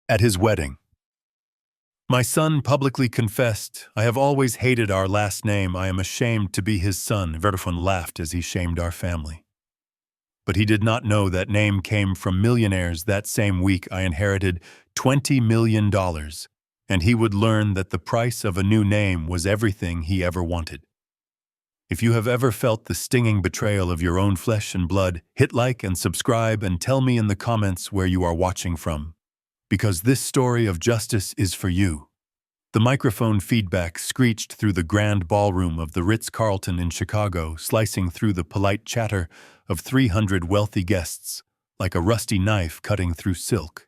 At his wedding. My son publicly confessed, "I have always hated our last name. I am ashamed to be his son." Vertefon laughed as he shamed our family. But he did not know that name came from millionaires. That same week I inherited $20 million, and he would learn that the price of a new name was everything he ever wanted. If you have ever felt the stinging betrayal of your own flesh and blood, hit like and subscribe and tell me in the comments where you are watching from, because this story of justice is for you. The microphone feedback screeched through the grand ballroom of the Ritz-Carlton in Chicago, slicing through the polite chatter of 300 wealthy guests, like a rusty knife cutting through silk.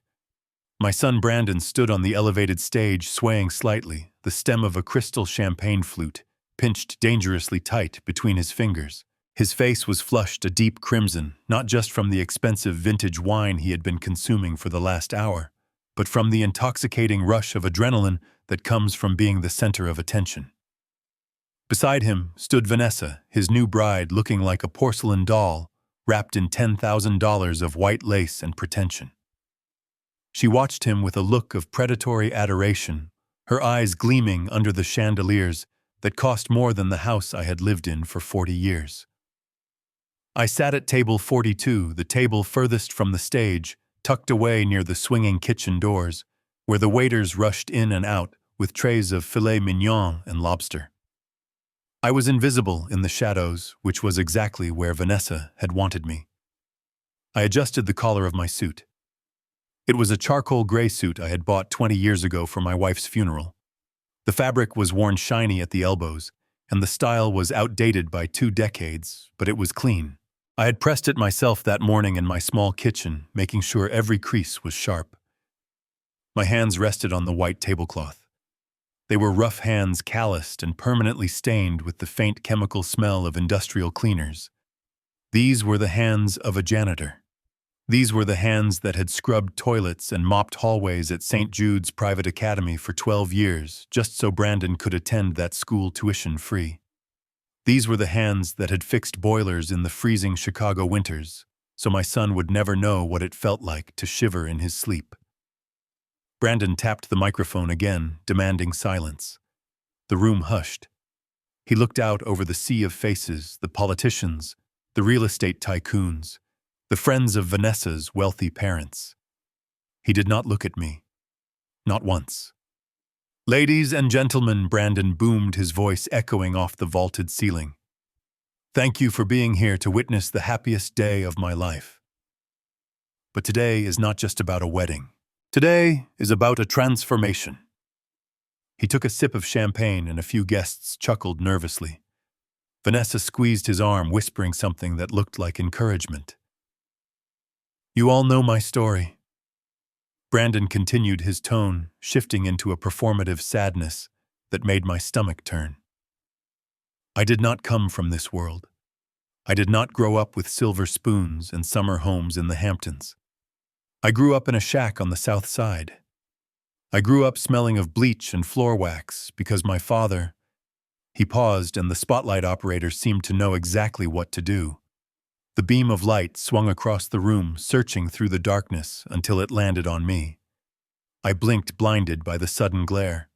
My son Brandon stood on the elevated stage, swaying slightly, the stem of a crystal champagne flute, pinched dangerously tight between his fingers. His face was flushed a deep crimson, not just from the expensive vintage wine he had been consuming for the last hour, but from the intoxicating rush of adrenaline that comes from being the center of attention. Beside him stood Vanessa, his new bride, looking like a porcelain doll, wrapped in $10,000 of white lace and pretension. She watched him with a look of predatory adoration, her eyes gleaming under the chandeliers that cost more than the house I had lived in for 40 years. I sat at table 42, the table furthest from the stage, tucked away near the swinging kitchen doors, where the waiters rushed in and out with trays of filet mignon and lobster. I was invisible in the shadows, which was exactly where Vanessa had wanted me. I adjusted the collar of my suit. It was a charcoal gray suit I had bought 20 years ago for my wife's funeral. The fabric was worn shiny at the elbows, and the style was outdated by 2 decades, but it was clean. I had pressed it myself that morning in my small kitchen, making sure every crease was sharp. My hands rested on the white tablecloth. They were rough hands, calloused and permanently stained with the faint chemical smell of industrial cleaners. These were the hands of a janitor. These were the hands that had scrubbed toilets and mopped hallways at St. Jude's Private Academy for 12 years, just so Brandon could attend that school tuition-free. These were the hands that had fixed boilers in the freezing Chicago winters, so my son would never know what it felt like to shiver in his sleep. Brandon tapped the microphone again, demanding silence. The room hushed. He looked out over the sea of faces, the politicians, the real estate tycoons, the friends of Vanessa's wealthy parents. He did not look at me. Not once. "Ladies and gentlemen," Brandon boomed, his voice echoing off the vaulted ceiling. "Thank you for being here to witness the happiest day of my life. But today is not just about a wedding. Today is about a transformation." He took a sip of champagne and a few guests chuckled nervously. Vanessa squeezed his arm, whispering something that looked like encouragement. "You all know my story." Brandon continued, his tone shifting into a performative sadness that made my stomach turn. "I did not come from this world. I did not grow up with silver spoons and summer homes in the Hamptons. I grew up in a shack on the South Side. I grew up smelling of bleach and floor wax because my father—" He paused, and the spotlight operator seemed to know exactly what to do. The beam of light swung across the room, searching through the darkness until it landed on me. I blinked, blinded by the sudden glare.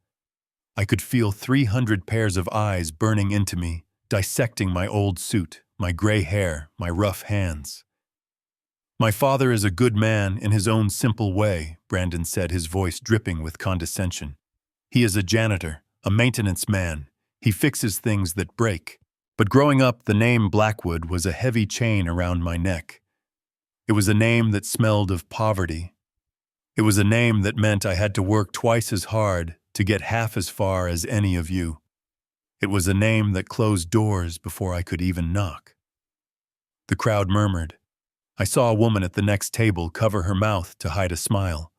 I could feel 300 pairs of eyes burning into me, dissecting my old suit, my gray hair, my rough hands. "My father is a good man in his own simple way," Brandon said, his voice dripping with condescension. "He is a janitor, a maintenance man. He fixes things that break. But growing up, the name Blackwood was a heavy chain around my neck. It was a name that smelled of poverty. It was a name that meant I had to work twice as hard to get half as far as any of you. It was a name that closed doors before I could even knock." The crowd murmured. I saw a woman at the next table cover her mouth to hide a smile.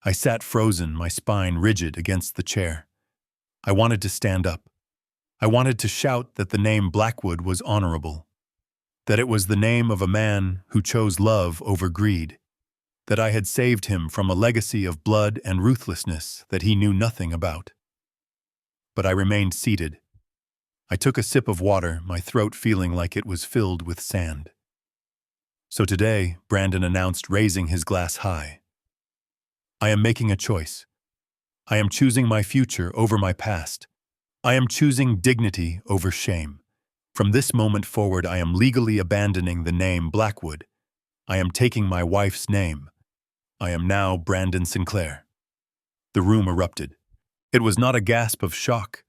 I sat frozen, my spine rigid against the chair. I wanted to stand up. I wanted to shout that the name Blackwood was honorable, that it was the name of a man who chose love over greed, that I had saved him from a legacy of blood and ruthlessness that he knew nothing about. But I remained seated. I took a sip of water, my throat feeling like it was filled with sand. "So today," Brandon announced, raising his glass high, I am making a choice. I am choosing my future over my past. I am choosing dignity over shame. From this moment forward, I am legally abandoning the name Blackwood. I am taking my wife's name. I am now Brandon Sinclair. The room erupted. It was not a gasp of shock.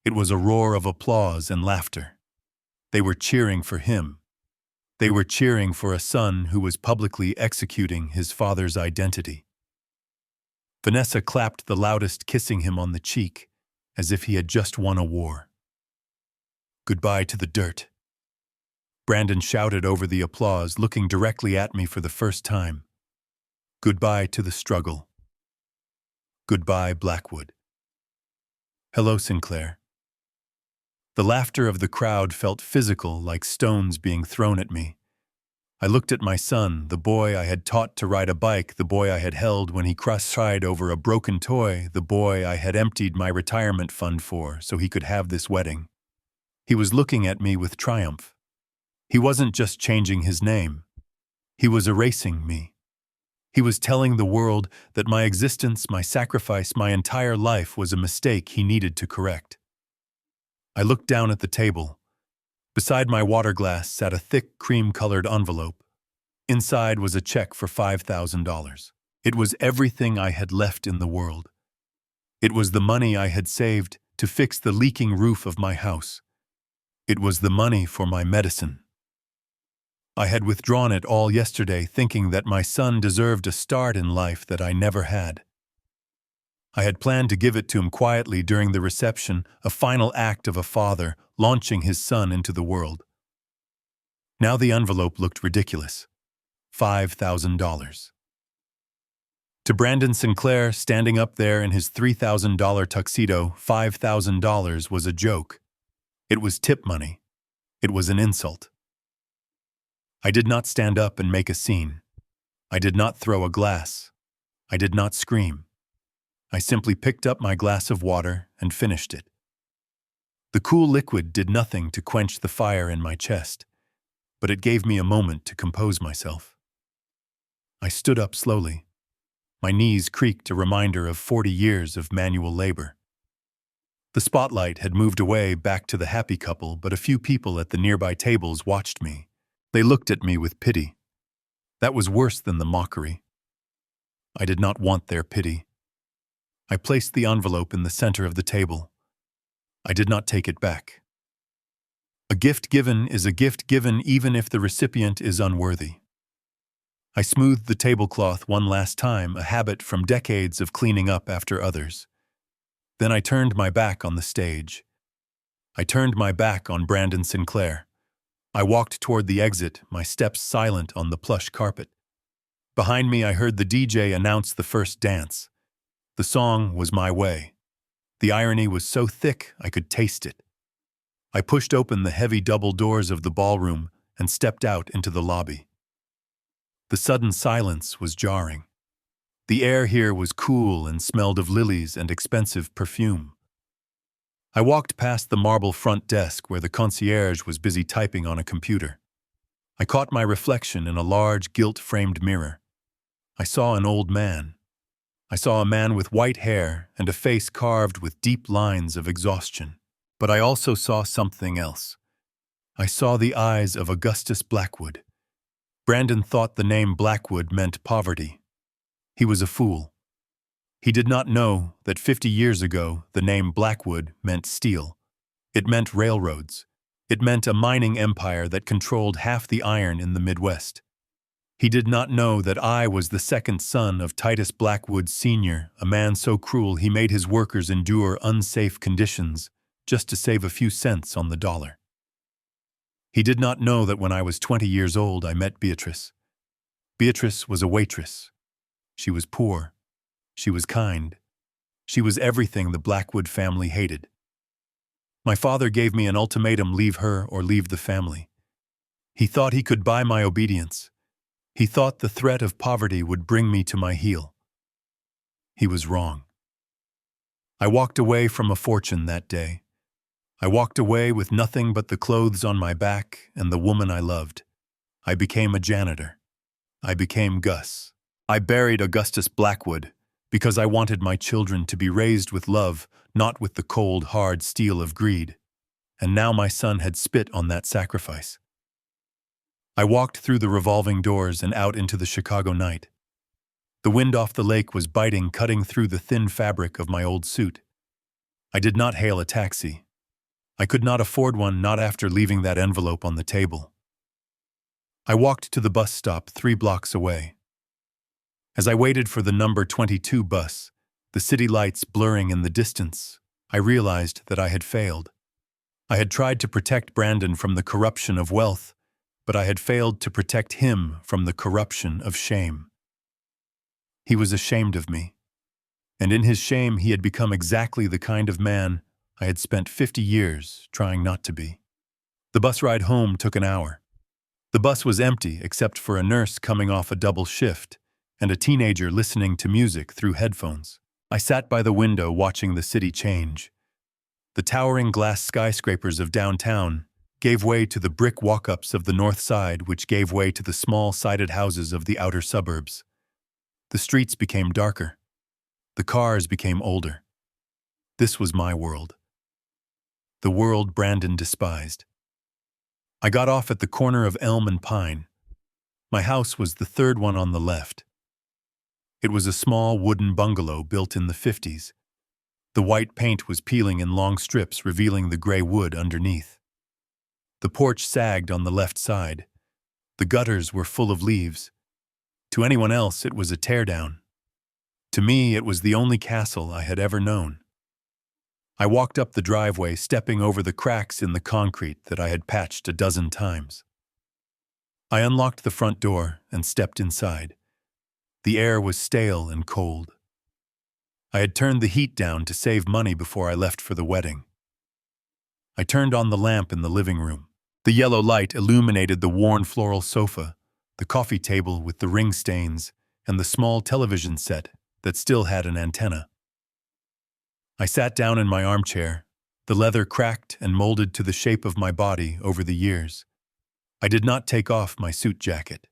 It was a roar of applause and laughter. They were cheering for him. They were cheering for a son who was publicly executing his father's identity. Vanessa clapped the loudest, kissing him on the cheek, as if he had just won a war. Goodbye to the dirt. Brandon shouted over the applause, looking directly at me for the first time. Goodbye to the struggle. Goodbye, Blackwood. Hello, Sinclair. The laughter of the crowd felt physical, like stones being thrown at me. I looked at my son, the boy I had taught to ride a bike, the boy I had held when he cried over a broken toy, the boy I had emptied my retirement fund for so he could have this wedding. He was looking at me with triumph. He wasn't just changing his name. He was erasing me. He was telling the world that my existence, my sacrifice, my entire life was a mistake he needed to correct. I looked down at the table. Beside my water glass sat a thick, cream-colored envelope. Inside was a check for $5,000. It was everything I had left in the world. It was the money I had saved to fix the leaking roof of my house. It was the money for my medicine. I had withdrawn it all yesterday, thinking that my son deserved a start in life that I never had. I had planned to give it to him quietly during the reception, a final act of a father launching his son into the world. Now the envelope looked ridiculous. $5,000. To Brandon Sinclair, standing up there in his $3,000 tuxedo, $5,000 was a joke. It was tip money. It was an insult. I did not stand up and make a scene. I did not throw a glass. I did not scream. I simply picked up my glass of water and finished it. The cool liquid did nothing to quench the fire in my chest, but it gave me a moment to compose myself. I stood up slowly. My knees creaked, a reminder of 40 years of manual labor. The spotlight had moved away back to the happy couple, but a few people at the nearby tables watched me. They looked at me with pity. That was worse than the mockery. I did not want their pity. I placed the envelope in the center of the table. I did not take it back. A gift given is a gift given even if the recipient is unworthy. I smoothed the tablecloth one last time, a habit from decades of cleaning up after others. Then I turned my back on the stage. I turned my back on Brandon Sinclair. I walked toward the exit, my steps silent on the plush carpet. Behind me, I heard the DJ announce the first dance. The song was My Way. The irony was so thick I could taste it. I pushed open the heavy double doors of the ballroom and stepped out into the lobby. The sudden silence was jarring. The air here was cool and smelled of lilies and expensive perfume. I walked past the marble front desk where the concierge was busy typing on a computer. I caught my reflection in a large, gilt-framed mirror. I saw an old man. I saw a man with white hair and a face carved with deep lines of exhaustion. But I also saw something else. I saw the eyes of Augustus Blackwood. Brandon thought the name Blackwood meant poverty. He was a fool. He did not know that 50 years ago the name Blackwood meant steel. It meant railroads. It meant a mining empire that controlled half the iron in the Midwest. He did not know that I was the second son of Titus Blackwood Sr., a man so cruel he made his workers endure unsafe conditions just to save a few cents on the dollar. He did not know that when I was 20 years old, I met Beatrice. Beatrice was a waitress. She was poor. She was kind. She was everything the Blackwood family hated. My father gave me an ultimatum: leave her or leave the family. He thought he could buy my obedience. He thought the threat of poverty would bring me to my heel. He was wrong. I walked away from a fortune that day. I walked away with nothing but the clothes on my back and the woman I loved. I became a janitor. I became Gus. I buried Augustus Blackwood, because I wanted my children to be raised with love, not with the cold, hard steel of greed. And now my son had spit on that sacrifice. I walked through the revolving doors and out into the Chicago night. The wind off the lake was biting, cutting through the thin fabric of my old suit. I did not hail a taxi. I could not afford one, not after leaving that envelope on the table. I walked to the bus stop 3 blocks away. As I waited for the number 22 bus, the city lights blurring in the distance, I realized that I had failed. I had tried to protect Brandon from the corruption of wealth, but I had failed to protect him from the corruption of shame. He was ashamed of me, and in his shame he had become exactly the kind of man I had spent 50 years trying not to be. The bus ride home took an hour. The bus was empty except for a nurse coming off a double shift and a teenager listening to music through headphones. I sat by the window watching the city change. The towering glass skyscrapers of downtown gave way to the brick walk-ups of the north side, which gave way to the small-sided houses of the outer suburbs. The streets became darker. The cars became older. This was my world. The world Brandon despised. I got off at the corner of Elm and Pine. My house was the third one on the left. It was a small wooden bungalow built in the 50s. The white paint was peeling in long strips, revealing the gray wood underneath. The porch sagged on the left side. The gutters were full of leaves. To anyone else, it was a teardown. To me, it was the only castle I had ever known. I walked up the driveway, stepping over the cracks in the concrete that I had patched a dozen times. I unlocked the front door and stepped inside. The air was stale and cold. I had turned the heat down to save money before I left for the wedding. I turned on the lamp in the living room. The yellow light illuminated the worn floral sofa, the coffee table with the ring stains, and the small television set that still had an antenna. I sat down in my armchair, the leather cracked and molded to the shape of my body over the years. I did not take off my suit jacket.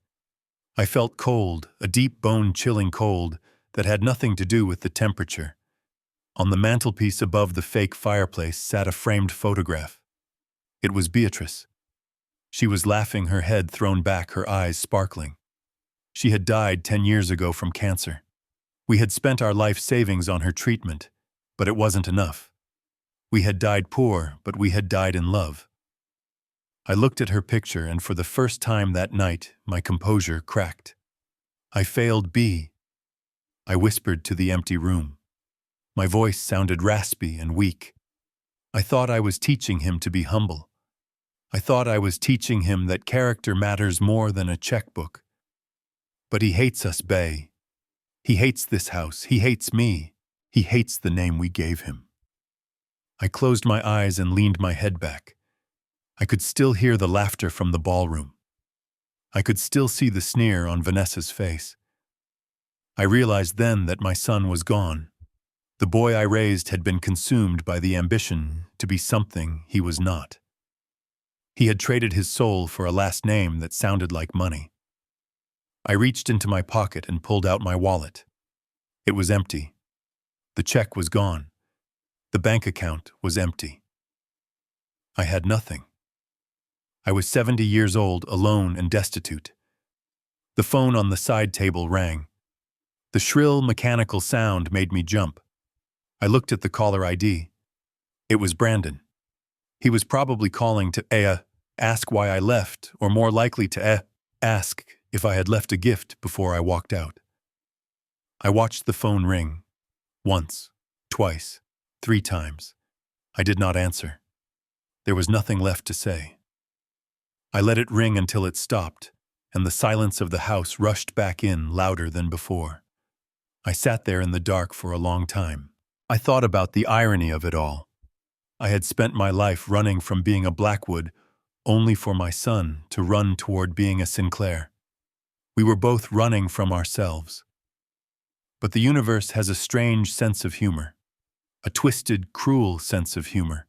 I felt cold, a deep bone-chilling cold that had nothing to do with the temperature. On the mantelpiece above the fake fireplace sat a framed photograph. It was Beatrice. She was laughing, her head thrown back, her eyes sparkling. She had died 10 years ago from cancer. We had spent our life savings on her treatment, but it wasn't enough. We had died poor, but we had died in love. I looked at her picture, and for the first time that night, my composure cracked. I failed B. I whispered to the empty room. My voice sounded raspy and weak. I thought I was teaching him to be humble. I thought I was teaching him that character matters more than a checkbook. But he hates us, Bay. He hates this house. He hates me. He hates the name we gave him. I closed my eyes and leaned my head back. I could still hear the laughter from the ballroom. I could still see the sneer on Vanessa's face. I realized then that my son was gone. The boy I raised had been consumed by the ambition to be something he was not. He had traded his soul for a last name that sounded like money. I reached into my pocket and pulled out my wallet. It was empty. The check was gone. The bank account was empty. I had nothing. I was 70 years old, alone and destitute. The phone on the side table rang. The shrill, mechanical sound made me jump. I looked at the caller ID. It was Brandon. He was probably calling to ask why I left, or more likely to ask if I had left a gift before I walked out. I watched the phone ring. Once, twice, 3 times. I did not answer. There was nothing left to say. I let it ring until it stopped, and the silence of the house rushed back in louder than before. I sat there in the dark for a long time. I thought about the irony of it all. I had spent my life running from being a Blackwood, only for my son to run toward being a Sinclair. We were both running from ourselves. But the universe has a strange sense of humor, a twisted, cruel sense of humor.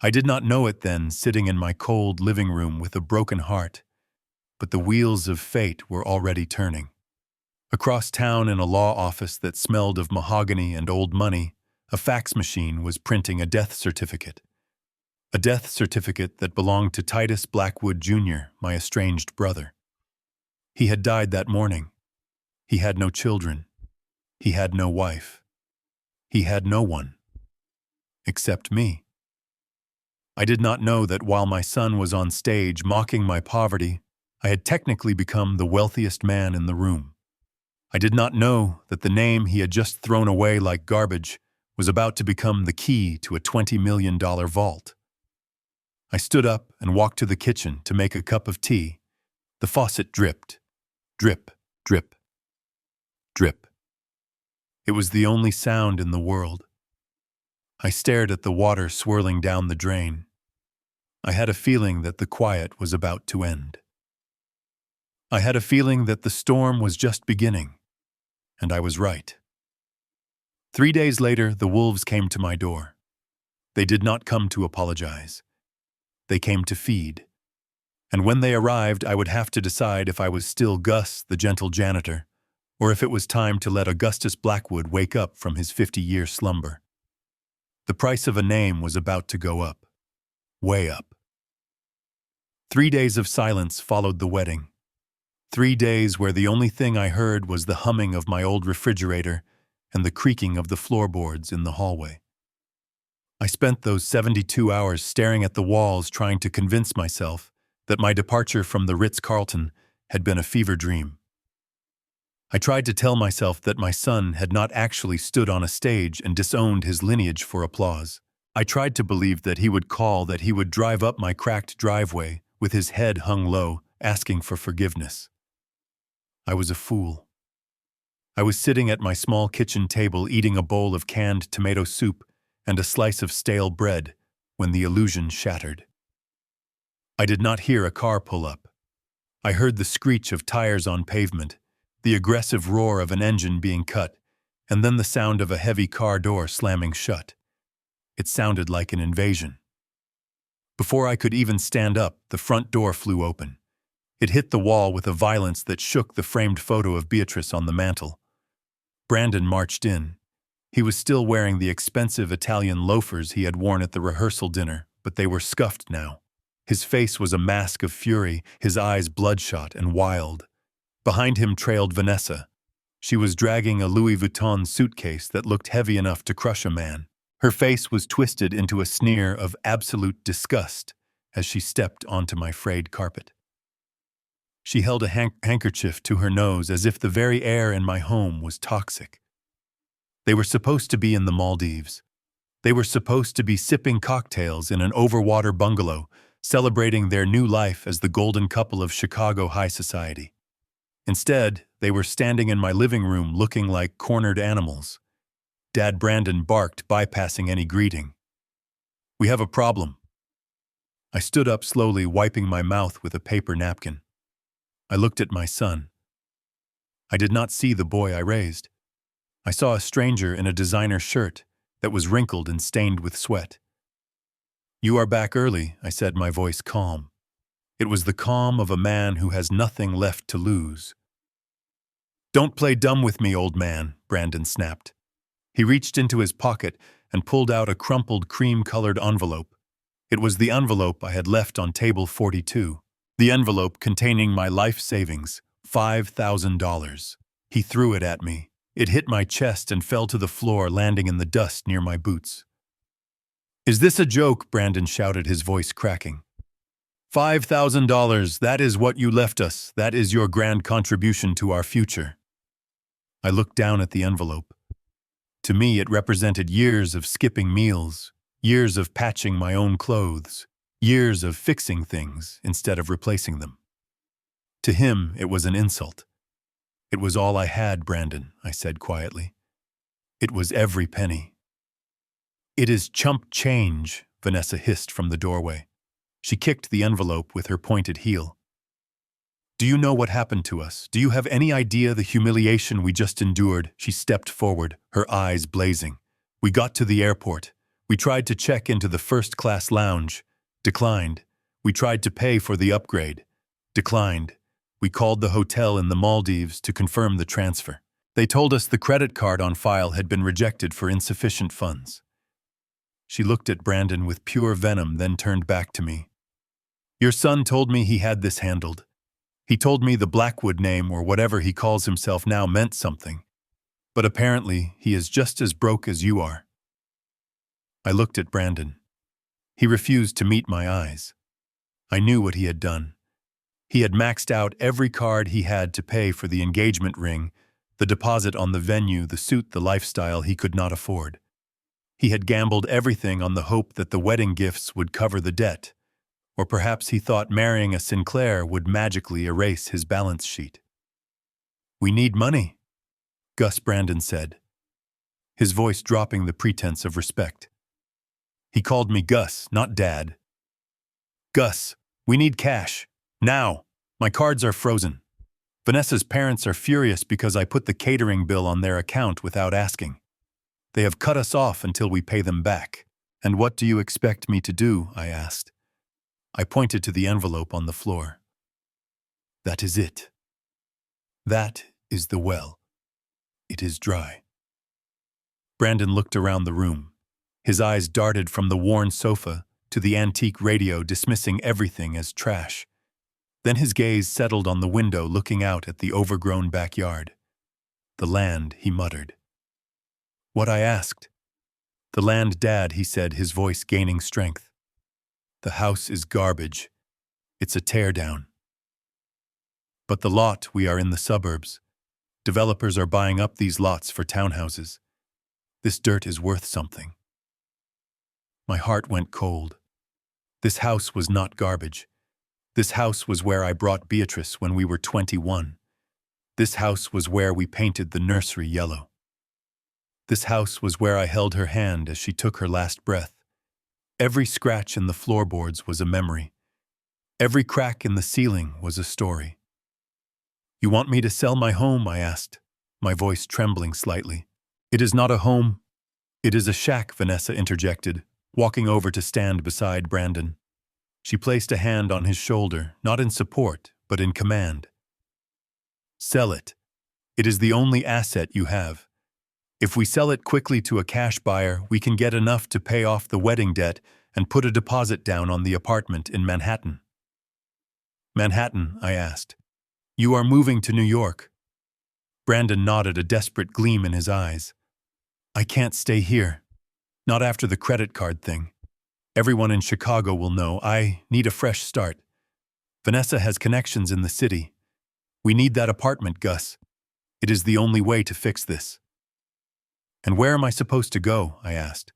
I did not know it then, sitting in my cold living room with a broken heart, but the wheels of fate were already turning. Across town in a law office that smelled of mahogany and old money, a fax machine was printing a death certificate. A death certificate that belonged to Titus Blackwood Jr., my estranged brother. He had died that morning. He had no children. He had no wife. He had no one. Except me. I did not know that while my son was on stage mocking my poverty, I had technically become the wealthiest man in the room. I did not know that the name he had just thrown away like garbage was about to become the key to a $20 million vault. I stood up and walked to the kitchen to make a cup of tea. The faucet dripped. Drip, drip, drip. It was the only sound in the world. I stared at the water swirling down the drain. I had a feeling that the quiet was about to end. I had a feeling that the storm was just beginning, and I was right. 3 days later, the wolves came to my door. They did not come to apologize. They came to feed. And when they arrived, I would have to decide if I was still Gus, the gentle janitor, or if it was time to let Augustus Blackwood wake up from his 50-year slumber. The price of a name was about to go up. Way up. 3 days of silence followed the wedding. 3 days where the only thing I heard was the humming of my old refrigerator and the creaking of the floorboards in the hallway. I spent those 72 hours staring at the walls trying to convince myself that my departure from the Ritz-Carlton had been a fever dream. I tried to tell myself that my son had not actually stood on a stage and disowned his lineage for applause. I tried to believe that he would call, that he would drive up my cracked driveway with his head hung low, asking for forgiveness. I was a fool. I was sitting at my small kitchen table eating a bowl of canned tomato soup and a slice of stale bread when the illusion shattered. I did not hear a car pull up. I heard the screech of tires on pavement, the aggressive roar of an engine being cut, and then the sound of a heavy car door slamming shut. It sounded like an invasion. Before I could even stand up, the front door flew open. It hit the wall with a violence that shook the framed photo of Beatrice on the mantel. Brandon marched in. He was still wearing the expensive Italian loafers he had worn at the rehearsal dinner, but they were scuffed now. His face was a mask of fury, his eyes bloodshot and wild. Behind him trailed Vanessa. She was dragging a Louis Vuitton suitcase that looked heavy enough to crush a man. Her face was twisted into a sneer of absolute disgust as she stepped onto my frayed carpet. She held a handkerchief to her nose as if the very air in my home was toxic. They were supposed to be in the Maldives. They were supposed to be sipping cocktails in an overwater bungalow, celebrating their new life as the golden couple of Chicago high society. Instead, they were standing in my living room looking like cornered animals. Dad Brandon barked, bypassing any greeting. "We have a problem." I stood up slowly, wiping my mouth with a paper napkin. I looked at my son. I did not see the boy I raised. I saw a stranger in a designer shirt that was wrinkled and stained with sweat. "You are back early," I said, my voice calm. It was the calm of a man who has nothing left to lose. "Don't play dumb with me, old man," Brandon snapped. He reached into his pocket and pulled out a crumpled cream-colored envelope. It was the envelope I had left on table 42. The envelope containing my life savings, $5,000. He threw it at me. It hit my chest and fell to the floor, landing in the dust near my boots. "Is this a joke?" Brandon shouted, his voice cracking. $5,000, that is what you left us. That is your grand contribution to our future." I looked down at the envelope. To me, it represented years of skipping meals, years of patching my own clothes, years of fixing things instead of replacing them. To him, it was an insult. "It was all I had, Brandon," I said quietly. "It was every penny." "It is chump change," Vanessa hissed from the doorway. She kicked the envelope with her pointed heel. "Do you know what happened to us? Do you have any idea the humiliation we just endured?" She stepped forward, her eyes blazing. "We got to the airport. We tried to check into the first-class lounge. Declined. We tried to pay for the upgrade. Declined. We called the hotel in the Maldives to confirm the transfer. They told us the credit card on file had been rejected for insufficient funds. She looked at Brandon with pure venom, then turned back to me. Your son told me he had this handled. He told me the Blackwood name, or whatever he calls himself now, meant something. But apparently, he is just as broke as you are. I looked at Brandon. He refused to meet my eyes. I knew what he had done. He had maxed out every card he had to pay for the engagement ring, the deposit on the venue, the suit, the lifestyle he could not afford. He had gambled everything on the hope that the wedding gifts would cover the debt, or perhaps he thought marrying a Sinclair would magically erase his balance sheet. We need money, Gus Brandon said, his voice dropping the pretense of respect. He called me Gus, not Dad. Gus, we need cash. Now. My cards are frozen. Vanessa's parents are furious because I put the catering bill on their account without asking. They have cut us off until we pay them back. And what do you expect me to do? I asked. I pointed to the envelope on the floor. That is it. That is the well. It is dry. Brandon looked around the room. His eyes darted from the worn sofa to the antique radio, dismissing everything as trash. Then his gaze settled on the window looking out at the overgrown backyard. The land, he muttered. What? I asked. The land, Dad, he said, his voice gaining strength. The house is garbage. It's a teardown. But the lot, we are in the suburbs. Developers are buying up these lots for townhouses. This dirt is worth something. My heart went cold. This house was not garbage. This house was where I brought Beatrice when we were 21. This house was where we painted the nursery yellow. This house was where I held her hand as she took her last breath. Every scratch in the floorboards was a memory. Every crack in the ceiling was a story. You want me to sell my home? I asked, my voice trembling slightly. It is not a home. It is a shack, Vanessa interjected, walking over to stand beside Brandon. She placed a hand on his shoulder, not in support, but in command. Sell it. It is the only asset you have. If we sell it quickly to a cash buyer, we can get enough to pay off the wedding debt and put a deposit down on the apartment in Manhattan. Manhattan, I asked. You are moving to New York. Brandon nodded, a desperate gleam in his eyes. I can't stay here. Not after the credit card thing. Everyone in Chicago will know. I need a fresh start. Vanessa has connections in the city. We need that apartment, Gus. It is the only way to fix this. And where am I supposed to go? I asked.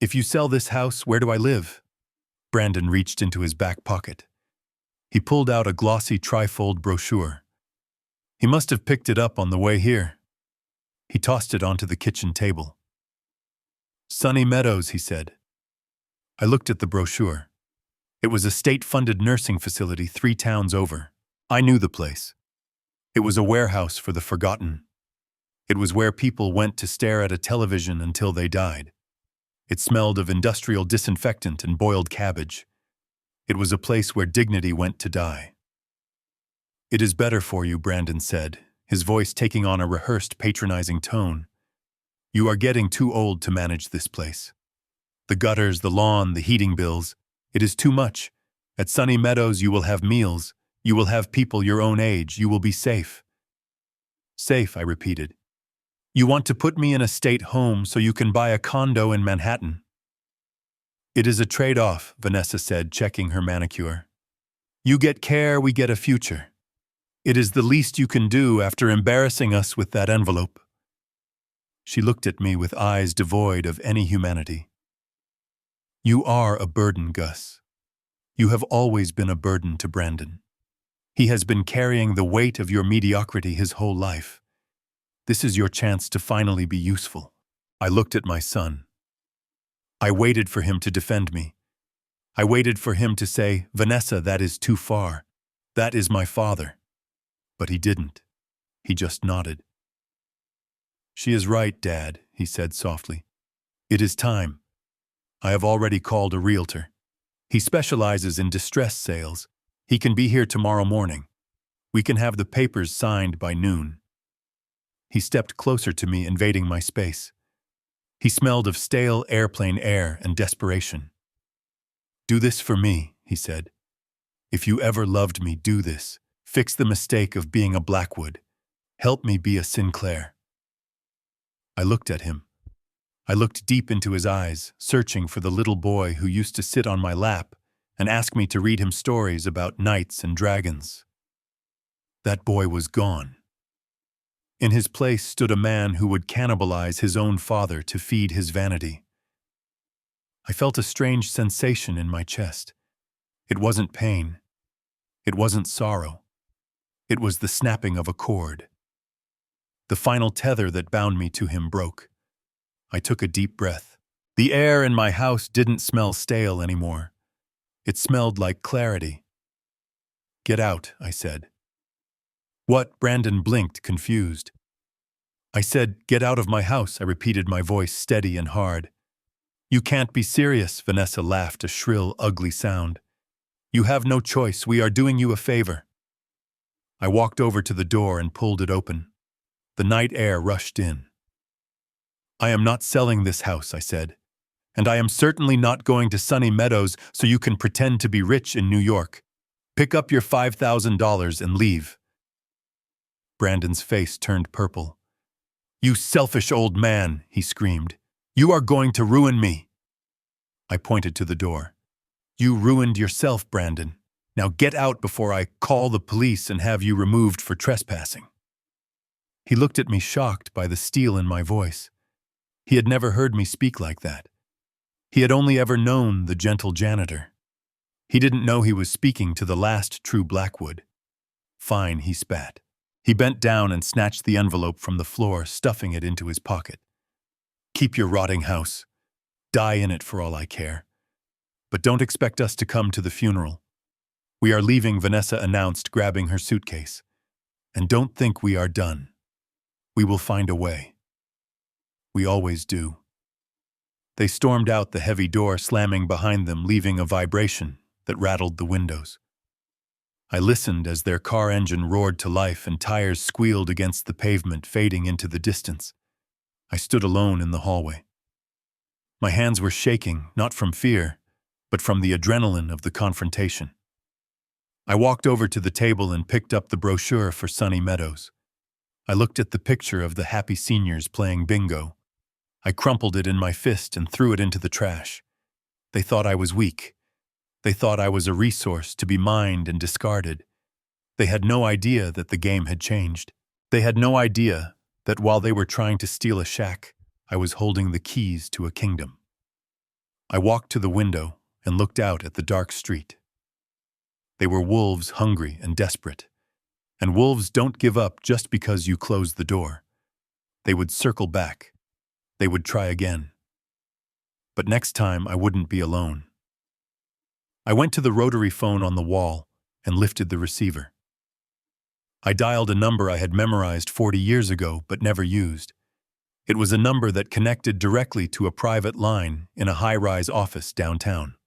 If you sell this house, where do I live? Brandon reached into his back pocket. He pulled out a glossy trifold brochure. He must have picked it up on the way here. He tossed it onto the kitchen table. Sunny Meadows, he said. I looked at the brochure. It was a state-funded nursing facility 3 towns over. I knew the place. It was a warehouse for the forgotten. It was where people went to stare at a television until they died. It smelled of industrial disinfectant and boiled cabbage. It was a place where dignity went to die. It is better for you, Brandon said, his voice taking on a rehearsed, patronizing tone. You are getting too old to manage this place. The gutters, the lawn, the heating bills. It is too much. At Sunny Meadows you will have meals. You will have people your own age. You will be safe. Safe, I repeated. You want to put me in a state home so you can buy a condo in Manhattan. It is a trade-off, Vanessa said, checking her manicure. You get care, we get a future. It is the least you can do after embarrassing us with that envelope. She looked at me with eyes devoid of any humanity. You are a burden, Gus. You have always been a burden to Brandon. He has been carrying the weight of your mediocrity his whole life. This is your chance to finally be useful. I looked at my son. I waited for him to defend me. I waited for him to say, Vanessa, that is too far. That is my father. But he didn't. He just nodded. She is right, Dad, he said softly. It is time. I have already called a realtor. He specializes in distress sales. He can be here tomorrow morning. We can have the papers signed by noon." He stepped closer to me, invading my space. He smelled of stale airplane air and desperation. "Do this for me," he said. "If you ever loved me, do this. Fix the mistake of being a Blackwood. Help me be a Sinclair." I looked at him. I looked deep into his eyes, searching for the little boy who used to sit on my lap and ask me to read him stories about knights and dragons. That boy was gone. In his place stood a man who would cannibalize his own father to feed his vanity. I felt a strange sensation in my chest. It wasn't pain. It wasn't sorrow. It was the snapping of a cord. The final tether that bound me to him broke. I took a deep breath. The air in my house didn't smell stale anymore. It smelled like clarity. "Get out," I said. "What?" Brandon blinked, confused. I said, "Get out of my house," I repeated, my voice steady and hard. "You can't be serious," Vanessa laughed, a shrill, ugly sound. "You have no choice. We are doing you a favor." I walked over to the door and pulled it open. The night air rushed in. "I am not selling this house," I said. "And I am certainly not going to Sunny Meadows so you can pretend to be rich in New York. Pick up your $5,000 and leave." Brandon's face turned purple. "You selfish old man," he screamed. "You are going to ruin me." I pointed to the door. "You ruined yourself, Brandon. Now get out before I call the police and have you removed for trespassing." He looked at me, shocked by the steel in my voice. He had never heard me speak like that. He had only ever known the gentle janitor. He didn't know he was speaking to the last true Blackwood. "Fine," he spat. He bent down and snatched the envelope from the floor, stuffing it into his pocket. "Keep your rotting house. Die in it for all I care. But don't expect us to come to the funeral. We are leaving," Vanessa announced, grabbing her suitcase. "And don't think we are done. We will find a way. We always do." They stormed out, the heavy door slamming behind them, leaving a vibration that rattled the windows. I listened as their car engine roared to life and tires squealed against the pavement, fading into the distance. I stood alone in the hallway. My hands were shaking, not from fear, but from the adrenaline of the confrontation. I walked over to the table and picked up the brochure for Sunny Meadows. I looked at the picture of the happy seniors playing bingo. I crumpled it in my fist and threw it into the trash. They thought I was weak. They thought I was a resource to be mined and discarded. They had no idea that the game had changed. They had no idea that while they were trying to steal a shack, I was holding the keys to a kingdom. I walked to the window and looked out at the dark street. They were wolves, hungry and desperate. And wolves don't give up just because you close the door. They would circle back. They would try again. But next time I wouldn't be alone. I went to the rotary phone on the wall and lifted the receiver. I dialed a number I had memorized 40 years ago but never used. It was a number that connected directly to a private line in a high-rise office downtown.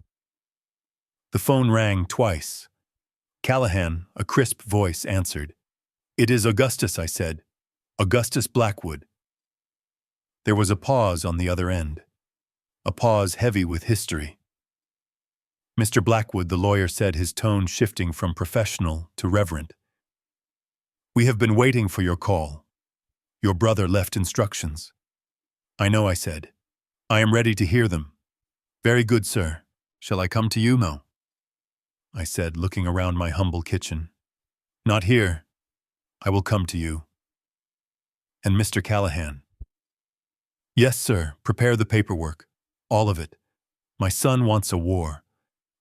The phone rang twice. Callahan, a crisp voice, answered. "It is Augustus," I said. "Augustus Blackwood." There was a pause on the other end. A pause heavy with history. "Mr. Blackwood," the lawyer said, his tone shifting from professional to reverent. "We have been waiting for your call. Your brother left instructions." "I know," I said. "I am ready to hear them." "Very good, sir. Shall I come to you?" "No," I said, looking around my humble kitchen. "Not here. I will come to you." "And Mr. Callahan?" "Yes, sir. Prepare the paperwork. All of it. My son wants a war.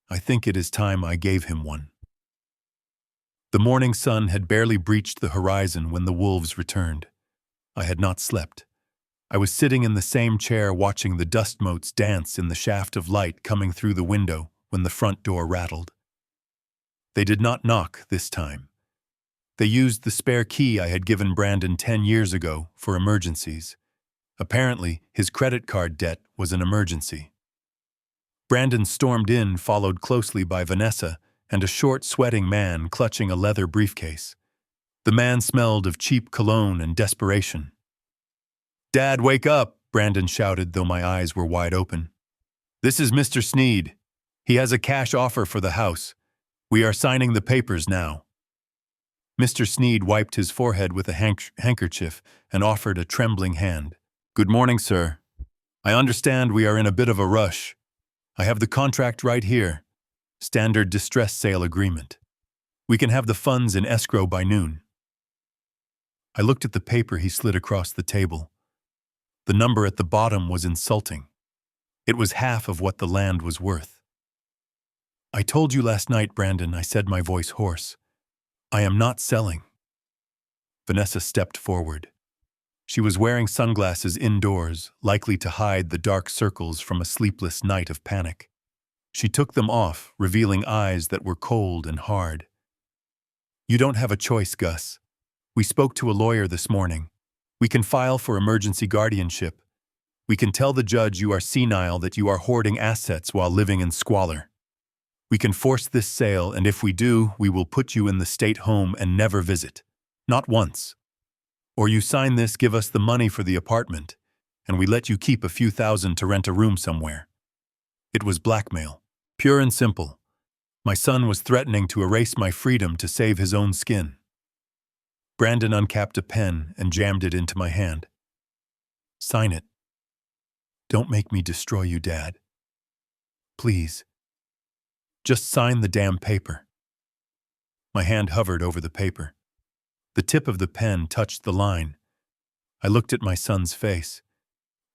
I think it is time I gave him one." The morning sun had barely breached the horizon when the wolves returned. I had not slept. I was sitting in the same chair watching the dust motes dance in the shaft of light coming through the window when the front door rattled. They did not knock this time. They used the spare key I had given Brandon 10 years ago for emergencies. Apparently, his credit card debt was an emergency. Brandon stormed in, followed closely by Vanessa and a short, sweating man clutching a leather briefcase. The man smelled of cheap cologne and desperation. "Dad, wake up!" Brandon shouted, though my eyes were wide open. "This is Mr. Sneed. He has a cash offer for the house. We are signing the papers now." Mr. Sneed wiped his forehead with a handkerchief and offered a trembling hand. "Good morning, sir. I understand we are in a bit of a rush. I have the contract right here. Standard distress sale agreement. We can have the funds in escrow by noon." I looked at the paper he slid across the table. The number at the bottom was insulting. It was half of what the land was worth. "I told you last night, Brandon," I said, my voice hoarse. "I am not selling." Vanessa stepped forward. She was wearing sunglasses indoors, likely to hide the dark circles from a sleepless night of panic. She took them off, revealing eyes that were cold and hard. "You don't have a choice, Gus. We spoke to a lawyer this morning. We can file for emergency guardianship. We can tell the judge you are senile, that you are hoarding assets while living in squalor. We can force this sale, and if we do, we will put you in the state home and never visit. Not once. Or you sign this, give us the money for the apartment, and we let you keep a few thousand to rent a room somewhere." It was blackmail, pure and simple. My son was threatening to erase my freedom to save his own skin. Brandon uncapped a pen and jammed it into my hand. "Sign it. Don't make me destroy you, Dad. Please. Just sign the damn paper." My hand hovered over the paper. The tip of the pen touched the line. I looked at my son's face.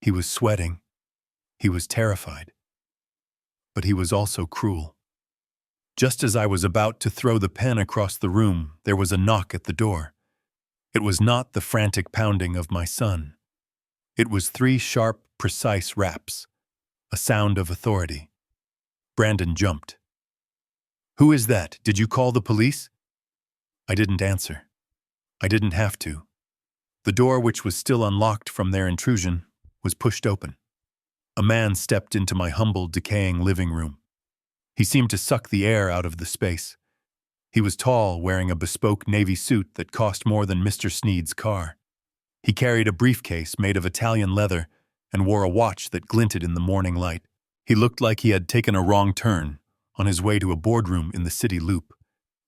He was sweating. He was terrified. But he was also cruel. Just as I was about to throw the pen across the room, there was a knock at the door. It was not the frantic pounding of my son. It was 3 sharp, precise raps, a sound of authority. Brandon jumped. "Who is that? Did you call the police?" I didn't answer. I didn't have to. The door, which was still unlocked from their intrusion, was pushed open. A man stepped into my humble, decaying living room. He seemed to suck the air out of the space. He was tall, wearing a bespoke navy suit that cost more than Mr. Sneed's car. He carried a briefcase made of Italian leather and wore a watch that glinted in the morning light. He looked like he had taken a wrong turn, on his way to a boardroom in the city loop.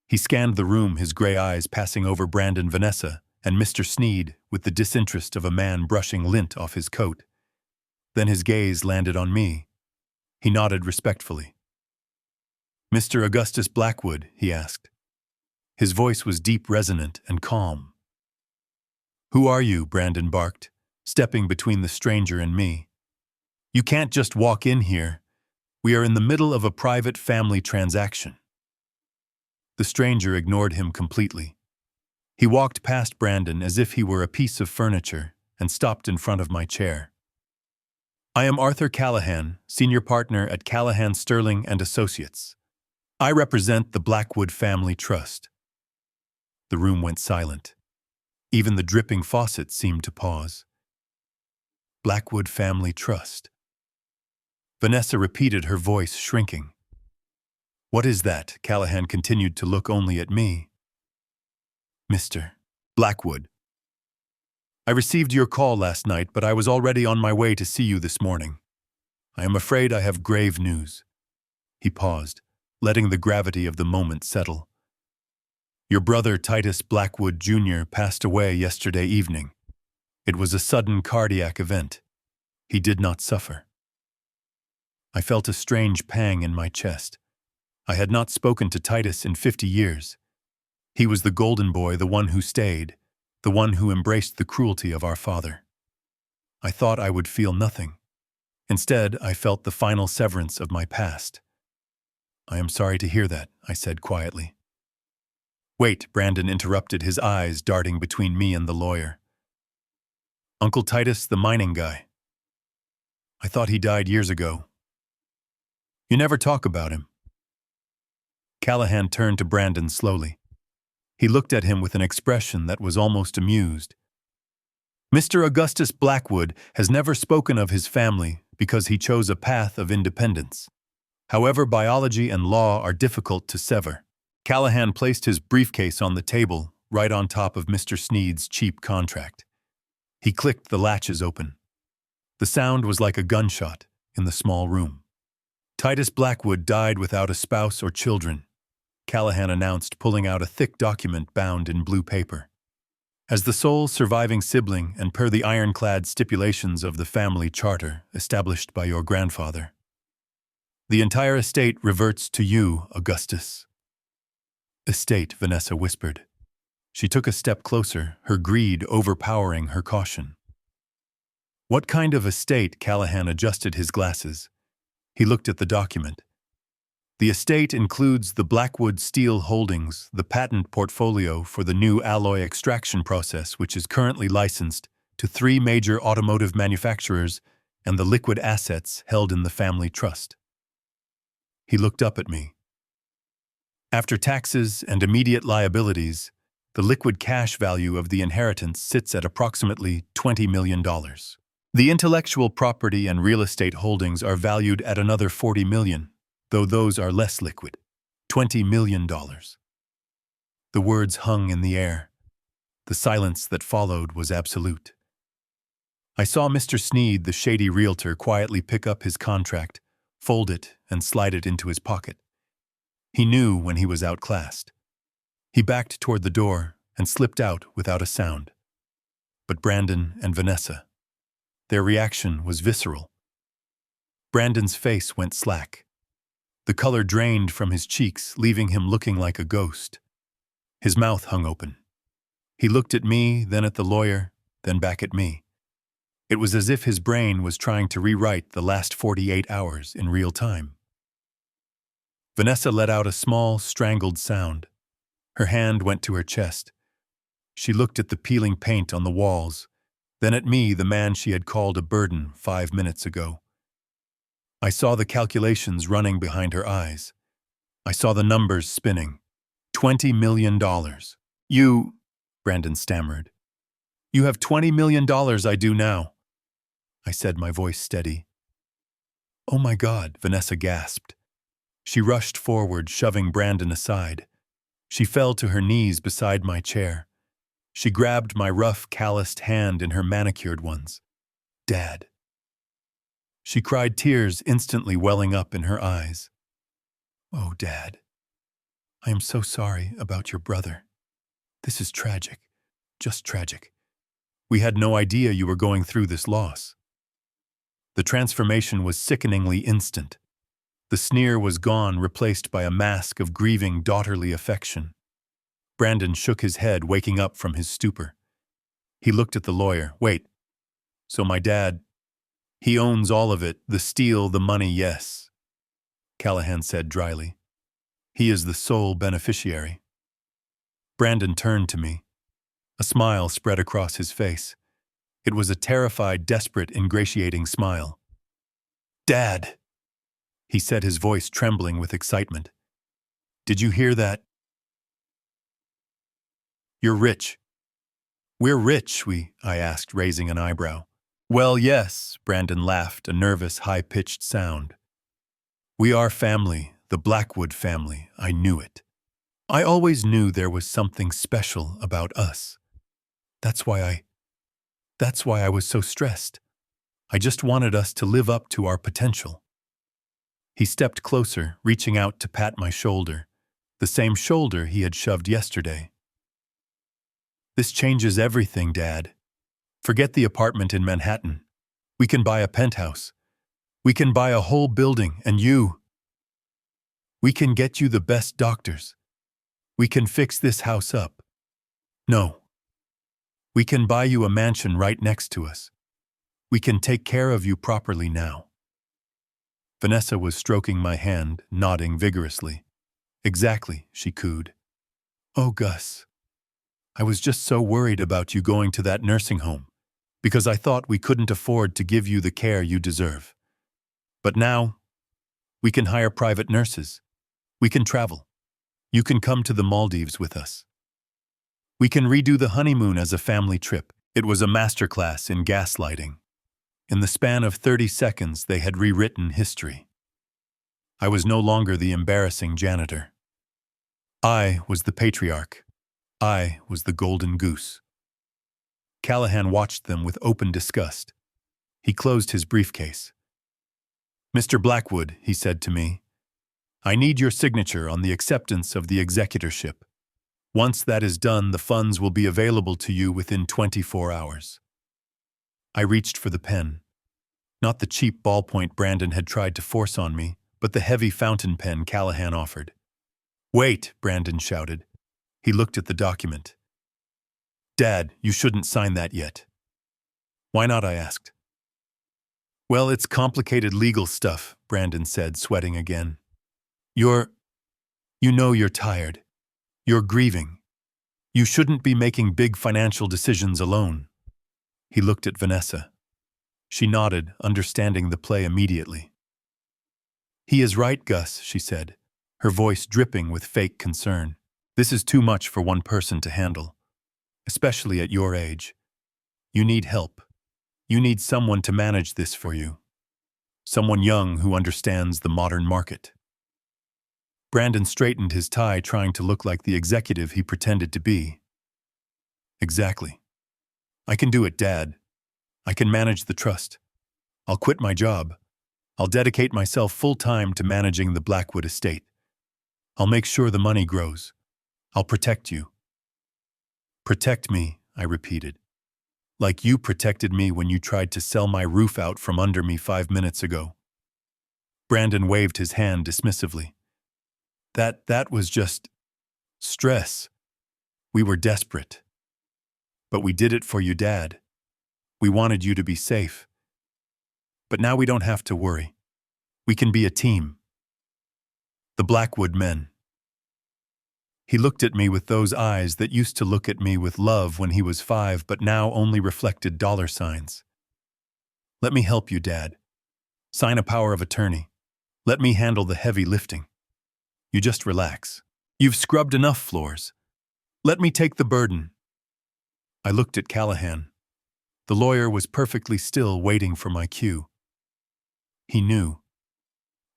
He scanned the room, his gray eyes passing over Brandon, Vanessa, and Mr. Sneed with the disinterest of a man brushing lint off his coat. Then his gaze landed on me. He nodded respectfully. "Mr. Augustus Blackwood?" he asked. His voice was deep, resonant, and calm. "Who are you?" Brandon barked, stepping between the stranger and me. "You can't just walk in here. We are in the middle of a private family transaction." The stranger ignored him completely. He walked past Brandon as if he were a piece of furniture and stopped in front of my chair. "I am Arthur Callahan, senior partner at Callahan Sterling and Associates. I represent the Blackwood Family Trust." The room went silent. Even the dripping faucet seemed to pause. "Blackwood Family Trust." Vanessa repeated, her voice shrinking. "What is that?" Callahan continued to look only at me. "Mr. Blackwood, I received your call last night, but I was already on my way to see you this morning. I am afraid I have grave news." He paused, letting the gravity of the moment settle. "Your brother, Titus Blackwood, Jr., passed away yesterday evening. It was a sudden cardiac event. He did not suffer." I felt a strange pang in my chest. I had not spoken to Titus in 50 years. He was the golden boy, the one who stayed, the one who embraced the cruelty of our father. I thought I would feel nothing. Instead, I felt the final severance of my past. "I am sorry to hear that," I said quietly. "Wait," Brandon interrupted, his eyes darting between me and the lawyer. "Uncle Titus, the mining guy. I thought he died years ago. You never talk about him." Callahan turned to Brandon slowly. He looked at him with an expression that was almost amused. "Mr. Augustus Blackwood has never spoken of his family because he chose a path of independence. However, biology and law are difficult to sever." Callahan placed his briefcase on the table, right on top of Mr. Sneed's cheap contract. He clicked the latches open. The sound was like a gunshot in the small room. Titus Blackwood died without a spouse or children, Callahan announced, pulling out a thick document bound in blue paper. As the sole surviving sibling and per the ironclad stipulations of the family charter established by your grandfather, the entire estate reverts to you, Augustus. Estate, Vanessa whispered. She took a step closer, her greed overpowering her caution. What kind of estate? Callahan adjusted his glasses. He looked at the document. The estate includes the Blackwood Steel Holdings, the patent portfolio for the new alloy extraction process, which is currently licensed to 3 major automotive manufacturers, and the liquid assets held in the family trust. He looked up at me. After taxes and immediate liabilities, the liquid cash value of the inheritance sits at approximately $20 million. The intellectual property and real estate holdings are valued at another $40 million, though those are less liquid. $20 million. The words hung in the air. The silence that followed was absolute. I saw Mr. Sneed, the shady realtor, quietly pick up his contract, fold it, and slide it into his pocket. He knew when he was outclassed. He backed toward the door and slipped out without a sound. But Brandon and Vanessa, their reaction was visceral. Brandon's face went slack. The color drained from his cheeks, leaving him looking like a ghost. His mouth hung open. He looked at me, then at the lawyer, then back at me. It was as if his brain was trying to rewrite the last 48 hours in real time. Vanessa let out a small, strangled sound. Her hand went to her chest. She looked at the peeling paint on the walls, then at me, the man she had called a burden 5 minutes ago. I saw the calculations running behind her eyes. I saw the numbers spinning. $20 million. You, Brandon stammered. You have $20 million, I do now. I said, my voice steady. Oh my God, Vanessa gasped. She rushed forward, shoving Brandon aside. She fell to her knees beside my chair. She grabbed my rough, calloused hand in her manicured ones. Dad. She cried, tears instantly welling up in her eyes. Oh, Dad. I am so sorry about your brother. This is tragic. Just tragic. We had no idea you were going through this loss. The transformation was sickeningly instant. The sneer was gone, replaced by a mask of grieving daughterly affection. Brandon shook his head, waking up from his stupor. He looked at the lawyer. Wait. So my dad, he owns all of it, the steel, the money, yes. Callahan said dryly. He is the sole beneficiary. Brandon turned to me. A smile spread across his face. It was a terrified, desperate, ingratiating smile. Dad, he said, his voice trembling with excitement. Did you hear that? You're rich. We're rich, I asked, raising an eyebrow. Well, yes, Brandon laughed, a nervous, high-pitched sound. We are family, the Blackwood family, I knew it. I always knew there was something special about us. That's why I was so stressed. I just wanted us to live up to our potential. He stepped closer, reaching out to pat my shoulder, the same shoulder he had shoved yesterday. This changes everything, Dad. Forget the apartment in Manhattan. We can buy a penthouse. We can buy a whole building, and we can get you the best doctors. We can fix this house up. No. We can buy you a mansion right next to us. We can take care of you properly now. Vanessa was stroking my hand, nodding vigorously. Exactly, she cooed. Oh, Gus. I was just so worried about you going to that nursing home, because I thought we couldn't afford to give you the care you deserve. But now, we can hire private nurses. We can travel. You can come to the Maldives with us. We can redo the honeymoon as a family trip. It was a masterclass in gaslighting. In the span of 30 seconds, they had rewritten history. I was no longer the embarrassing janitor. I was the patriarch, I was the golden goose. Callahan watched them with open disgust. He closed his briefcase. "Mr. Blackwood," he said to me, "I need your signature on the acceptance of the executorship. Once that is done, the funds will be available to you within 24 hours." I reached for the pen. Not the cheap ballpoint Brandon had tried to force on me, but the heavy fountain pen Callahan offered. "Wait," Brandon shouted. He looked at the document. "Dad, you shouldn't sign that yet." "Why not?" I asked. "Well, it's complicated legal stuff," Brandon said, sweating again. You know you're tired. You're grieving. You shouldn't be making big financial decisions alone." He looked at Vanessa. She nodded, understanding the play immediately. "He is right, Gus," she said, her voice dripping with fake concern. "This is too much for one person to handle, especially at your age. You need help. You need someone to manage this for you. Someone young who understands the modern market." Brandon straightened his tie, trying to look like the executive he pretended to be. "Exactly. I can do it, Dad. I can manage the trust. I'll quit my job. I'll dedicate myself full-time to managing the Blackwood estate. I'll make sure the money grows. I'll protect you." "Protect me," I repeated. "Like you protected me when you tried to sell my roof out from under me 5 minutes ago." Brandon waved his hand dismissively. That was just stress. We were desperate. But we did it for you, Dad. We wanted you to be safe. But now we don't have to worry. We can be a team. The Blackwood men." He looked at me with those eyes that used to look at me with love when he was 5, but now only reflected dollar signs. "Let me help you, Dad. Sign a power of attorney. Let me handle the heavy lifting. You just relax. You've scrubbed enough floors. Let me take the burden." I looked at Callahan. The lawyer was perfectly still, waiting for my cue. He knew.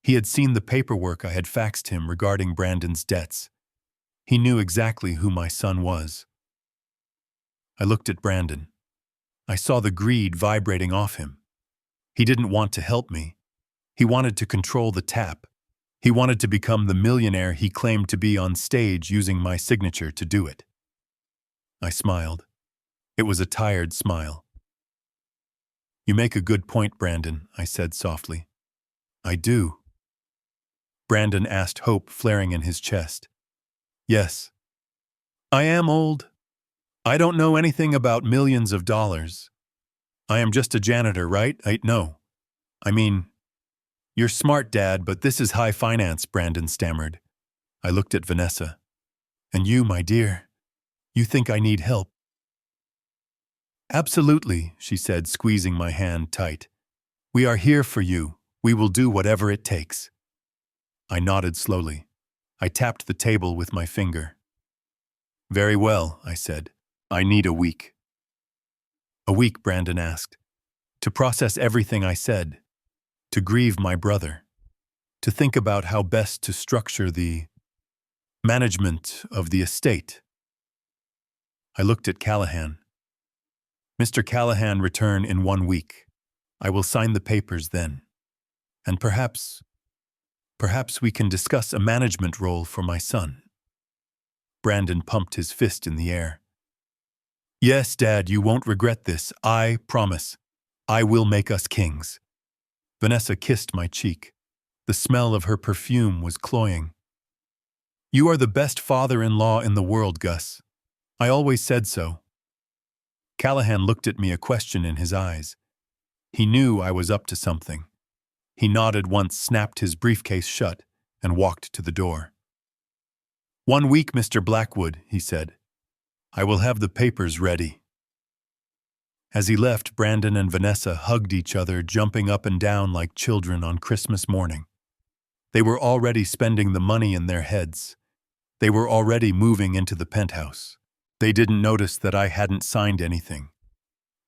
He had seen the paperwork I had faxed him regarding Brandon's debts. He knew exactly who my son was. I looked at Brandon. I saw the greed vibrating off him. He didn't want to help me. He wanted to control the tap. He wanted to become the millionaire he claimed to be on stage, using my signature to do it. I smiled. It was a tired smile. "You make a good point, Brandon," I said softly. "I do." Brandon asked, hope flaring in his chest. "Yes. I am old. I don't know anything about millions of dollars. I am just a janitor, right? No. I mean, you're smart, Dad, but this is high finance," Brandon stammered. I looked at Vanessa. "And you, my dear, you think I need help?" "Absolutely," she said, squeezing my hand tight. "We are here for you. We will do whatever it takes." I nodded slowly. I tapped the table with my finger. "Very well," I said. "I need a week." "A week?" Brandon asked. "To process everything I said. To grieve my brother. To think about how best to structure the management of the estate." I looked at Callahan. "Mr. Callahan, return in 1 week. I will sign the papers then. And perhaps we can discuss a management role for my son." Brandon pumped his fist in the air. "Yes, Dad, you won't regret this. I promise. I will make us kings." Vanessa kissed my cheek. The smell of her perfume was cloying. "You are the best father-in-law in the world, Gus. I always said so." Callahan looked at me, a question in his eyes. He knew I was up to something. He nodded once, snapped his briefcase shut, and walked to the door. "1 week, Mr. Blackwood," he said. "I will have the papers ready." As he left, Brandon and Vanessa hugged each other, jumping up and down like children on Christmas morning. They were already spending the money in their heads. They were already moving into the penthouse. They didn't notice that I hadn't signed anything.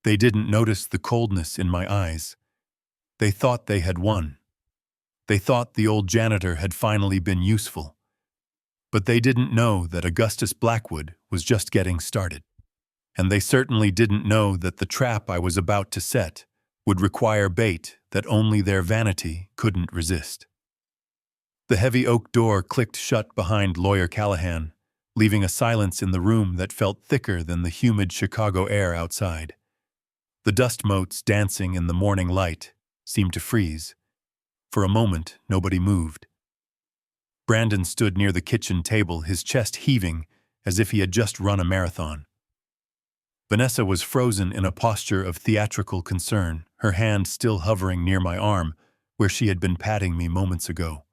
They didn't notice the coldness in my eyes. They thought they had won. They thought the old janitor had finally been useful. But they didn't know that Augustus Blackwood was just getting started. And they certainly didn't know that the trap I was about to set would require bait that only their vanity couldn't resist. The heavy oak door clicked shut behind Lawyer Callahan, leaving a silence in the room that felt thicker than the humid Chicago air outside. The dust motes dancing in the morning light seemed to freeze. For a moment, nobody moved. Brandon stood near the kitchen table, his chest heaving as if he had just run a marathon. Vanessa was frozen in a posture of theatrical concern, her hand still hovering near my arm, where she had been patting me moments ago.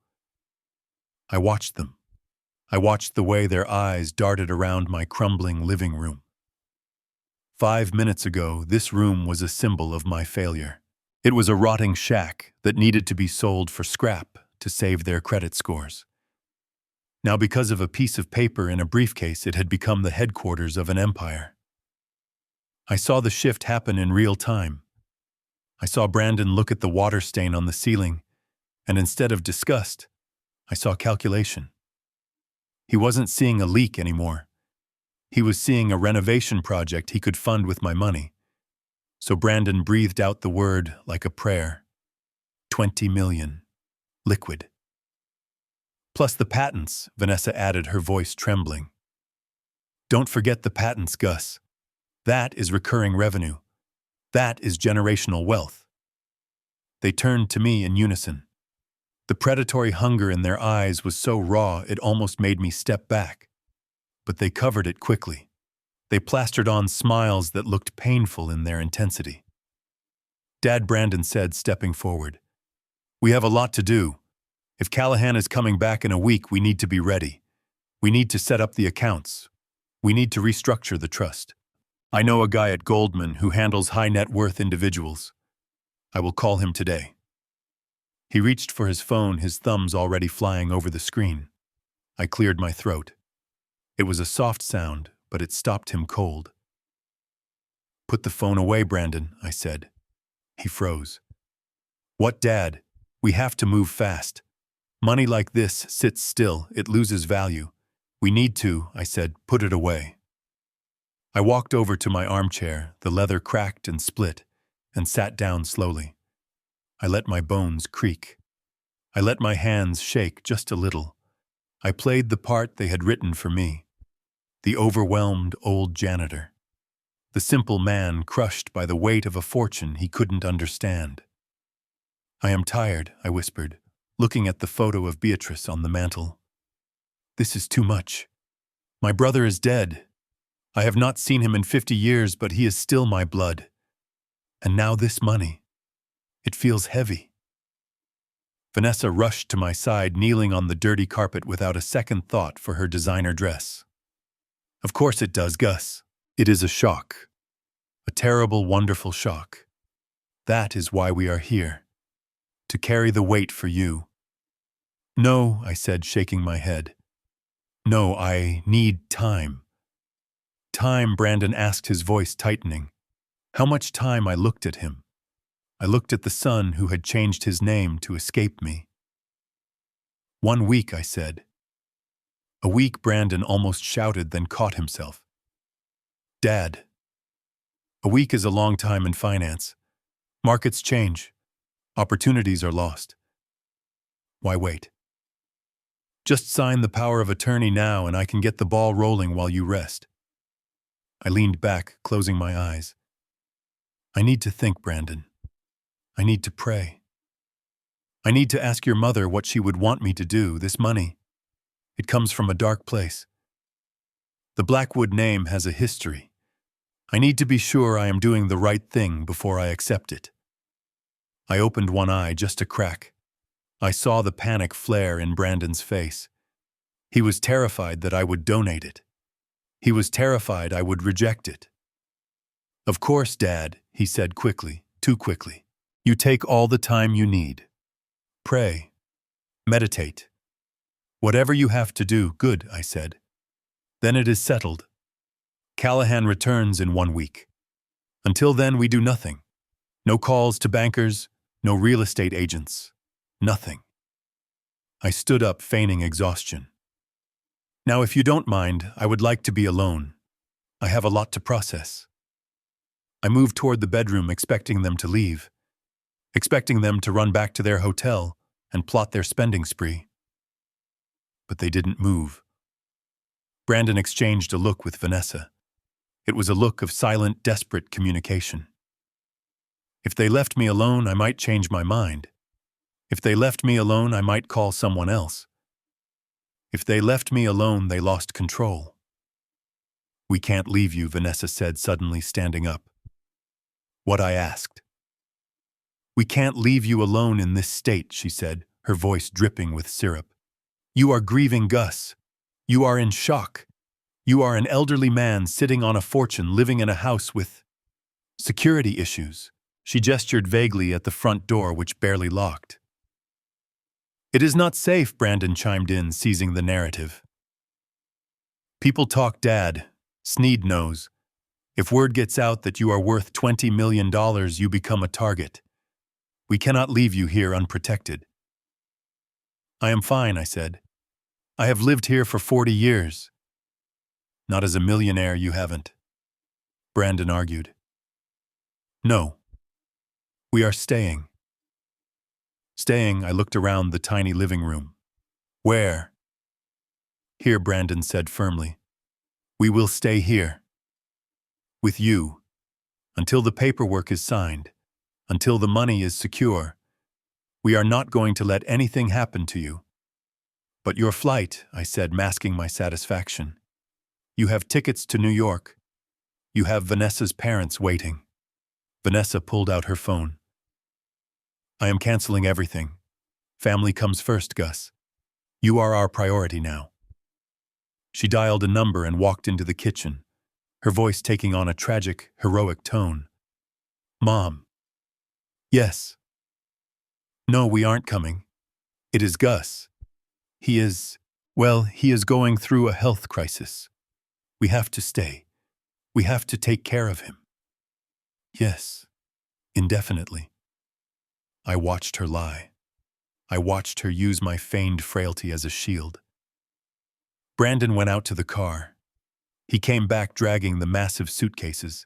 I watched them. I watched the way their eyes darted around my crumbling living room. 5 minutes ago, this room was a symbol of my failure. It was a rotting shack that needed to be sold for scrap to save their credit scores. Now, because of a piece of paper in a briefcase, it had become the headquarters of an empire. I saw the shift happen in real time. I saw Brandon look at the water stain on the ceiling, and instead of disgust, I saw calculation. He wasn't seeing a leak anymore. He was seeing a renovation project he could fund with my money. So Brandon breathed out the word like a prayer. 20 million. Liquid. Plus the patents, Vanessa added, her voice trembling. Don't forget the patents, Gus. That is recurring revenue. That is generational wealth. They turned to me in unison. The predatory hunger in their eyes was so raw it almost made me step back. But they covered it quickly. They plastered on smiles that looked painful in their intensity. Dad, Brandon said, stepping forward. We have a lot to do. If Callahan is coming back in a week, we need to be ready. We need to set up the accounts. We need to restructure the trust. I know a guy at Goldman who handles high net worth individuals. I will call him today. He reached for his phone, his thumbs already flying over the screen. I cleared my throat. It was a soft sound, but it stopped him cold. Put the phone away, Brandon, I said. He froze. What, Dad? We have to move fast. Money like this sits still, it loses value. We need to, I said, put it away. I walked over to my armchair, the leather cracked and split, and sat down slowly. I let my bones creak. I let my hands shake just a little. I played the part they had written for me. The overwhelmed old janitor. The simple man crushed by the weight of a fortune he couldn't understand. I am tired, I whispered, looking at the photo of Beatrice on the mantel. This is too much. My brother is dead. I have not seen him in 50 years, but he is still my blood. And now this money. It feels heavy. Vanessa rushed to my side, kneeling on the dirty carpet without a second thought for her designer dress. Of course it does, Gus. It is a shock. A terrible, wonderful shock. That is why we are here. To carry the weight for you. No, I said, shaking my head. No, I need time. Time, Brandon asked, his voice tightening. How much time? I looked at him. I looked at the son who had changed his name to escape me. 1 week, I said. A week, Brandon almost shouted, then caught himself. Dad. A week is a long time in finance. Markets change. Opportunities are lost. Why wait? Just sign the power of attorney now and I can get the ball rolling while you rest. I leaned back, closing my eyes. I need to think, Brandon. I need to pray. I need to ask your mother what she would want me to do. This money, it comes from a dark place. The Blackwood name has a history. I need to be sure I am doing the right thing before I accept it. I opened one eye, just a crack. I saw the panic flare in Brandon's face. He was terrified that I would donate it. He was terrified I would reject it. Of course, Dad, he said quickly, too quickly. You take all the time you need. Pray. Meditate. Whatever you have to do, good, I said. Then it is settled. Callahan returns in 1 week. Until then, we do nothing. No calls to bankers, no real estate agents. Nothing. I stood up, feigning exhaustion. Now, if you don't mind, I would like to be alone. I have a lot to process. I moved toward the bedroom expecting them to leave, expecting them to run back to their hotel and plot their spending spree. But they didn't move. Brandon exchanged a look with Vanessa. It was a look of silent, desperate communication. If they left me alone, I might change my mind. If they left me alone, I might call someone else. If they left me alone, they lost control. We can't leave you, Vanessa said, suddenly standing up. What I asked. We can't leave you alone in this state, she said, her voice dripping with syrup. You are grieving Gus. You are in shock. You are an elderly man sitting on a fortune, living in a house with security issues. She gestured vaguely at the front door, which barely locked. It is not safe, Brandon chimed in, seizing the narrative. People talk, Dad. Sneed knows. If word gets out that you are worth $20 million, you become a target. We cannot leave you here unprotected. I am fine, I said. I have lived here for 40 years. Not as a millionaire, you haven't. Brandon argued. No. We are staying. Staying, I looked around the tiny living room. Where? Here, Brandon said firmly. We will stay here. With you. Until the paperwork is signed. Until the money is secure. We are not going to let anything happen to you. But your flight, I said, masking my satisfaction. You have tickets to New York. You have Vanessa's parents waiting. Vanessa pulled out her phone. I am canceling everything. Family comes first, Gus. You are our priority now. She dialed a number and walked into the kitchen, her voice taking on a tragic, heroic tone. Mom. Yes. No, we aren't coming. It is Gus. He is going through a health crisis. We have to stay. We have to take care of him. Yes. Indefinitely. I watched her lie. I watched her use my feigned frailty as a shield. Brandon went out to the car. He came back dragging the massive suitcases.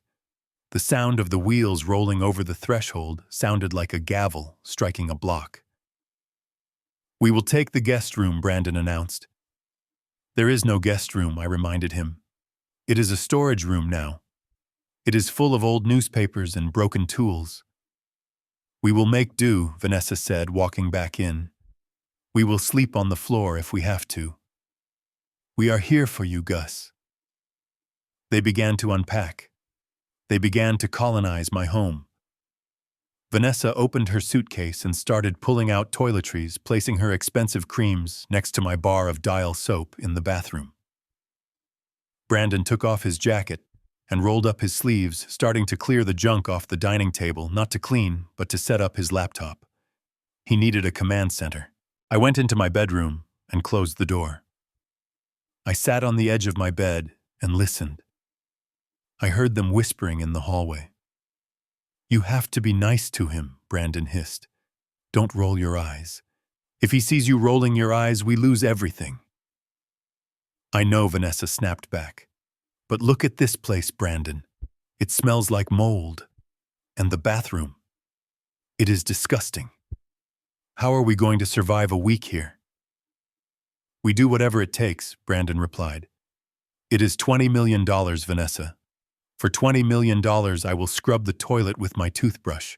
The sound of the wheels rolling over the threshold sounded like a gavel striking a block. We will take the guest room, Brandon announced. There is no guest room, I reminded him. It is a storage room now. It is full of old newspapers and broken tools. We will make do, Vanessa said, walking back in. We will sleep on the floor if we have to. We are here for you, Gus. They began to unpack. They began to colonize my home. Vanessa opened her suitcase and started pulling out toiletries, placing her expensive creams next to my bar of Dial soap in the bathroom. Brandon took off his jacket and rolled up his sleeves, starting to clear the junk off the dining table, not to clean, but to set up his laptop. He needed a command center. I went into my bedroom and closed the door. I sat on the edge of my bed and listened. I heard them whispering in the hallway. You have to be nice to him, Brandon hissed. Don't roll your eyes. If he sees you rolling your eyes, we lose everything. I know, Vanessa snapped back. But look at this place, Brandon. It smells like mold. And the bathroom. It is disgusting. How are we going to survive a week here? We do whatever it takes, Brandon replied. It is $20 million, Vanessa. For $20 million, I will scrub the toilet with my toothbrush.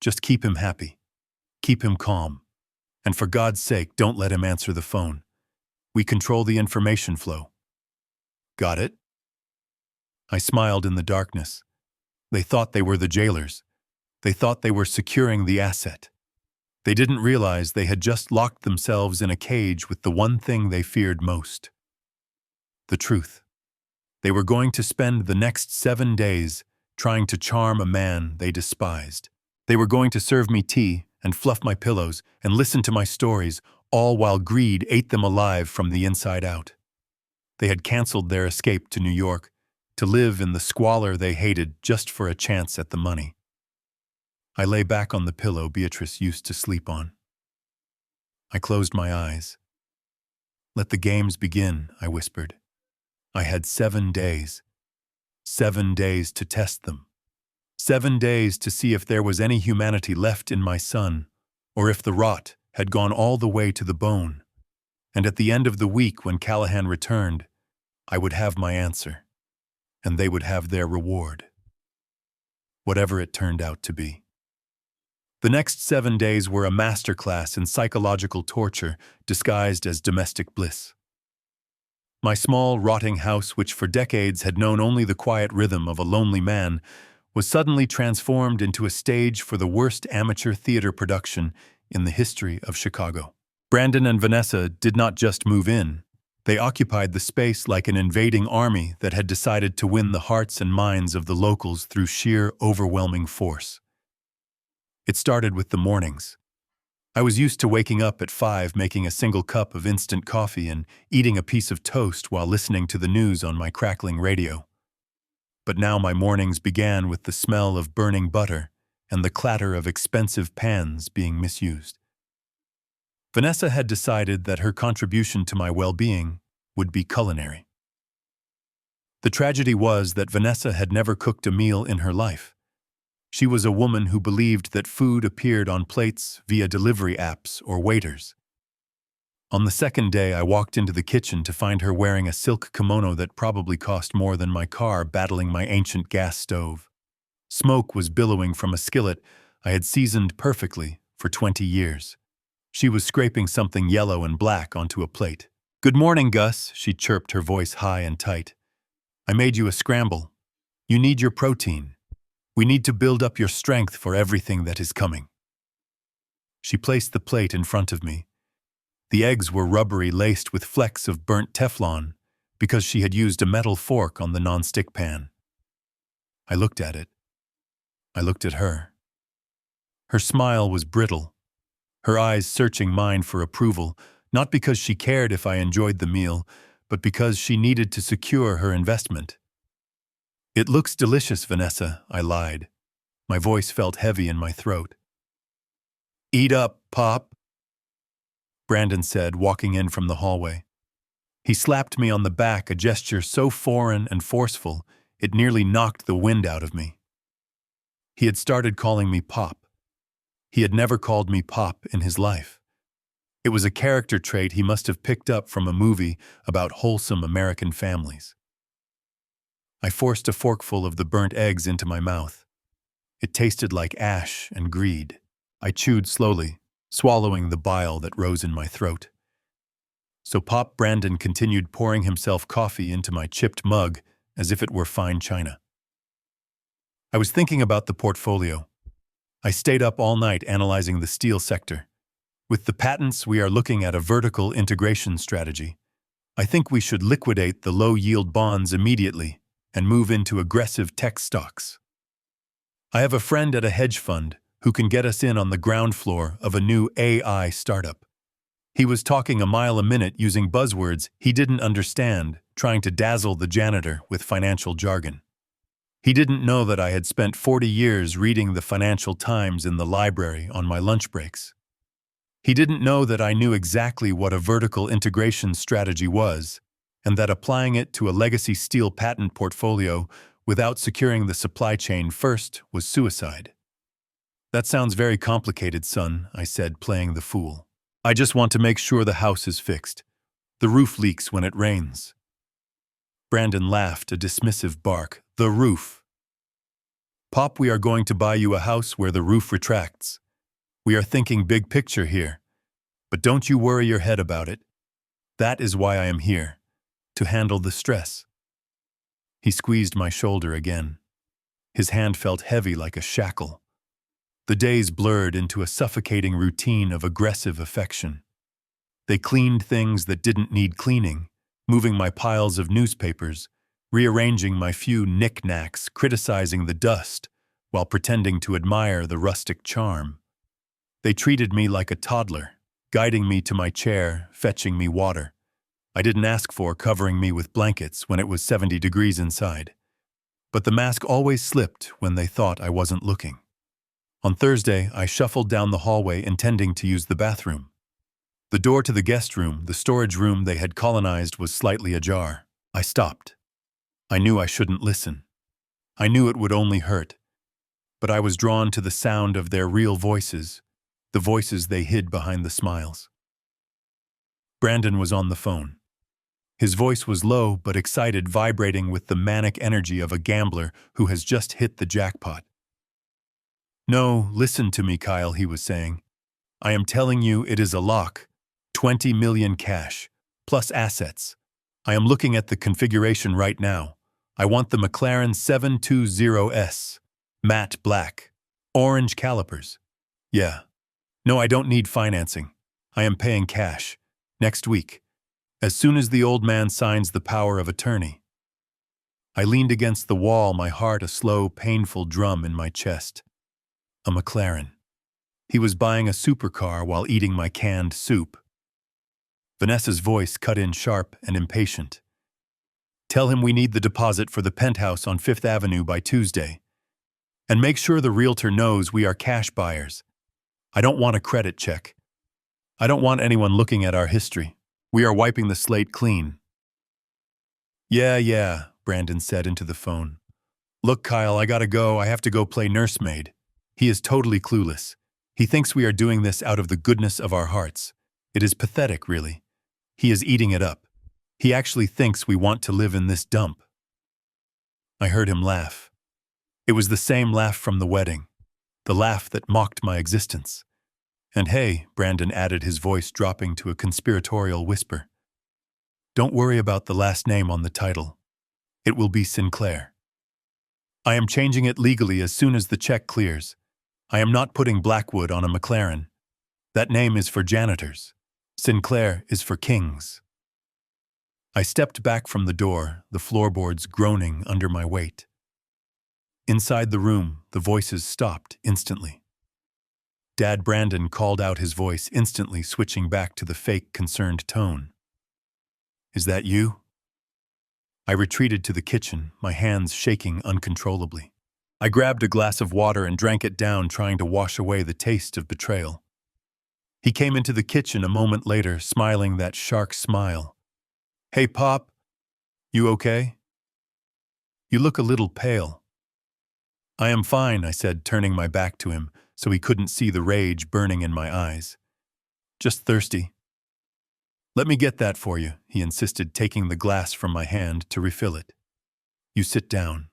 Just keep him happy. Keep him calm. And for God's sake, don't let him answer the phone. We control the information flow. Got it? I smiled in the darkness. They thought they were the jailers. They thought they were securing the asset. They didn't realize they had just locked themselves in a cage with the one thing they feared most. The truth. They were going to spend the next 7 days trying to charm a man they despised. They were going to serve me tea and fluff my pillows and listen to my stories, all while greed ate them alive from the inside out. They had canceled their escape to New York, to live in the squalor they hated just for a chance at the money. I lay back on the pillow Beatrice used to sleep on. I closed my eyes. Let the games begin, I whispered. I had 7 days. 7 days to test them. 7 days to see if there was any humanity left in my son, or if the rot had gone all the way to the bone. And at the end of the week, when Callahan returned, I would have my answer, and they would have their reward. Whatever it turned out to be. The next 7 days were a masterclass in psychological torture disguised as domestic bliss. My small, rotting house, which for decades had known only the quiet rhythm of a lonely man, was suddenly transformed into a stage for the worst amateur theater production in the history of Chicago. Brandon and Vanessa did not just move in. They occupied the space like an invading army that had decided to win the hearts and minds of the locals through sheer, overwhelming force. It started with the mornings. I was used to waking up at 5, making a single cup of instant coffee and eating a piece of toast while listening to the news on my crackling radio. But now my mornings began with the smell of burning butter and the clatter of expensive pans being misused. Vanessa had decided that her contribution to my well-being would be culinary. The tragedy was that Vanessa had never cooked a meal in her life. She was a woman who believed that food appeared on plates via delivery apps or waiters. On the second day, I walked into the kitchen to find her wearing a silk kimono that probably cost more than my car, battling my ancient gas stove. Smoke was billowing from a skillet I had seasoned perfectly for 20 years. She was scraping something yellow and black onto a plate. "Good morning, Gus," she chirped, her voice high and tight. "I made you a scramble. You need your protein. We need to build up your strength for everything that is coming." She placed the plate in front of me. The eggs were rubbery, laced with flecks of burnt Teflon because she had used a metal fork on the non-stick pan. I looked at it. I looked at her. Her smile was brittle, her eyes searching mine for approval, not because she cared if I enjoyed the meal, but because she needed to secure her investment. "It looks delicious, Vanessa," I lied. My voice felt heavy in my throat. "Eat up, Pop," Brandon said, walking in from the hallway. He slapped me on the back, a gesture so foreign and forceful it nearly knocked the wind out of me. He had started calling me Pop. He had never called me Pop in his life. It was a character trait he must have picked up from a movie about wholesome American families. I forced a forkful of the burnt eggs into my mouth. It tasted like ash and greed. I chewed slowly, swallowing the bile that rose in my throat. So Pop Brandon continued pouring himself coffee into my chipped mug as if it were fine china. I was thinking about the portfolio. I stayed up all night analyzing the steel sector. With the patents, we are looking at a vertical integration strategy. I think we should liquidate the low-yield bonds immediately and move into aggressive tech stocks. I have a friend at a hedge fund who can get us in on the ground floor of a new AI startup. He was talking a mile a minute using buzzwords he didn't understand, trying to dazzle the janitor with financial jargon. He didn't know that I had spent 40 years reading the Financial Times in the library on my lunch breaks. He didn't know that I knew exactly what a vertical integration strategy was, and that applying it to a legacy steel patent portfolio without securing the supply chain first was suicide. "That sounds very complicated, son," I said, playing the fool. "I just want to make sure the house is fixed. The roof leaks when it rains." Brandon laughed, a dismissive bark. "The roof." "Pop, we are going to buy you a house where the roof retracts. We are thinking big picture here. But don't you worry your head about it. That is why I am here. To handle the stress." He squeezed my shoulder again. His hand felt heavy like a shackle. The days blurred into a suffocating routine of aggressive affection. They cleaned things that didn't need cleaning, moving my piles of newspapers, rearranging my few knickknacks, criticizing the dust, while pretending to admire the rustic charm. They treated me like a toddler, guiding me to my chair, fetching me water. I didn't ask for covering me with blankets when it was 70 degrees inside. But the mask always slipped when they thought I wasn't looking. On Thursday, I shuffled down the hallway intending to use the bathroom. The door to the guest room, the storage room they had colonized, was slightly ajar. I stopped. I knew I shouldn't listen. I knew it would only hurt. But I was drawn to the sound of their real voices, the voices they hid behind the smiles. Brandon was on the phone. His voice was low but excited, vibrating with the manic energy of a gambler who has just hit the jackpot. "No, listen to me, Kyle," he was saying. "I am telling you it is a lock. 20 million cash, plus assets. I am looking at the configuration right now. I want the McLaren 720S. Matte black. Orange calipers. Yeah. No, I don't need financing. I am paying cash. Next week. As soon as the old man signs the power of attorney." I leaned against the wall, my heart a slow, painful drum in my chest. A McLaren. He was buying a supercar while eating my canned soup. Vanessa's voice cut in sharp and impatient. "Tell him we need the deposit for the penthouse on 5th Avenue by Tuesday. And make sure the realtor knows we are cash buyers. I don't want a credit check. I don't want anyone looking at our history. We are wiping the slate clean." Yeah, Brandon said into the phone. "Look, Kyle, I gotta go. I have to go play nursemaid." He is totally clueless. He thinks we are doing this out of the goodness of our hearts. It is pathetic, really. He is eating it up. He actually thinks we want to live in this dump. I heard him laugh. It was the same laugh from the wedding, the laugh that mocked my existence. "And hey," Brandon added, his voice dropping to a conspiratorial whisper, "don't worry about the last name on the title. It will be Sinclair. I am changing it legally as soon as the check clears. I am not putting Blackwood on a McLaren. That name is for janitors. Sinclair is for kings." I stepped back from the door, the floorboards groaning under my weight. Inside the room, the voices stopped instantly. Dad Brandon called out, his voice instantly switching back to the fake, concerned tone. "Is that you?" I retreated to the kitchen, my hands shaking uncontrollably. I grabbed a glass of water and drank it down, trying to wash away the taste of betrayal. He came into the kitchen a moment later, smiling that shark smile. "Hey, Pop. You okay? You look a little pale." "I am fine," I said, turning my back to him so he couldn't see the rage burning in my eyes. "Just thirsty." "Let me get that for you," he insisted, taking the glass from my hand to refill it. "You sit down.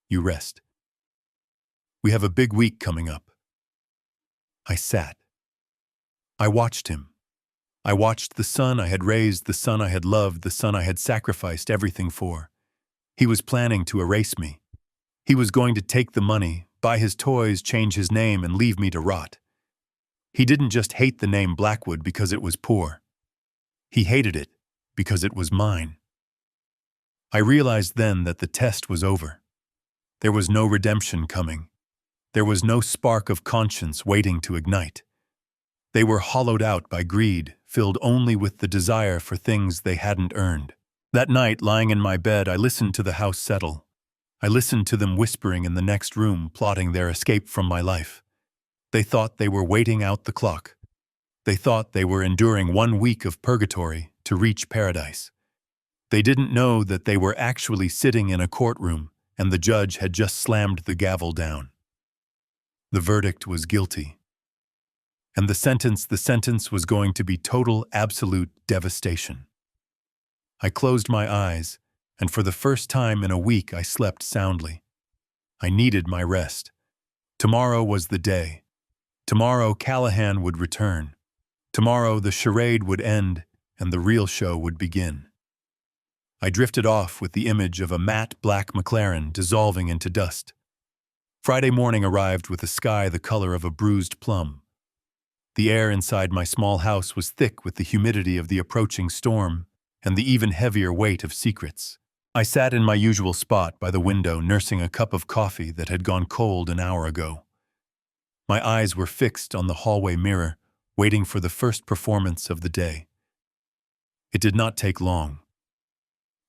You rest. We have a big week coming up." I sat. I watched him. I watched the son I had raised, the son I had loved, the son I had sacrificed everything for. He was planning to erase me. He was going to take the money, buy his toys, change his name, and leave me to rot. He didn't just hate the name Blackwood because it was poor. He hated it because it was mine. I realized then that the test was over. There was no redemption coming. There was no spark of conscience waiting to ignite. They were hollowed out by greed, filled only with the desire for things they hadn't earned. That night, lying in my bed, I listened to the house settle. I listened to them whispering in the next room, plotting their escape from my life. They thought they were waiting out the clock. They thought they were enduring 1 week of purgatory to reach paradise. They didn't know that they were actually sitting in a courtroom and the judge had just slammed the gavel down. The verdict was guilty. And the sentence was going to be total, absolute devastation. I closed my eyes, and for the first time in a week I slept soundly. I needed my rest. Tomorrow was the day. Tomorrow Callahan would return. Tomorrow the charade would end, and the real show would begin. I drifted off with the image of a matte black McLaren dissolving into dust. Friday morning arrived with a sky the color of a bruised plum. The air inside my small house was thick with the humidity of the approaching storm and the even heavier weight of secrets. I sat in my usual spot by the window, nursing a cup of coffee that had gone cold an hour ago. My eyes were fixed on the hallway mirror, waiting for the first performance of the day. It did not take long.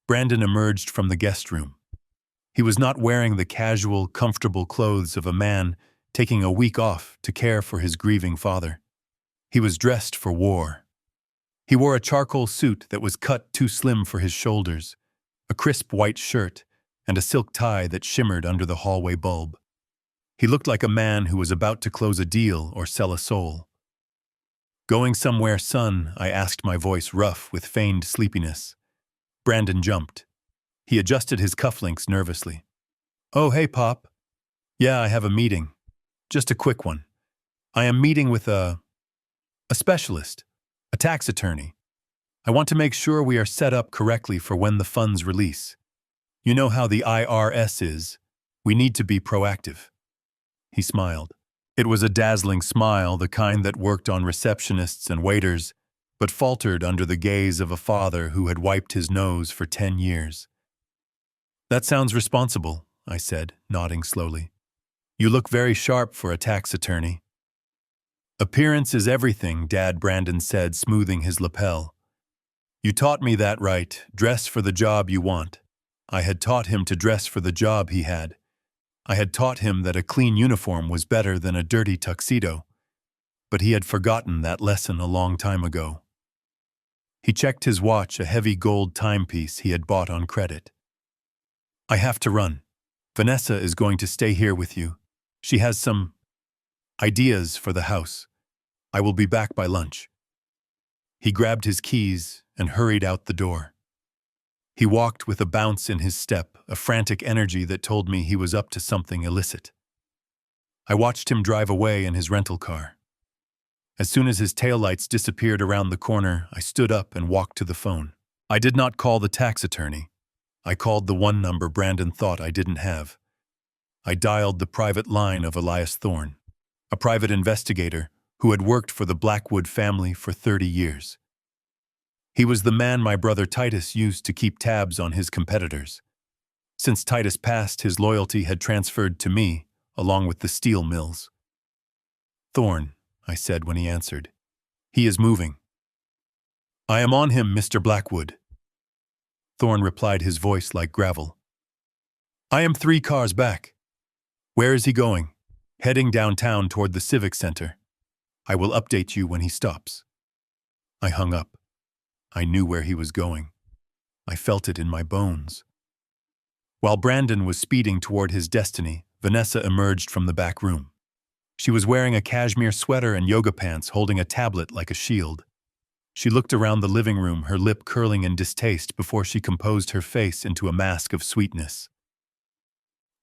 Brandon emerged from the guest room. He was not wearing the casual, comfortable clothes of a man taking a week off to care for his grieving father. He was dressed for war. He wore a charcoal suit that was cut too slim for his shoulders, a crisp white shirt, and a silk tie that shimmered under the hallway bulb. He looked like a man who was about to close a deal or sell a soul. "Going somewhere, son?" I asked, my voice rough with feigned sleepiness. Brandon jumped. He adjusted his cufflinks nervously. "Oh, hey, Pop. Yeah, I have a meeting. Just a quick one. I am meeting with a specialist, a tax attorney. I want to make sure we are set up correctly for when the funds release. You know how the IRS is. We need to be proactive." He smiled. It was a dazzling smile, the kind that worked on receptionists and waiters, but faltered under the gaze of a father who had wiped his nose for 10 years. "That sounds responsible," I said, nodding slowly. "You look very sharp for a tax attorney." "Appearance is everything," Dad Brandon said, smoothing his lapel. "You taught me that right. Dress for the job you want." I had taught him to dress for the job he had. I had taught him that a clean uniform was better than a dirty tuxedo, but he had forgotten that lesson a long time ago. He checked his watch, a heavy gold timepiece he had bought on credit. "I have to run. Vanessa is going to stay here with you. She has some ideas for the house. I will be back by lunch." He grabbed his keys and hurried out the door. He walked with a bounce in his step, a frantic energy that told me he was up to something illicit. I watched him drive away in his rental car. As soon as his taillights disappeared around the corner, I stood up and walked to the phone. I did not call the tax attorney. I called the one number Brandon thought I didn't have. I dialed the private line of Elias Thorne, a private investigator who had worked for the Blackwood family for 30 years. He was the man my brother Titus used to keep tabs on his competitors. Since Titus passed, his loyalty had transferred to me, along with the steel mills. "Thorne," I said when he answered. "He is moving." "I am on him, Mr. Blackwood." Thorne replied, his voice like gravel. "I am 3 cars back." "Where is he going?" "Heading downtown toward the Civic Center. I will update you when he stops." I hung up. I knew where he was going. I felt it in my bones. While Brandon was speeding toward his destiny, Vanessa emerged from the back room. She was wearing a cashmere sweater and yoga pants, holding a tablet like a shield. She looked around the living room, her lip curling in distaste before she composed her face into a mask of sweetness.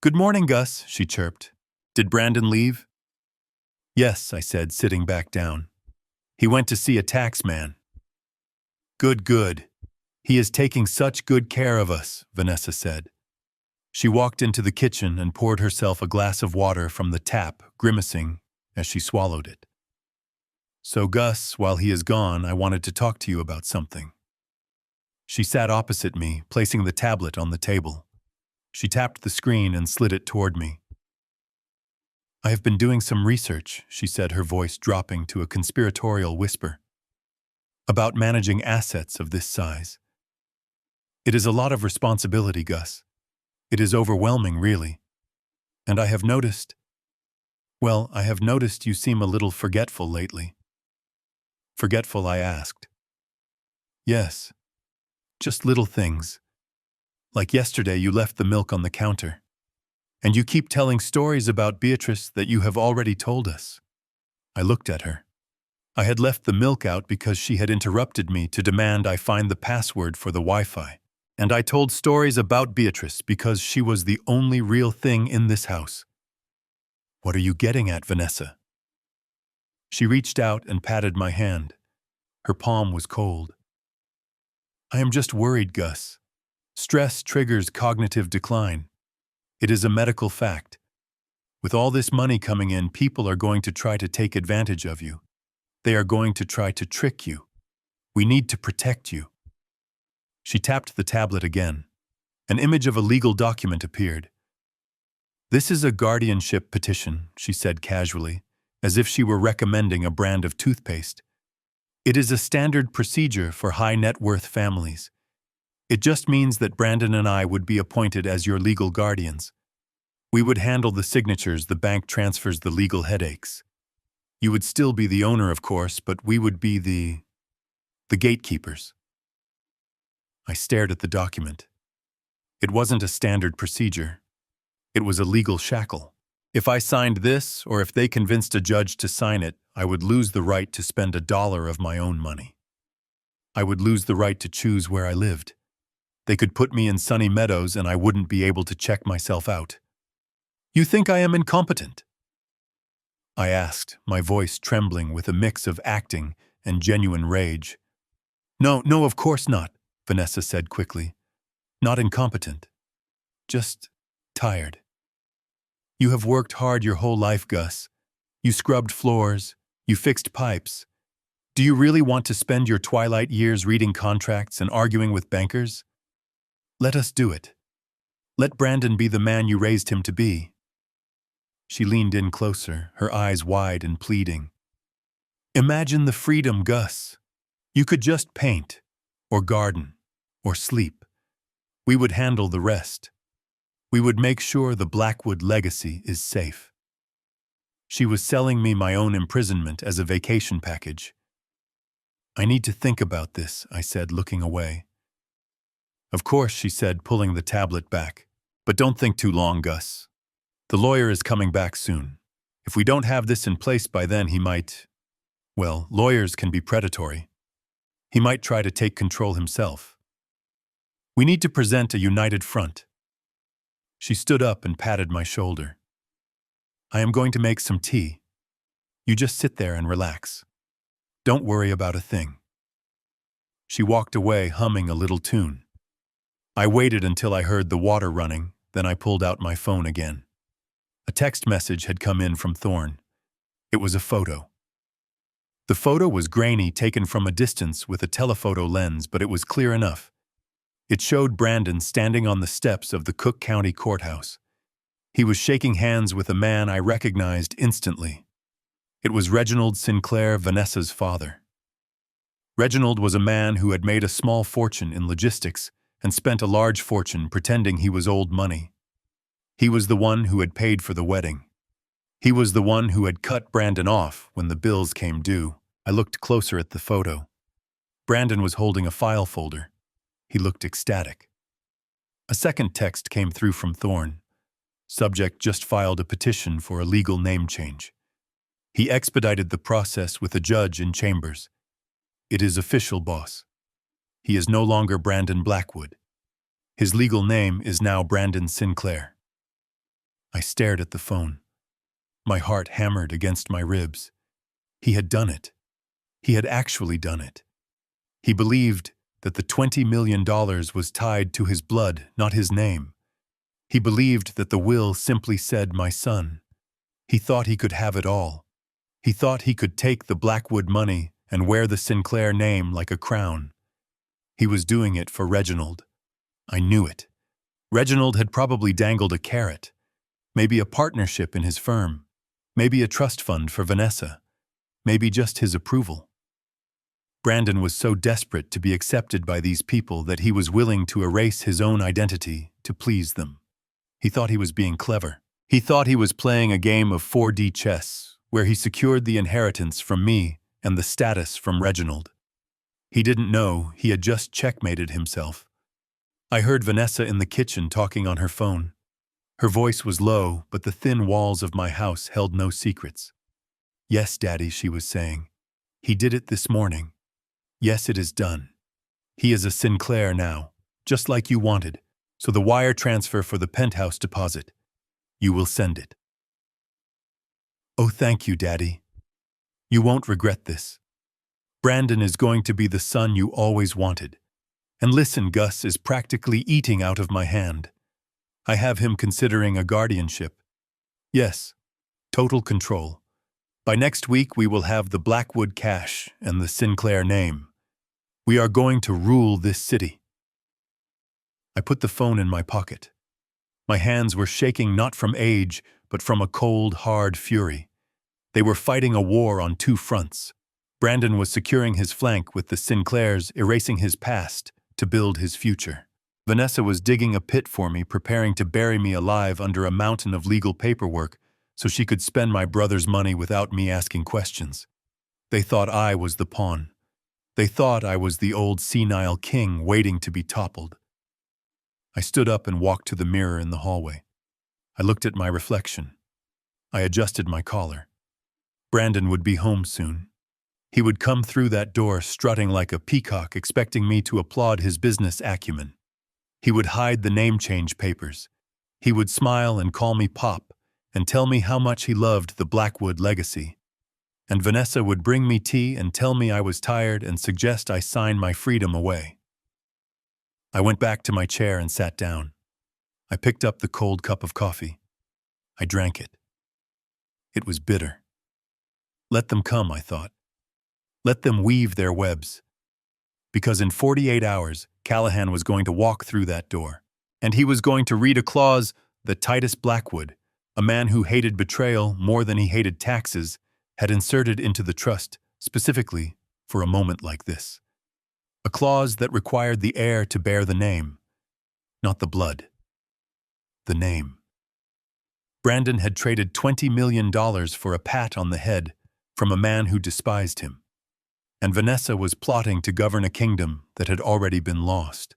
"Good morning, Gus," she chirped. "Did Brandon leave?" "Yes," I said, sitting back down. "He went to see a tax man." "Good, good. He is taking such good care of us," Vanessa said. She walked into the kitchen and poured herself a glass of water from the tap, grimacing as she swallowed it. "So, Gus, while he is gone, I wanted to talk to you about something." She sat opposite me, placing the tablet on the table. She tapped the screen and slid it toward me. "I have been doing some research," she said, her voice dropping to a conspiratorial whisper, "about managing assets of this size. It is a lot of responsibility, Gus. It is overwhelming, really. And I have noticed you seem a little forgetful lately." "Forgetful?" I asked. "Yes. Just little things. Like yesterday you left the milk on the counter. And you keep telling stories about Beatrice that you have already told us." I looked at her. I had left the milk out because she had interrupted me to demand I find the password for the Wi-Fi. And I told stories about Beatrice because she was the only real thing in this house. "What are you getting at, Vanessa?" She reached out and patted my hand. Her palm was cold. "I am just worried, Gus. Stress triggers cognitive decline. It is a medical fact. With all this money coming in, people are going to try to take advantage of you. They are going to try to trick you. We need to protect you." She tapped the tablet again. An image of a legal document appeared. "This is a guardianship petition," she said casually, as if she were recommending a brand of toothpaste. "It is a standard procedure for high-net-worth families. It just means that Brandon and I would be appointed as your legal guardians. We would handle the signatures, the bank transfers, the legal headaches. You would still be the owner, of course, but we would be the The gatekeepers. I stared at the document. It wasn't a standard procedure. It was a legal shackle. If I signed this, or if they convinced a judge to sign it, I would lose the right to spend $1 of my own money. I would lose the right to choose where I lived. They could put me in Sunny Meadows and I wouldn't be able to check myself out. You think I am incompetent? I asked, my voice trembling with a mix of acting and genuine rage. No, of course not, Vanessa said quickly. Not incompetent. Just tired. You have worked hard your whole life, Gus. You scrubbed floors. You fixed pipes. Do you really want to spend your twilight years reading contracts and arguing with bankers? Let us do it. Let Brandon be the man you raised him to be. She leaned in closer, her eyes wide and pleading. Imagine the freedom, Gus. You could just paint, or garden, or sleep. We would handle the rest. We would make sure the Blackwood legacy is safe. She was selling me my own imprisonment as a vacation package. I need to think about this, I said, looking away. Of course, she said, pulling the tablet back. But don't think too long, Gus. The lawyer is coming back soon. If we don't have this in place by then, he might… Well, lawyers can be predatory. He might try to take control himself. We need to present a united front. She stood up and patted my shoulder. I am going to make some tea. You just sit there and relax. Don't worry about a thing. She walked away, humming a little tune. I waited until I heard the water running, then I pulled out my phone again. A text message had come in from Thorne. It was a photo. The photo was grainy, taken from a distance with a telephoto lens, but it was clear enough. It showed Brandon standing on the steps of the Cook County Courthouse. He was shaking hands with a man I recognized instantly. It was Reginald Sinclair, Vanessa's father. Reginald was a man who had made a small fortune in logistics and spent a large fortune pretending he was old money. He was the one who had paid for the wedding. He was the one who had cut Brandon off when the bills came due. I looked closer at the photo. Brandon was holding a file folder. He looked ecstatic. A second text came through from Thorne. Subject just filed a petition for a legal name change. He expedited the process with a judge in chambers. It is official, boss. He is no longer Brandon Blackwood. His legal name is now Brandon Sinclair. I stared at the phone. My heart hammered against my ribs. He had done it. He had actually done it. He believed that the $20 million was tied to his blood, not his name. He believed that the will simply said, my son. He thought he could have it all. He thought he could take the Blackwood money and wear the Sinclair name like a crown. He was doing it for Reginald. I knew it. Reginald had probably dangled a carrot. Maybe a partnership in his firm. Maybe a trust fund for Vanessa. Maybe just his approval. Brandon was so desperate to be accepted by these people that he was willing to erase his own identity to please them. He thought he was being clever. He thought he was playing a game of 4D chess, where he secured the inheritance from me and the status from Reginald. He didn't know he had just checkmated himself. I heard Vanessa in the kitchen talking on her phone. Her voice was low, but the thin walls of my house held no secrets. Yes, Daddy, she was saying. He did it this morning. Yes, it is done. He is a Sinclair now, just like you wanted, so the wire transfer for the penthouse deposit. You will send it. Oh, thank you, Daddy. You won't regret this. Brandon is going to be the son you always wanted. And listen, Gus is practically eating out of my hand. I have him considering a guardianship. Yes, total control. By next week, we will have the Blackwood cash and the Sinclair name. We are going to rule this city. I put the phone in my pocket. My hands were shaking not from age, but from a cold, hard fury. They were fighting a war on two fronts. Brandon was securing his flank with the Sinclairs, erasing his past to build his future. Vanessa was digging a pit for me, preparing to bury me alive under a mountain of legal paperwork so she could spend my brother's money without me asking questions. They thought I was the pawn. They thought I was the old senile king waiting to be toppled. I stood up and walked to the mirror in the hallway. I looked at my reflection. I adjusted my collar. Brandon would be home soon. He would come through that door strutting like a peacock, expecting me to applaud his business acumen. He would hide the name change papers. He would smile and call me Pop and tell me how much he loved the Blackwood legacy. And Vanessa would bring me tea and tell me I was tired and suggest I sign my freedom away. I went back to my chair and sat down. I picked up the cold cup of coffee. I drank it. It was bitter. Let them come, I thought. Let them weave their webs. Because in 48 hours, Callahan was going to walk through that door. And he was going to read a clause that Titus Blackwood, a man who hated betrayal more than he hated taxes, had inserted into the trust specifically for a moment like this. A clause that required the heir to bear the name, not the blood. The name. Brandon had traded $20 million for a pat on the head from a man who despised him. And Vanessa was plotting to govern a kingdom that had already been lost.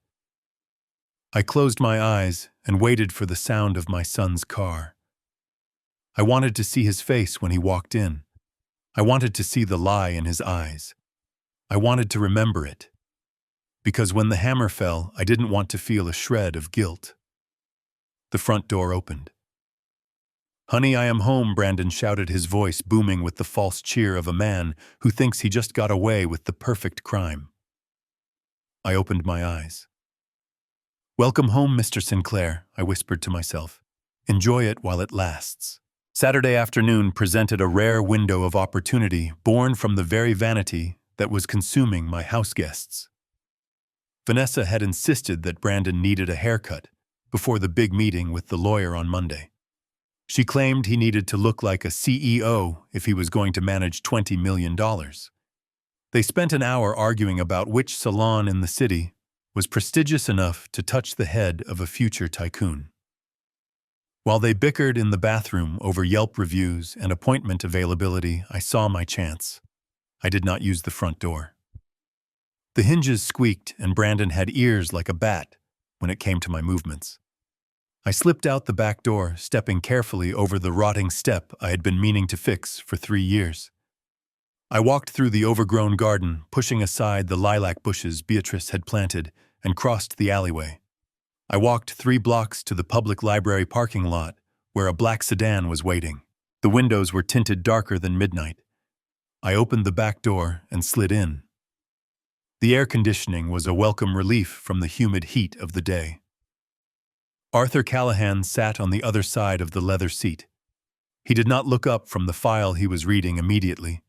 I closed my eyes and waited for the sound of my son's car. I wanted to see his face when he walked in. I wanted to see the lie in his eyes. I wanted to remember it. Because when the hammer fell, I didn't want to feel a shred of guilt. The front door opened. "Honey, I am home," Brandon shouted, his voice booming with the false cheer of a man who thinks he just got away with the perfect crime. I opened my eyes. "Welcome home, Mr. Sinclair," I whispered to myself. "Enjoy it while it lasts." Saturday afternoon presented a rare window of opportunity born from the very vanity that was consuming my house guests. Vanessa had insisted that Brandon needed a haircut before the big meeting with the lawyer on Monday. She claimed he needed to look like a CEO if he was going to manage $20 million. They spent an hour arguing about which salon in the city was prestigious enough to touch the head of a future tycoon. While they bickered in the bathroom over Yelp reviews and appointment availability, I saw my chance. I did not use the front door. The hinges squeaked, and Brandon had ears like a bat when it came to my movements. I slipped out the back door, stepping carefully over the rotting step I had been meaning to fix for 3 years. I walked through the overgrown garden, pushing aside the lilac bushes Beatrice had planted, and crossed the alleyway. I walked 3 blocks to the public library parking lot, where a black sedan was waiting. The windows were tinted darker than midnight. I opened the back door and slid in. The air conditioning was a welcome relief from the humid heat of the day. Arthur Callahan sat on the other side of the leather seat. He did not look up from the file he was reading immediately.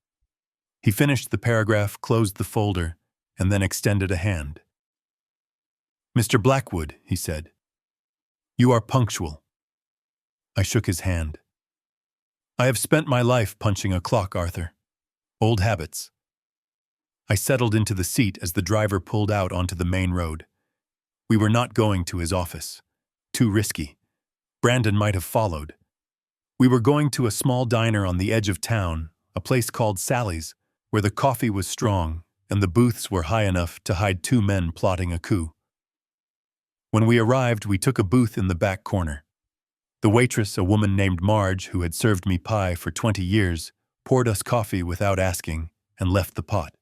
He finished the paragraph, closed the folder, and then extended a hand. "Mr. Blackwood," he said, "you are punctual." I shook his hand. "I have spent my life punching a clock, Arthur. Old habits." I settled into the seat as the driver pulled out onto the main road. We were not going to his office. Too risky. Brandon might have followed. We were going to a small diner on the edge of town, a place called Sally's, where the coffee was strong and the booths were high enough to hide 2 men plotting a coup. When we arrived, we took a booth in the back corner. The waitress, a woman named Marge, who had served me pie for 20 years, poured us coffee without asking and left the pot.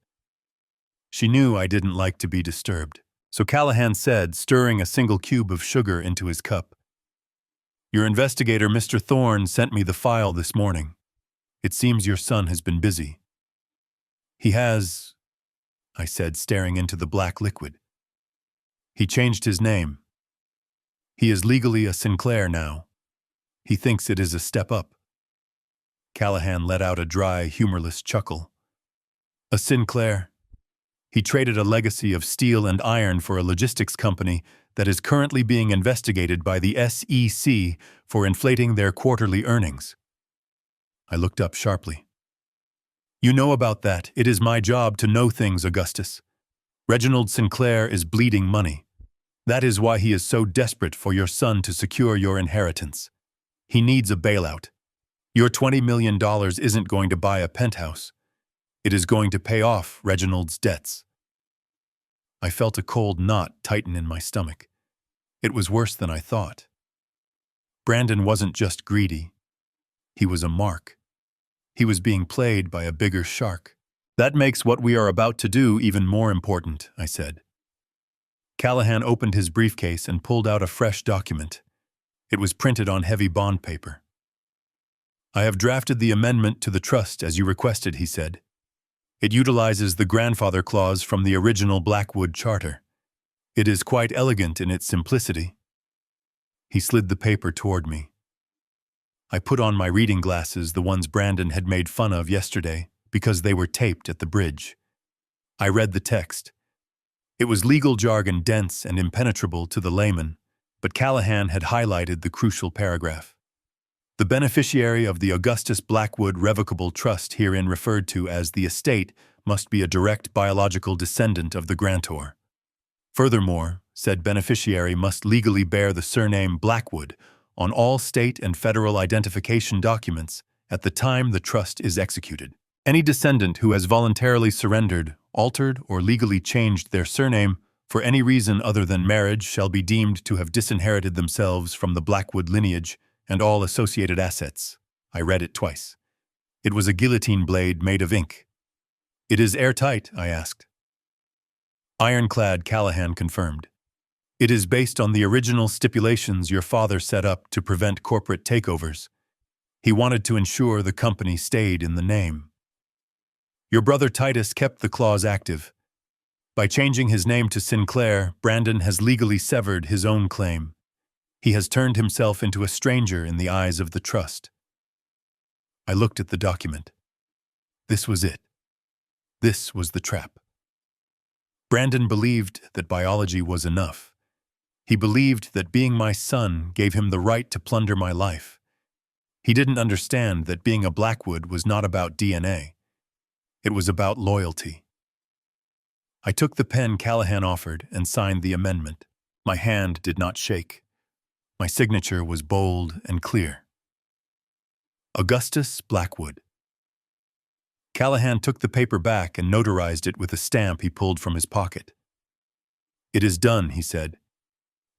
She knew I didn't like to be disturbed, so Callahan said, stirring a single cube of sugar into his cup, "Your investigator, Mr. Thorne, sent me the file this morning. It seems your son has been busy." "He has," I said, staring into the black liquid. "He changed his name. He is legally a Sinclair now. He thinks it is a step up." Callahan let out a dry, humorless chuckle. "A Sinclair? He traded a legacy of steel and iron for a logistics company that is currently being investigated by the SEC for inflating their quarterly earnings." I looked up sharply. "You know about that. It is my job to know things, Augustus. Reginald Sinclair is bleeding money. That is why he is so desperate for your son to secure your inheritance. He needs a bailout. Your $20 million isn't going to buy a penthouse. It is going to pay off Reginald's debts. I felt a cold knot tighten in my stomach. It was worse than I thought. Brandon wasn't just greedy. He was a mark. He was being played by a bigger shark. That makes what we are about to do even more important, I said. Callahan opened his briefcase and pulled out a fresh document. It was printed on heavy bond paper. I have drafted the amendment to the trust as you requested, he said. It utilizes the grandfather clause from the original Blackwood Charter. It is quite elegant in its simplicity. He slid the paper toward me. I put on my reading glasses, the ones Brandon had made fun of yesterday, because they were taped at the bridge. I read the text. It was legal jargon, dense and impenetrable to the layman, but Callahan had highlighted the crucial paragraph. The beneficiary of the Augustus Blackwood Revocable Trust herein referred to as the estate must be a direct biological descendant of the grantor. Furthermore, said beneficiary must legally bear the surname Blackwood on all state and federal identification documents at the time the trust is executed. Any descendant who has voluntarily surrendered, altered, or legally changed their surname for any reason other than marriage shall be deemed to have disinherited themselves from the Blackwood lineage and all associated assets. I read it twice. It was a guillotine blade made of ink. It is airtight, I asked. Ironclad, Callahan confirmed. It is based on the original stipulations your father set up to prevent corporate takeovers. He wanted to ensure the company stayed in the name. Your brother Titus kept the clause active. By changing his name to Sinclair, Brandon has legally severed his own claim. He has turned himself into a stranger in the eyes of the trust. I looked at the document. This was it. This was the trap. Brandon believed that biology was enough. He believed that being my son gave him the right to plunder my life. He didn't understand that being a Blackwood was not about DNA. It was about loyalty. I took the pen Callahan offered and signed the amendment. My hand did not shake. My signature was bold and clear. Augustus Blackwood. Callahan took the paper back and notarized it with a stamp he pulled from his pocket. It is done, he said.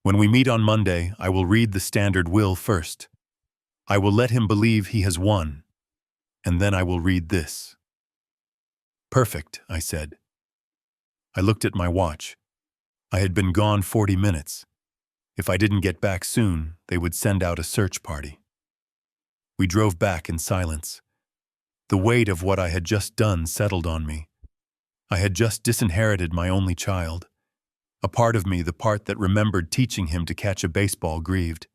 When we meet on Monday, I will read the standard will first. I will let him believe he has won, and then I will read this. Perfect, I said. I looked at my watch. I had been gone 40 minutes. If I didn't get back soon, they would send out a search party. We drove back in silence. The weight of what I had just done settled on me. I had just disinherited my only child. A part of me, the part that remembered teaching him to catch a baseball, grieved.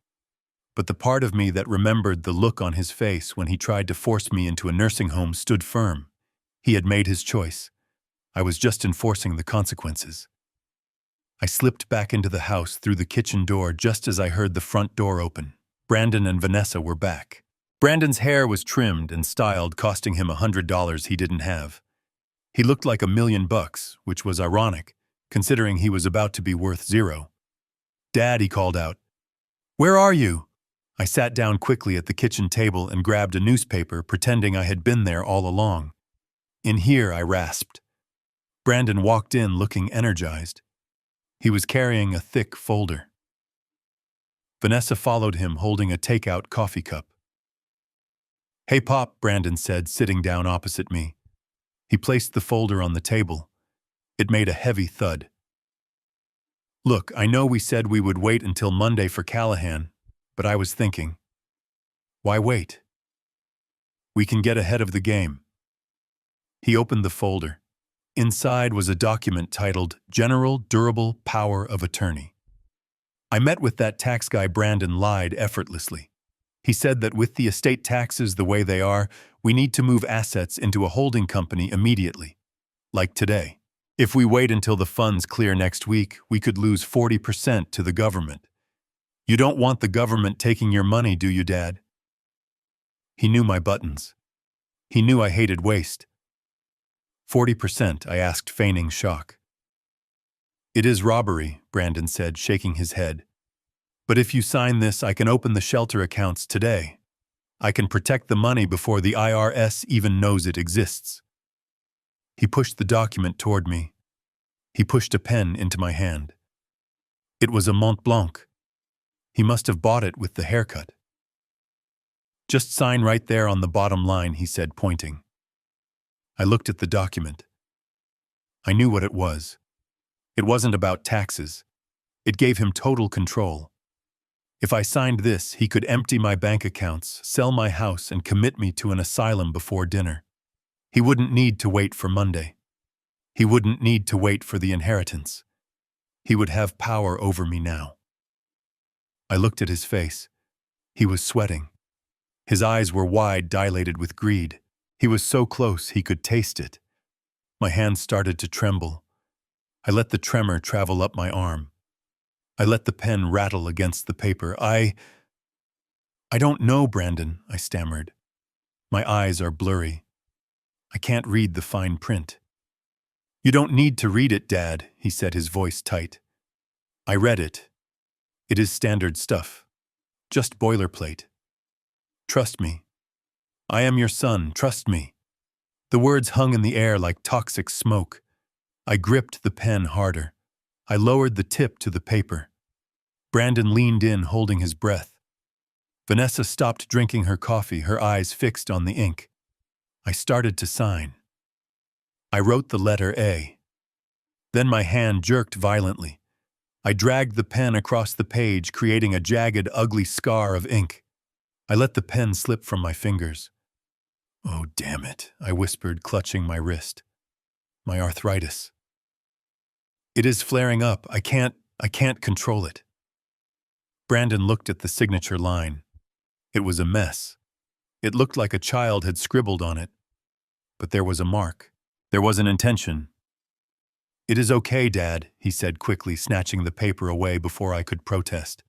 But the part of me that remembered the look on his face when he tried to force me into a nursing home stood firm. He had made his choice. I was just enforcing the consequences. I slipped back into the house through the kitchen door just as I heard the front door open. Brandon and Vanessa were back. Brandon's hair was trimmed and styled, costing him $100 he didn't have. He looked like $1 million, which was ironic, considering he was about to be worth zero. Dad, he called out. Where are you? I sat down quickly at the kitchen table and grabbed a newspaper, pretending I had been there all along. In here, I rasped. Brandon walked in looking energized. He was carrying a thick folder. Vanessa followed him, holding a takeout coffee cup. Hey, Pop, Brandon said, sitting down opposite me. He placed the folder on the table. It made a heavy thud. Look, I know we said we would wait until Monday for Callahan, but I was thinking, why wait? We can get ahead of the game. He opened the folder. Inside was a document titled General Durable Power of Attorney. I met with that tax guy. Brandon lied effortlessly. He said that with the estate taxes the way they are, we need to move assets into a holding company immediately, like today. If we wait until the funds clear next week, we could lose 40% to the government. You don't want the government taking your money, do you, Dad? He knew my buttons. He knew I hated waste. 40%, I asked, feigning shock. It is robbery, Brandon said, shaking his head. But if you sign this, I can open the shelter accounts today. I can protect the money before the IRS even knows it exists. He pushed the document toward me. He pushed a pen into my hand. It was a Mont Blanc. He must have bought it with the haircut. Just sign right there on the bottom line, he said, pointing. I looked at the document. I knew what it was. It wasn't about taxes. It gave him total control. If I signed this, he could empty my bank accounts, sell my house, and commit me to an asylum before dinner. He wouldn't need to wait for Monday. He wouldn't need to wait for the inheritance. He would have power over me now. I looked at his face. He was sweating. His eyes were wide, dilated with greed. He was so close he could taste it. My hands started to tremble. I let the tremor travel up my arm. I let the pen rattle against the paper. I don't know, Brandon, I stammered. My eyes are blurry. I can't read the fine print. You don't need to read it, Dad, he said, his voice tight. I read it. It is standard stuff. Just boilerplate. Trust me. I am your son, trust me. The words hung in the air like toxic smoke. I gripped the pen harder. I lowered the tip to the paper. Brandon leaned in, holding his breath. Vanessa stopped drinking her coffee, her eyes fixed on the ink. I started to sign. I wrote the letter A. Then my hand jerked violently. I dragged the pen across the page, creating a jagged, ugly scar of ink. I let the pen slip from my fingers. Oh, damn it, I whispered, clutching my wrist. My arthritis. It is flaring up. I can't control it. Brandon looked at the signature line. It was a mess. It looked like a child had scribbled on it. But there was a mark. There was an intention. It is okay, Dad, he said quickly, snatching the paper away before I could protest.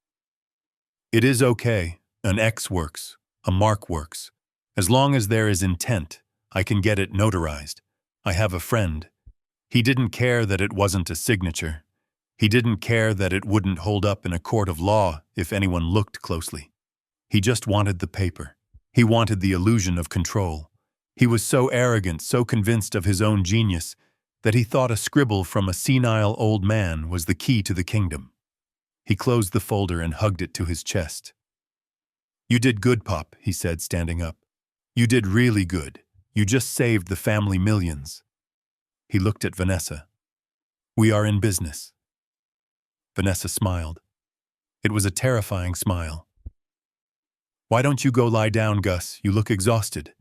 It is okay. An X works. A mark works. As long as there is intent, I can get it notarized. I have a friend. He didn't care that it wasn't a signature. He didn't care that it wouldn't hold up in a court of law if anyone looked closely. He just wanted the paper. He wanted the illusion of control. He was so arrogant, so convinced of his own genius, that he thought a scribble from a senile old man was the key to the kingdom. He closed the folder and hugged it to his chest. You did good, Pop, he said, standing up. You did really good. You just saved the family millions. He looked at Vanessa. We are in business. Vanessa smiled. It was a terrifying smile. Why don't you go lie down, Gus? You look exhausted.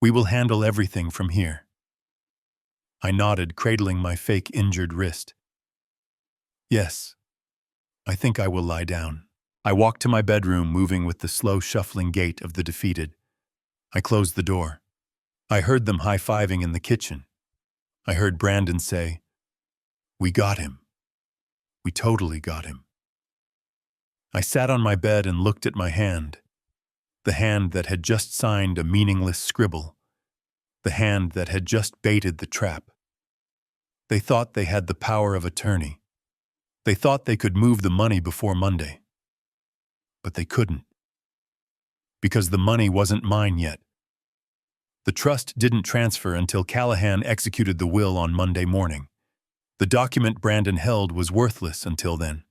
We will handle everything from here. I nodded, cradling my fake injured wrist. Yes, I think I will lie down. I walked to my bedroom, moving with the slow, shuffling gait of the defeated. I closed the door. I heard them high-fiving in the kitchen. I heard Brandon say, "We got him. We totally got him." I sat on my bed and looked at my hand. The hand that had just signed a meaningless scribble. The hand that had just baited the trap. They thought they had the power of attorney. They thought they could move the money before Monday. But they couldn't. Because the money wasn't mine yet. The trust didn't transfer until Callahan executed the will on Monday morning. The document Brandon held was worthless until then.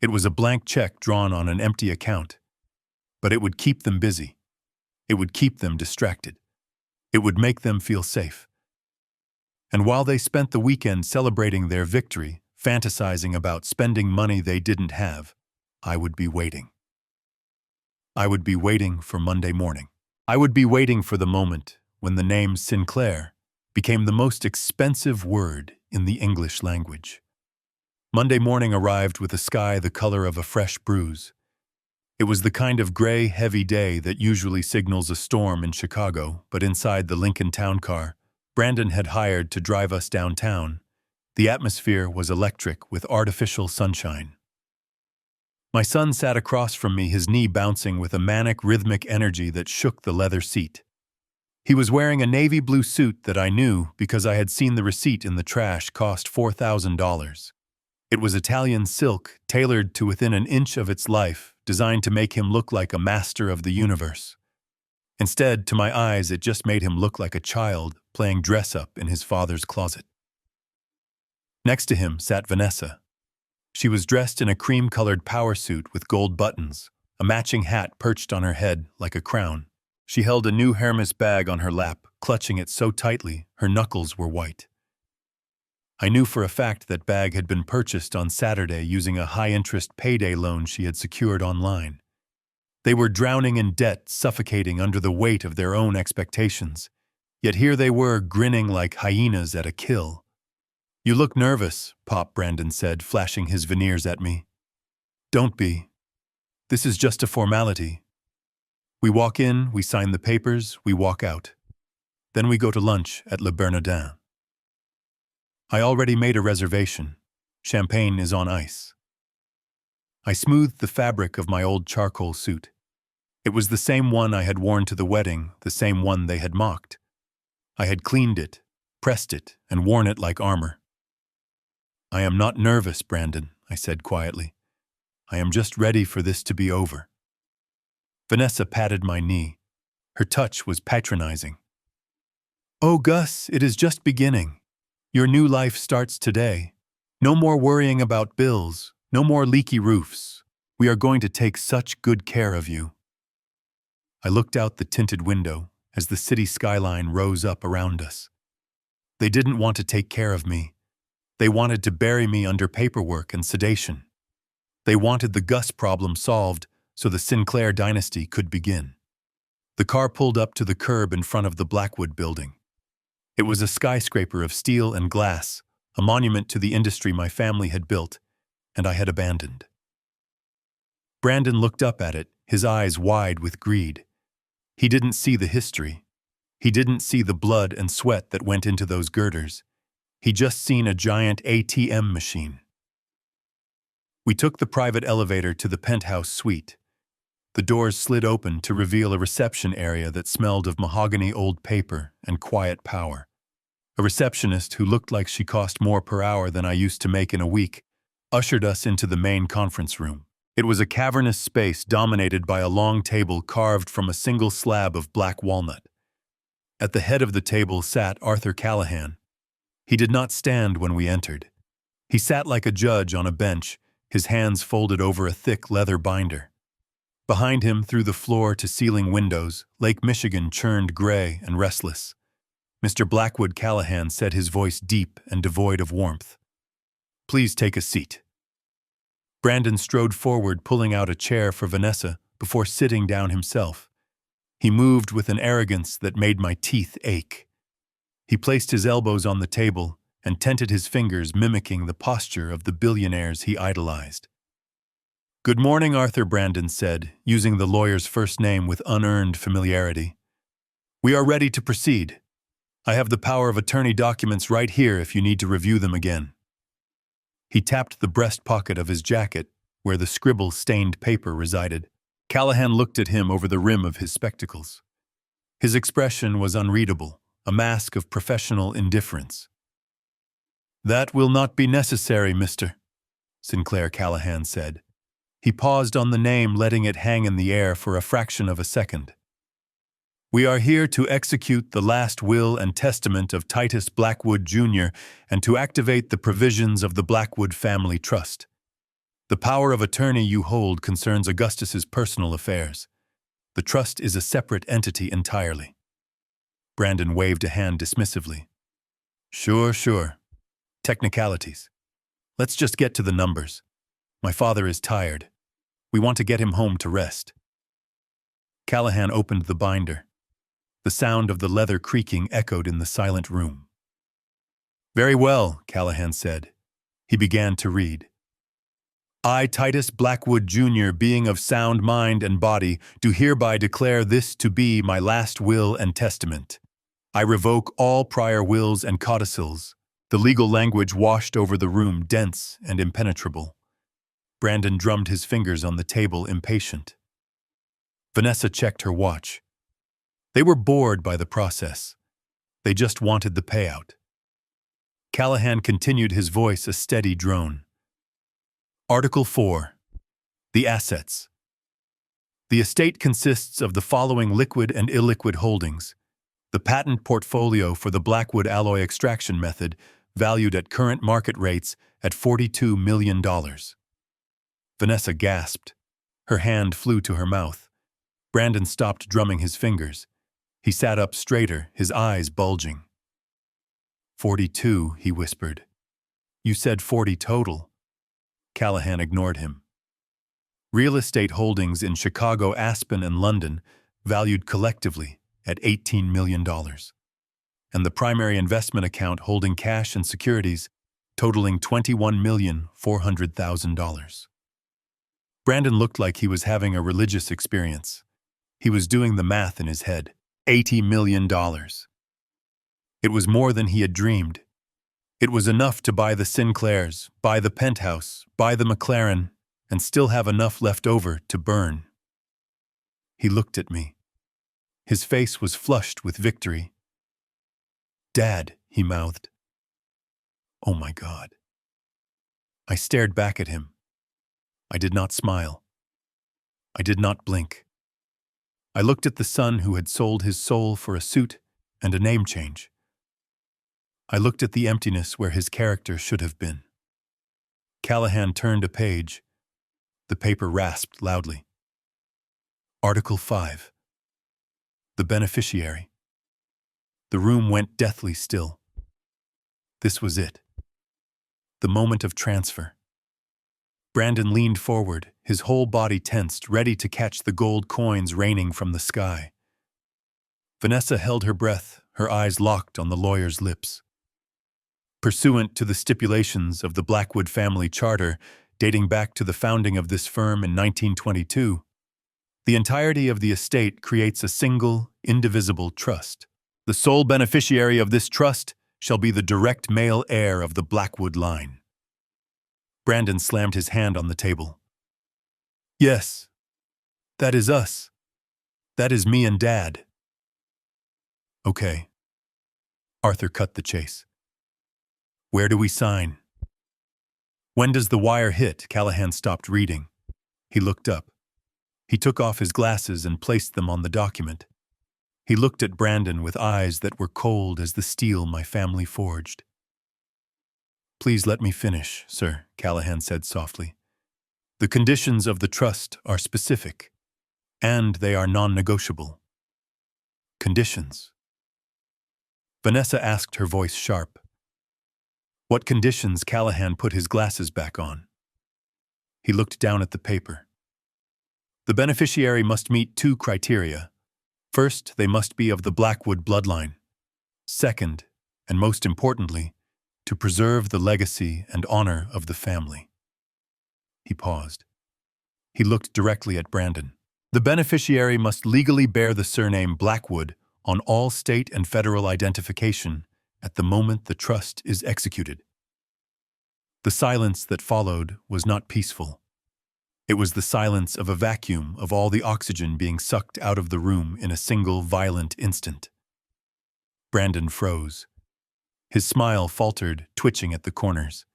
It was a blank check drawn on an empty account. But it would keep them busy. It would keep them distracted. It would make them feel safe. And while they spent the weekend celebrating their victory, fantasizing about spending money they didn't have, I would be waiting. I would be waiting for Monday morning. I would be waiting for the moment when the name Sinclair became the most expensive word in the English language. Monday morning arrived with a sky the color of a fresh bruise. It was the kind of gray, heavy day that usually signals a storm in Chicago, but inside the Lincoln Town Car Brandon had hired to drive us downtown, the atmosphere was electric with artificial sunshine. My son sat across from me, his knee bouncing with a manic, rhythmic energy that shook the leather seat. He was wearing a navy blue suit that I knew because I had seen the receipt in the trash cost $4,000. It was Italian silk, tailored to within an inch of its life, designed to make him look like a master of the universe. Instead, to my eyes, it just made him look like a child playing dress-up in his father's closet. Next to him sat Vanessa. She was dressed in a cream-colored power suit with gold buttons, a matching hat perched on her head like a crown. She held a new Hermes bag on her lap, clutching it so tightly her knuckles were white. I knew for a fact that bag had been purchased on Saturday using a high-interest payday loan she had secured online. They were drowning in debt, suffocating under the weight of their own expectations. Yet here they were, grinning like hyenas at a kill. "You look nervous," Pop Brandon said, flashing his veneers at me. "Don't be. This is just a formality. We walk in, we sign the papers, we walk out. Then we go to lunch at Le Bernardin. I already made a reservation. Champagne is on ice." I smoothed the fabric of my old charcoal suit. It was the same one I had worn to the wedding, the same one they had mocked. I had cleaned it, pressed it, and worn it like armor. "I am not nervous, Brandon," I said quietly. "I am just ready for this to be over." Vanessa patted my knee. Her touch was patronizing. "Oh, Gus, it is just beginning. Your new life starts today. No more worrying about bills, no more leaky roofs. We are going to take such good care of you." I looked out the tinted window as the city skyline rose up around us. They didn't want to take care of me. They wanted to bury me under paperwork and sedation. They wanted the Gus problem solved so the Sinclair dynasty could begin. The car pulled up to the curb in front of the Blackwood building. It was a skyscraper of steel and glass, a monument to the industry my family had built, and I had abandoned. Brandon looked up at it, his eyes wide with greed. He didn't see the history. He didn't see the blood and sweat that went into those girders. He just seen a giant ATM machine. We took the private elevator to the penthouse suite. The doors slid open to reveal a reception area that smelled of mahogany old paper and quiet power. A receptionist who looked like she cost more per hour than I used to make in a week ushered us into the main conference room. It was a cavernous space dominated by a long table carved from a single slab of black walnut. At the head of the table sat Arthur Callahan. He did not stand when we entered. He sat like a judge on a bench, his hands folded over a thick leather binder. Behind him, through the floor-to-ceiling windows, Lake Michigan churned gray and restless. Mr. Blackwood Callahan said, his voice deep and devoid of warmth. "Please take a seat." Brandon strode forward, pulling out a chair for Vanessa before sitting down himself. He moved with an arrogance that made my teeth ache. He placed his elbows on the table and tented his fingers, mimicking the posture of the billionaires he idolized. "Good morning, Arthur," Brandon said, using the lawyer's first name with unearned familiarity. "We are ready to proceed. I have the power of attorney documents right here if you need to review them again." He tapped the breast pocket of his jacket, where the scribble-stained paper resided. Callahan looked at him over the rim of his spectacles. His expression was unreadable, a mask of professional indifference. "That will not be necessary, Mr. Sinclair," Callahan said. He paused on the name, letting it hang in the air for a fraction of a second. "We are here to execute the last will and testament of Titus Blackwood, Jr. and to activate the provisions of the Blackwood Family Trust. The power of attorney you hold concerns Augustus's personal affairs. The trust is a separate entity entirely." Brandon waved a hand dismissively. Sure. Technicalities. Let's just get to the numbers. My father is tired. We want to get him home to rest." Callahan opened the binder. The sound of the leather creaking echoed in the silent room. "Very well," Callahan said. He began to read. "I, Titus Blackwood, Jr., being of sound mind and body, do hereby declare this to be my last will and testament. I revoke all prior wills and codicils." The legal language washed over the room, dense and impenetrable. Brandon drummed his fingers on the table, impatient. Vanessa checked her watch. They were bored by the process. They just wanted the payout. Callahan continued, his voice a steady drone. Article 4. The assets. The estate consists of the following liquid and illiquid holdings: the patent portfolio for the Blackwood alloy extraction method, valued at current market rates at $42 million. Vanessa gasped. Her hand flew to her mouth. Brandon stopped drumming his fingers. He sat up straighter, his eyes bulging. 42, he whispered. You said 40 total. Callahan ignored him. Real estate holdings in Chicago, Aspen, and London valued collectively at $18 million. And the primary investment account holding cash and securities totaling $21,400,000. Brandon looked like he was having a religious experience. He was doing the math in his head. $80 million. It was more than he had dreamed. It was enough to buy the Sinclairs, buy the penthouse, buy the McLaren, and still have enough left over to burn. He looked at me. His face was flushed with victory. Dad, he mouthed. Oh my God. I stared back at him. I did not smile. I did not blink. I looked at the son who had sold his soul for a suit and a name change. I looked at the emptiness where his character should have been. Callahan turned a page. The paper rasped loudly. Article 5. The beneficiary. The room went deathly still. This was it. The moment of transfer. Brandon leaned forward, his whole body tensed, ready to catch the gold coins raining from the sky. Vanessa held her breath, her eyes locked on the lawyer's lips. Pursuant to the stipulations of the Blackwood family charter, dating back to the founding of this firm in 1922, the entirety of the estate creates a single, indivisible trust. The sole beneficiary of this trust shall be the direct male heir of the Blackwood line. Brandon slammed his hand on the table. Yes, that is us. That is me and Dad. Okay. Arthur cut the chase. Where do we sign? When does the wire hit? Callahan stopped reading. He looked up. He took off his glasses and placed them on the document. He looked at Brandon with eyes that were cold as the steel my family forged. Please let me finish, sir, Callahan said softly. The conditions of the trust are specific, and they are non-negotiable. Conditions. Vanessa asked, her voice sharp. What conditions? Callahan put his glasses back on. He looked down at the paper. The beneficiary must meet 2 criteria. First, they must be of the Blackwood bloodline. Second, and most importantly, to preserve the legacy and honor of the family. He paused. He looked directly at Brandon. The beneficiary must legally bear the surname Blackwood on all state and federal identification at the moment the trust is executed. The silence that followed was not peaceful. It was the silence of a vacuum of all the oxygen being sucked out of the room in a single violent instant. Brandon froze. His smile faltered, twitching at the corners.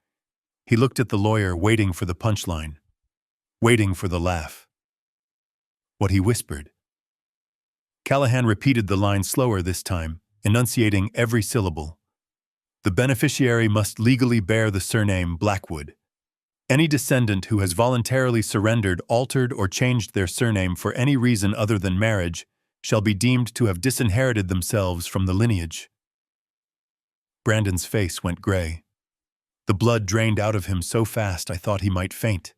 He looked at the lawyer, waiting for the punchline, waiting for the laugh. What he whispered. Callahan repeated the line slower this time, enunciating every syllable. The beneficiary must legally bear the surname Blackwood. Any descendant who has voluntarily surrendered, altered, or changed their surname for any reason other than marriage shall be deemed to have disinherited themselves from the lineage. Brandon's face went gray. The blood drained out of him so fast I thought he might faint.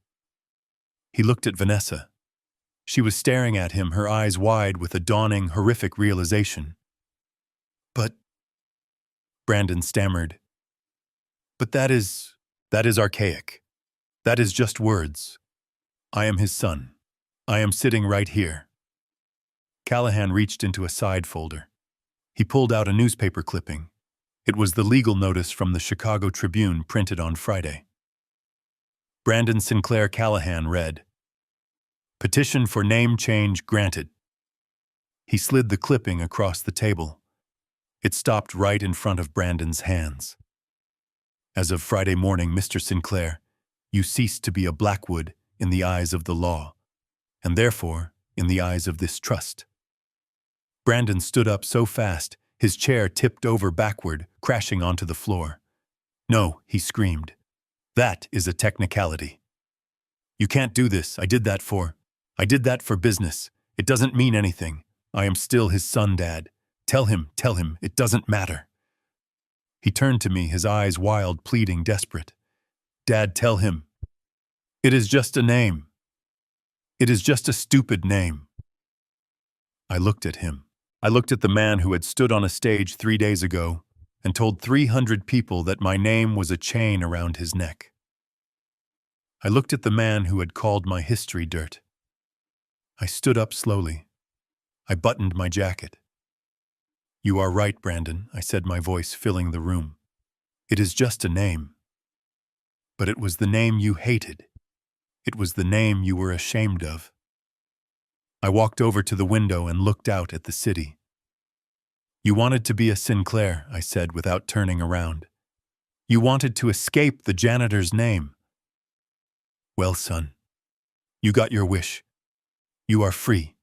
He looked at Vanessa. She was staring at him, her eyes wide with a dawning, horrific realization. But, Brandon stammered, but that is archaic. That is just words. I am his son. I am sitting right here. Callahan reached into a side folder. He pulled out a newspaper clipping. It was the legal notice from the Chicago Tribune printed on Friday. Brandon Sinclair Callahan read, Petition for name change granted. He slid the clipping across the table. It stopped right in front of Brandon's hands. As of Friday morning, Mr. Sinclair, you ceased to be a Blackwood in the eyes of the law, and therefore in the eyes of this trust. Brandon stood up so fast, his chair tipped over backward, crashing onto the floor. No, he screamed. That is a technicality. You can't do this. I did that for business. It doesn't mean anything. I am still his son, Dad. Tell him, it doesn't matter. He turned to me, his eyes wild, pleading, desperate. Dad, tell him. It is just a name. It is just a stupid name. I looked at him. I looked at the man who had stood on a stage 3 days ago and told 300 people that my name was a chain around his neck. I looked at the man who had called my history dirt. I stood up slowly. I buttoned my jacket. You are right, Brandon, I said, my voice filling the room. It is just a name. But it was the name you hated. It was the name you were ashamed of. I walked over to the window and looked out at the city. You wanted to be a Sinclair, I said without turning around. You wanted to escape the janitor's name. Well, son, you got your wish. You are free.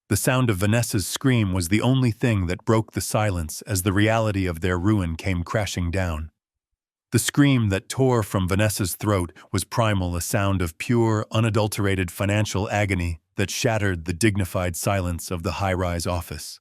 The sound of Vanessa's scream was the only thing that broke the silence as the reality of their ruin came crashing down. The scream that tore from Vanessa's throat was primal, a sound of pure, unadulterated financial agony that shattered the dignified silence of the high-rise office.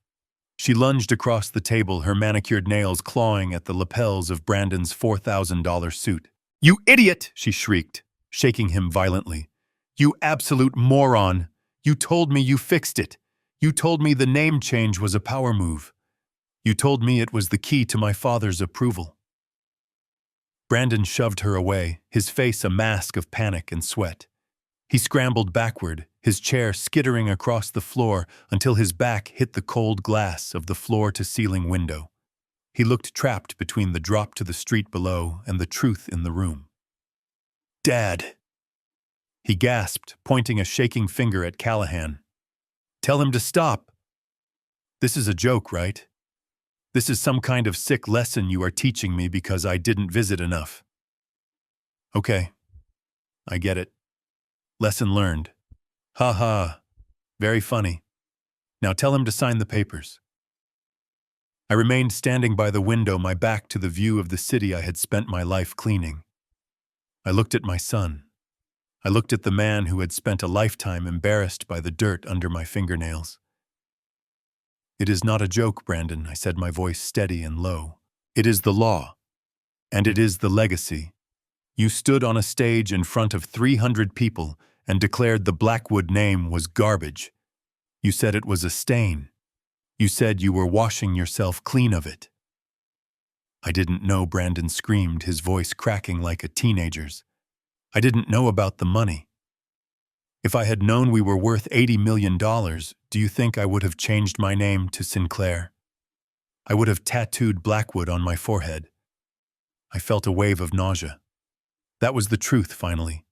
She lunged across the table, her manicured nails clawing at the lapels of Brandon's $4,000 suit. You idiot! She shrieked, shaking him violently. You absolute moron! You told me you fixed it. You told me the name change was a power move. You told me it was the key to my father's approval. Brandon shoved her away, his face a mask of panic and sweat. He scrambled backward, his chair skittering across the floor until his back hit the cold glass of the floor-to-ceiling window. He looked trapped between the drop to the street below and the truth in the room. Dad! He gasped, pointing a shaking finger at Callahan. Tell him to stop. This is a joke, right? This is some kind of sick lesson you are teaching me because I didn't visit enough. Okay, I get it. Lesson learned. Ha ha, very funny. Now tell him to sign the papers. I remained standing by the window, my back to the view of the city I had spent my life cleaning. I looked at my son. I looked at the man who had spent a lifetime embarrassed by the dirt under my fingernails. It is not a joke, Brandon, I said, my voice steady and low. It is the law, and it is the legacy. You stood on a stage in front of 300 people and declared the Blackwood name was garbage. You said it was a stain. You said you were washing yourself clean of it. I didn't know, Brandon screamed, his voice cracking like a teenager's. I didn't know about the money. If I had known we were worth $80 million, do you think I would have changed my name to Sinclair? I would have tattooed Blackwood on my forehead. I felt a wave of nausea. That was the truth, finally.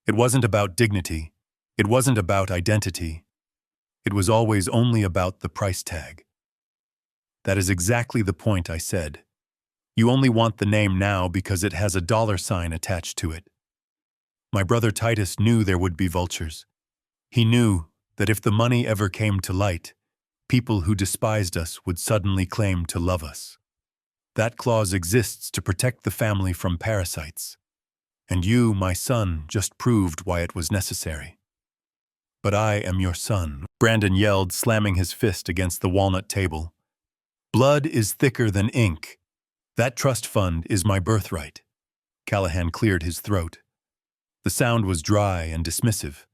It wasn't about dignity. It wasn't about identity. It was always only about the price tag. That is exactly the point, I said. You only want the name now because it has a $sign attached to it. My brother Titus knew there would be vultures. He knew that if the money ever came to light, people who despised us would suddenly claim to love us. That clause exists to protect the family from parasites. And you, my son, just proved why it was necessary. But I am your son, Brandon yelled, slamming his fist against the walnut table. Blood is thicker than ink. That trust fund is my birthright. Callahan cleared his throat. The sound was dry and dismissive.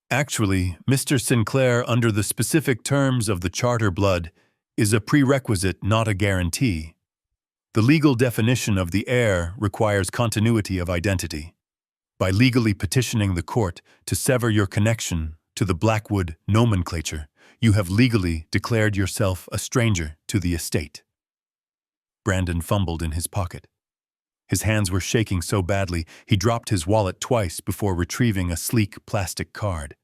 Actually, Mr. Sinclair, under the specific terms of the charter, blood is a prerequisite, not a guarantee. The legal definition of the heir requires continuity of identity. By legally petitioning the court to sever your connection to the Blackwood nomenclature, you have legally declared yourself a stranger to the estate. Brandon fumbled in his pocket. His hands were shaking so badly he dropped his wallet twice before retrieving a sleek plastic card.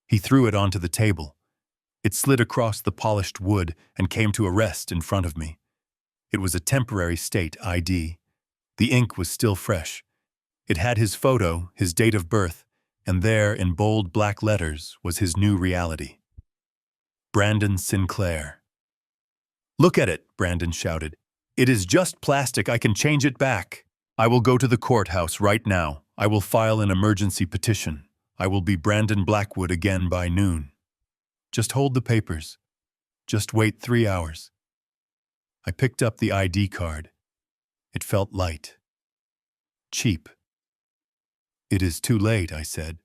He threw it onto the table. It slid across the polished wood and came to a rest in front of me. It was a temporary state ID. The ink was still fresh. It had his photo, his date of birth, and there, in bold black letters, was his new reality. Brandon Sinclair. Look at it, Brandon shouted. It is just plastic. I can change it back. I will go to the courthouse right now. I will file an emergency petition. I will be Brandon Blackwood again by noon. Just hold the papers. Just wait 3 hours. I picked up the ID card. It felt light. Cheap. It is too late, I said.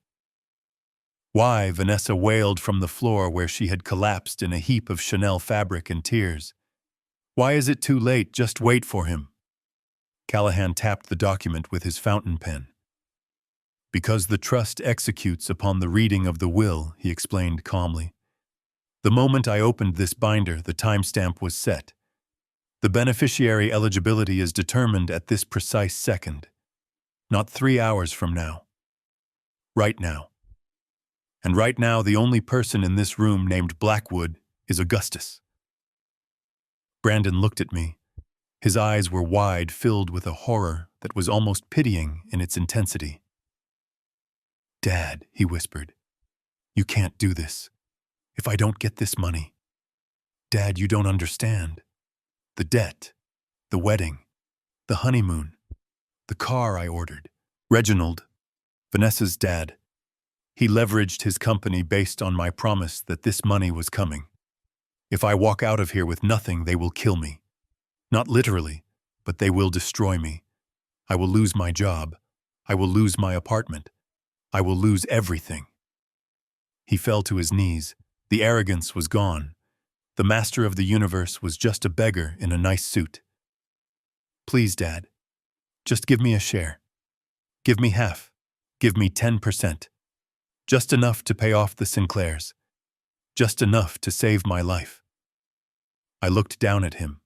Why? Vanessa wailed from the floor where she had collapsed in a heap of Chanel fabric and tears. Why is it too late? Just wait for him. Callahan tapped the document with his fountain pen. Because the trust executes upon the reading of the will, he explained calmly. The moment I opened this binder, the timestamp was set. The beneficiary eligibility is determined at this precise second. Not 3 hours from now. Right now. And right now, the only person in this room named Blackwood is Augustus. Brandon looked at me. His eyes were wide, filled with a horror that was almost pitying in its intensity. Dad, he whispered, you can't do this. If I don't get this money. Dad, you don't understand. The debt, the wedding, the honeymoon, the car I ordered. Reginald, Vanessa's dad, he leveraged his company based on my promise that this money was coming. If I walk out of here with nothing, they will kill me. Not literally, but they will destroy me. I will lose my job. I will lose my apartment. I will lose everything. He fell to his knees. The arrogance was gone. The master of the universe was just a beggar in a nice suit. Please, Dad, just give me a share. Give me half. Give me 10%. Just enough to pay off the Sinclairs. Just enough to save my life. I looked down at him.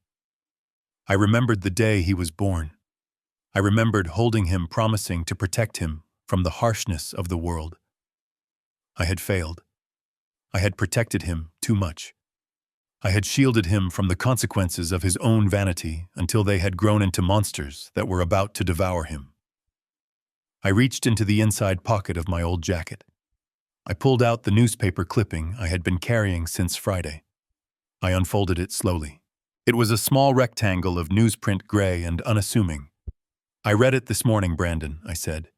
I remembered the day he was born. I remembered holding him, promising to protect him from the harshness of the world. I had failed. I had protected him too much. I had shielded him from the consequences of his own vanity until they had grown into monsters that were about to devour him. I reached into the inside pocket of my old jacket. I pulled out the newspaper clipping I had been carrying since Friday. I unfolded it slowly. It was a small rectangle of newsprint gray and unassuming. I read it this morning, Brandon, I said,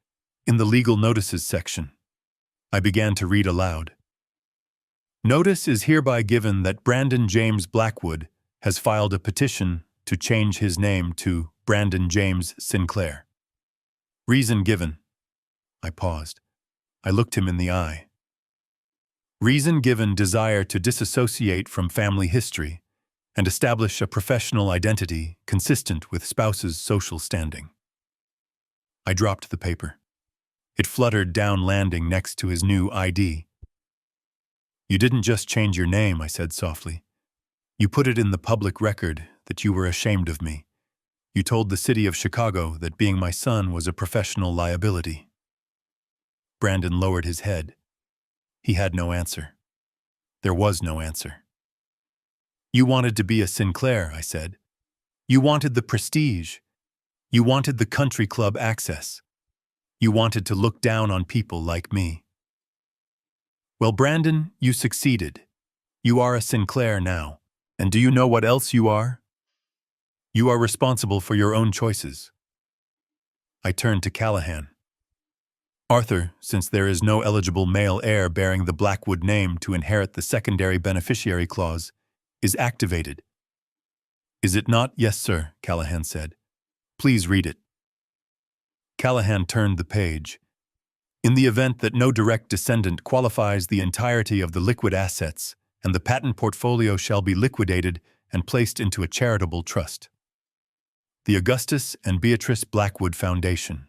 in the legal notices section. I began to read aloud. Notice is hereby given that Brandon James Blackwood has filed a petition to change his name to Brandon James Sinclair. Reason given. I paused. I looked him in the eye. Reason given: desire to disassociate from family history and establish a professional identity consistent with spouse's social standing. I dropped the paper. It fluttered down, landing next to his new ID. You didn't just change your name, I said softly. You put it in the public record that you were ashamed of me. You told the city of Chicago that being my son was a professional liability. Brandon lowered his head. He had no answer. There was no answer. You wanted to be a Sinclair, I said. You wanted the prestige. You wanted the country club access. You wanted to look down on people like me. Well, Brandon, you succeeded. You are a Sinclair now. And do you know what else you are? You are responsible for your own choices. I turned to Callahan. Arthur, since there is no eligible male heir bearing the Blackwood name to inherit the secondary beneficiary clause, is activated. Is it not? Yes, sir, Callahan said. Please read it. Callahan turned the page. In the event that no direct descendant qualifies, the entirety of the liquid assets and the patent portfolio shall be liquidated and placed into a charitable trust. The Augustus and Beatrice Blackwood Foundation.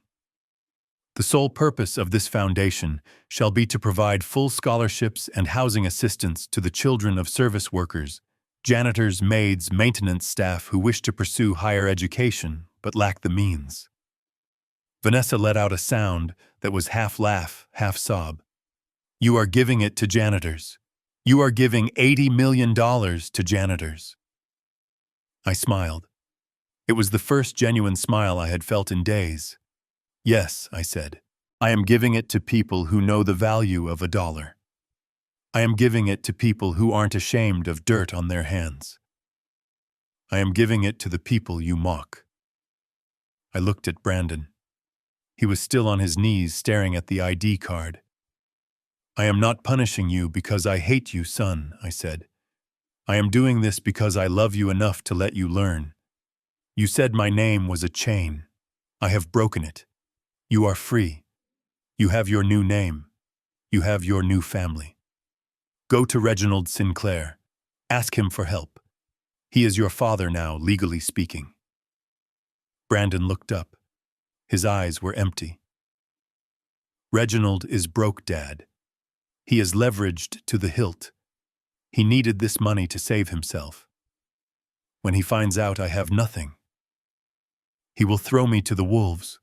The sole purpose of this foundation shall be to provide full scholarships and housing assistance to the children of service workers, janitors, maids, maintenance staff who wish to pursue higher education but lack the means. Vanessa let out a sound that was half laugh, half sob. You are giving it to janitors. You are giving $80 million to janitors. I smiled. It was the first genuine smile I had felt in days. Yes, I said. I am giving it to people who know the value of $1. I am giving it to people who aren't ashamed of dirt on their hands. I am giving it to the people you mock. I looked at Brandon. He was still on his knees staring at the ID card. I am not punishing you because I hate you, son, I said. I am doing this because I love you enough to let you learn. You said my name was a chain. I have broken it. You are free. You have your new name. You have your new family. Go to Reginald Sinclair. Ask him for help. He is your father now, legally speaking. Brandon looked up. His eyes were empty. Reginald is broke, Dad. He is leveraged to the hilt. He needed this money to save himself. When he finds out I have nothing, he will throw me to the wolves.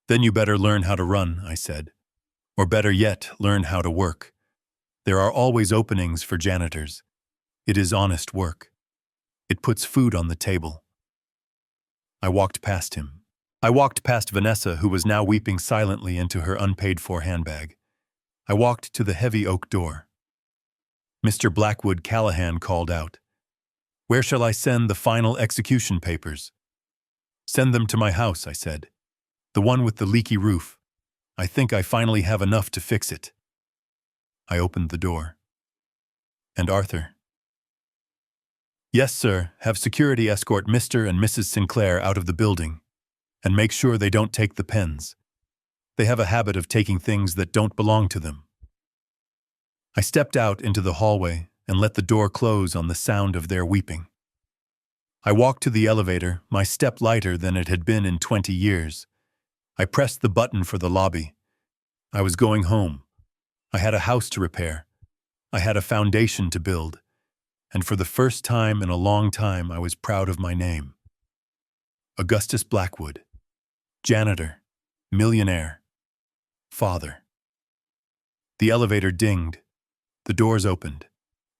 Then you better learn how to run, I said. Or better yet, learn how to work. There are always openings for janitors. It is honest work. It puts food on the table. I walked past him. I walked past Vanessa, who was now weeping silently into her unpaid-for handbag. I walked to the heavy oak door. Mr. Blackwood Callahan called out, "Where shall I send the final execution papers?" "Send them to my house," I said. "The one with the leaky roof. I think I finally have enough to fix it." I opened the door. "And Arthur?" "Yes, sir. Have security escort Mr. and Mrs. Sinclair out of the building, and make sure they don't take the pens. They have a habit of taking things that don't belong to them." I stepped out into the hallway and let the door close on the sound of their weeping. I walked to the elevator, my step lighter than it had been in 20 years. I pressed the button for the lobby. I was going home. I had a house to repair. I had a foundation to build. And for the first time in a long time, I was proud of my name. Augustus Blackwood. Janitor. Millionaire. Father. The elevator dinged. The doors opened.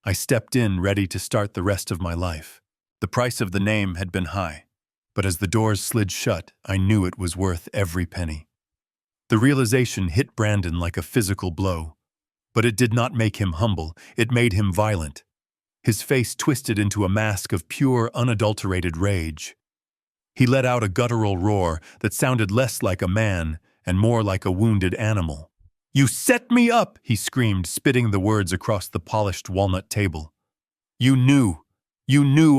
I stepped in, ready to start the rest of my life. The price of the name had been high, but as the doors slid shut, I knew it was worth every penny. The realization hit Brandon like a physical blow, but it did not make him humble, it made him violent. His face twisted into a mask of pure, unadulterated rage. He let out a guttural roar that sounded less like a man and more like a wounded animal. "You set me up!" he screamed, spitting the words across the polished walnut table. You knew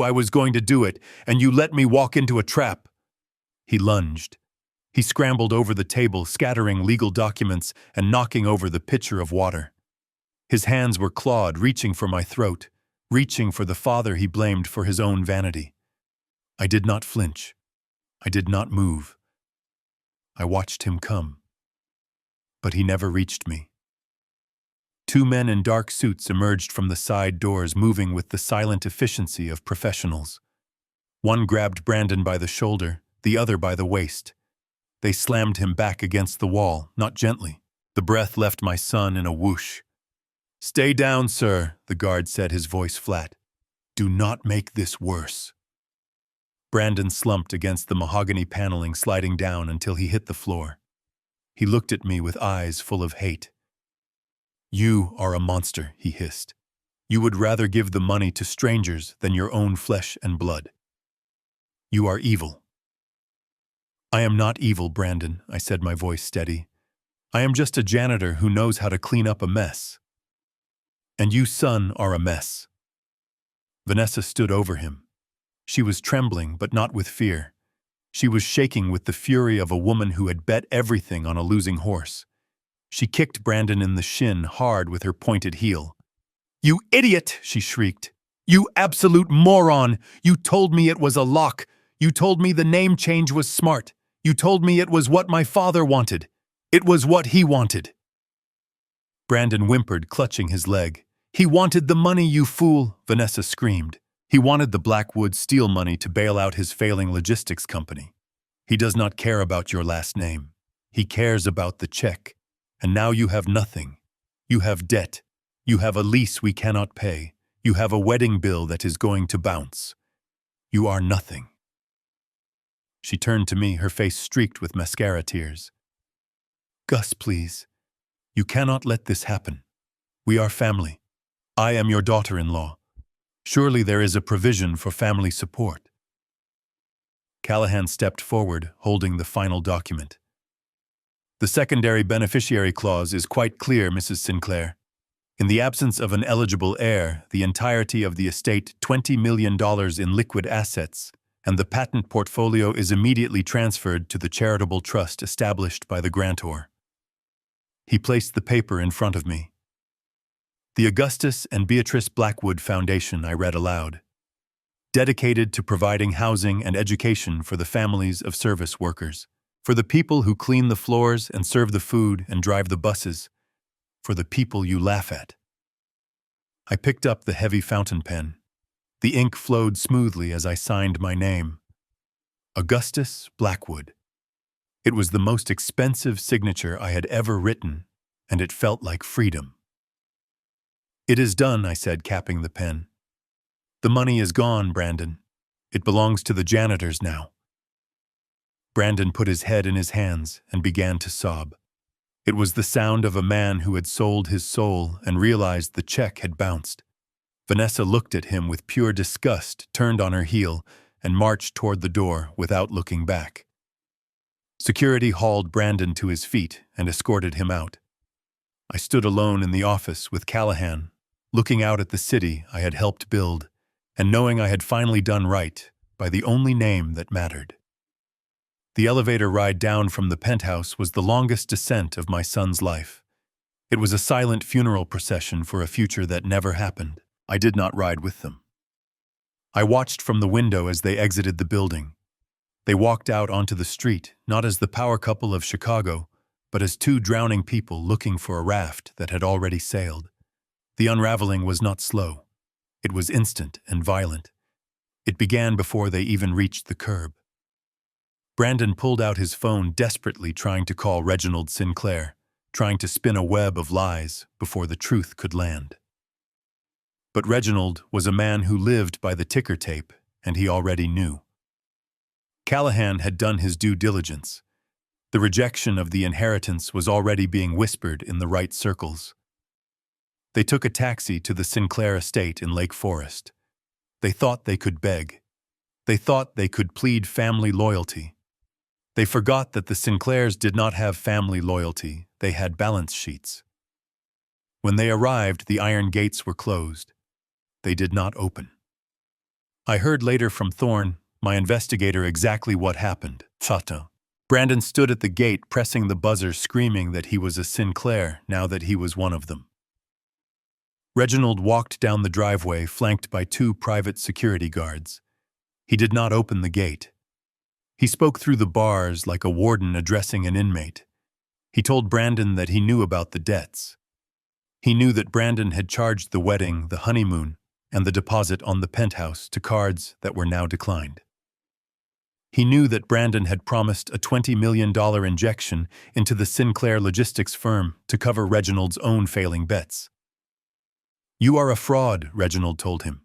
I was going to do it, and you let me walk into a trap." He lunged. He scrambled over the table, scattering legal documents and knocking over the pitcher of water. His hands were clawed, reaching for my throat, reaching for the father he blamed for his own vanity. I did not flinch. I did not move. I watched him come. But he never reached me. Two men in dark suits emerged from the side doors, moving with the silent efficiency of professionals. One grabbed Brandon by the shoulder, the other by the waist. They slammed him back against the wall, not gently. The breath left my son in a whoosh. "Stay down, sir," the guard said, his voice flat. "Do not make this worse." Brandon slumped against the mahogany paneling, sliding down until he hit the floor. He looked at me with eyes full of hate. "You are a monster," he hissed. "You would rather give the money to strangers than your own flesh and blood. You are evil." "I am not evil, Brandon," I said, my voice steady. "I am just a janitor who knows how to clean up a mess. And you, son, are a mess." Vanessa stood over him. She was trembling, but not with fear. She was shaking with the fury of a woman who had bet everything on a losing horse. She kicked Brandon in the shin hard with her pointed heel. "You idiot!" she shrieked. "You absolute moron! You told me it was a lock. You told me the name change was smart. You told me it was what my father wanted. It was what he wanted." Brandon whimpered, clutching his leg. "He wanted the money, you fool!" Vanessa screamed. "He wanted the Blackwood steel money to bail out his failing logistics company. He does not care about your last name. He cares about the check. And now you have nothing. You have debt. You have a lease we cannot pay. You have a wedding bill that is going to bounce. You are nothing." She turned to me, her face streaked with mascara tears. "Gus, please. You cannot let this happen. We are family. I am your daughter-in-law. Surely there is a provision for family support. Callahan stepped forward, holding the final document. The secondary beneficiary clause is quite clear, Mrs. Sinclair. In the absence of an eligible heir, the entirety of the estate, $20 million in liquid assets, and the patent portfolio is immediately transferred to the charitable trust established by the grantor. He placed the paper in front of me. The Augustus and Beatrice Blackwood Foundation, I read aloud. Dedicated to providing housing and education for the families of service workers, for the people who clean the floors and serve the food and drive the buses, for the people you laugh at. I picked up the heavy fountain pen. The ink flowed smoothly as I signed my name. Augustus Blackwood. It was the most expensive signature I had ever written, and it felt like freedom. It is done, I said, capping the pen. The money is gone, Brandon. It belongs to the janitors now. Brandon put his head in his hands and began to sob. It was the sound of a man who had sold his soul and realized the check had bounced. Vanessa looked at him with pure disgust, turned on her heel, and marched toward the door without looking back. Security hauled Brandon to his feet and escorted him out. I stood alone in the office with Callahan, looking out at the city I had helped build, and knowing I had finally done right by the only name that mattered. The elevator ride down from the penthouse was the longest descent of my son's life. It was a silent funeral procession for a future that never happened. I did not ride with them. I watched from the window as they exited the building. They walked out onto the street, not as the power couple of Chicago, but as two drowning people looking for a raft that had already sailed. The unraveling was not slow. It was instant and violent. It began before they even reached the curb. Brandon pulled out his phone, desperately trying to call Reginald Sinclair, trying to spin a web of lies before the truth could land. But Reginald was a man who lived by the ticker tape, and he already knew. Callahan had done his due diligence. The rejection of the inheritance was already being whispered in the right circles. They took a taxi to the Sinclair estate in Lake Forest. They thought they could beg. They thought they could plead family loyalty. They forgot that the Sinclairs did not have family loyalty, they had balance sheets. When they arrived, the iron gates were closed. They did not open. I heard later from Thorne, my investigator, exactly what happened. Fato. Brandon stood at the gate pressing the buzzer, screaming that he was a Sinclair now that he was one of them. Reginald walked down the driveway, flanked by two private security guards. He did not open the gate. He spoke through the bars like a warden addressing an inmate. He told Brandon that he knew about the debts. He knew that Brandon had charged the wedding, the honeymoon, and the deposit on the penthouse to cards that were now declined. He knew that Brandon had promised a $20 million injection into the Sinclair logistics firm to cover Reginald's own failing bets. "You are a fraud," Reginald told him.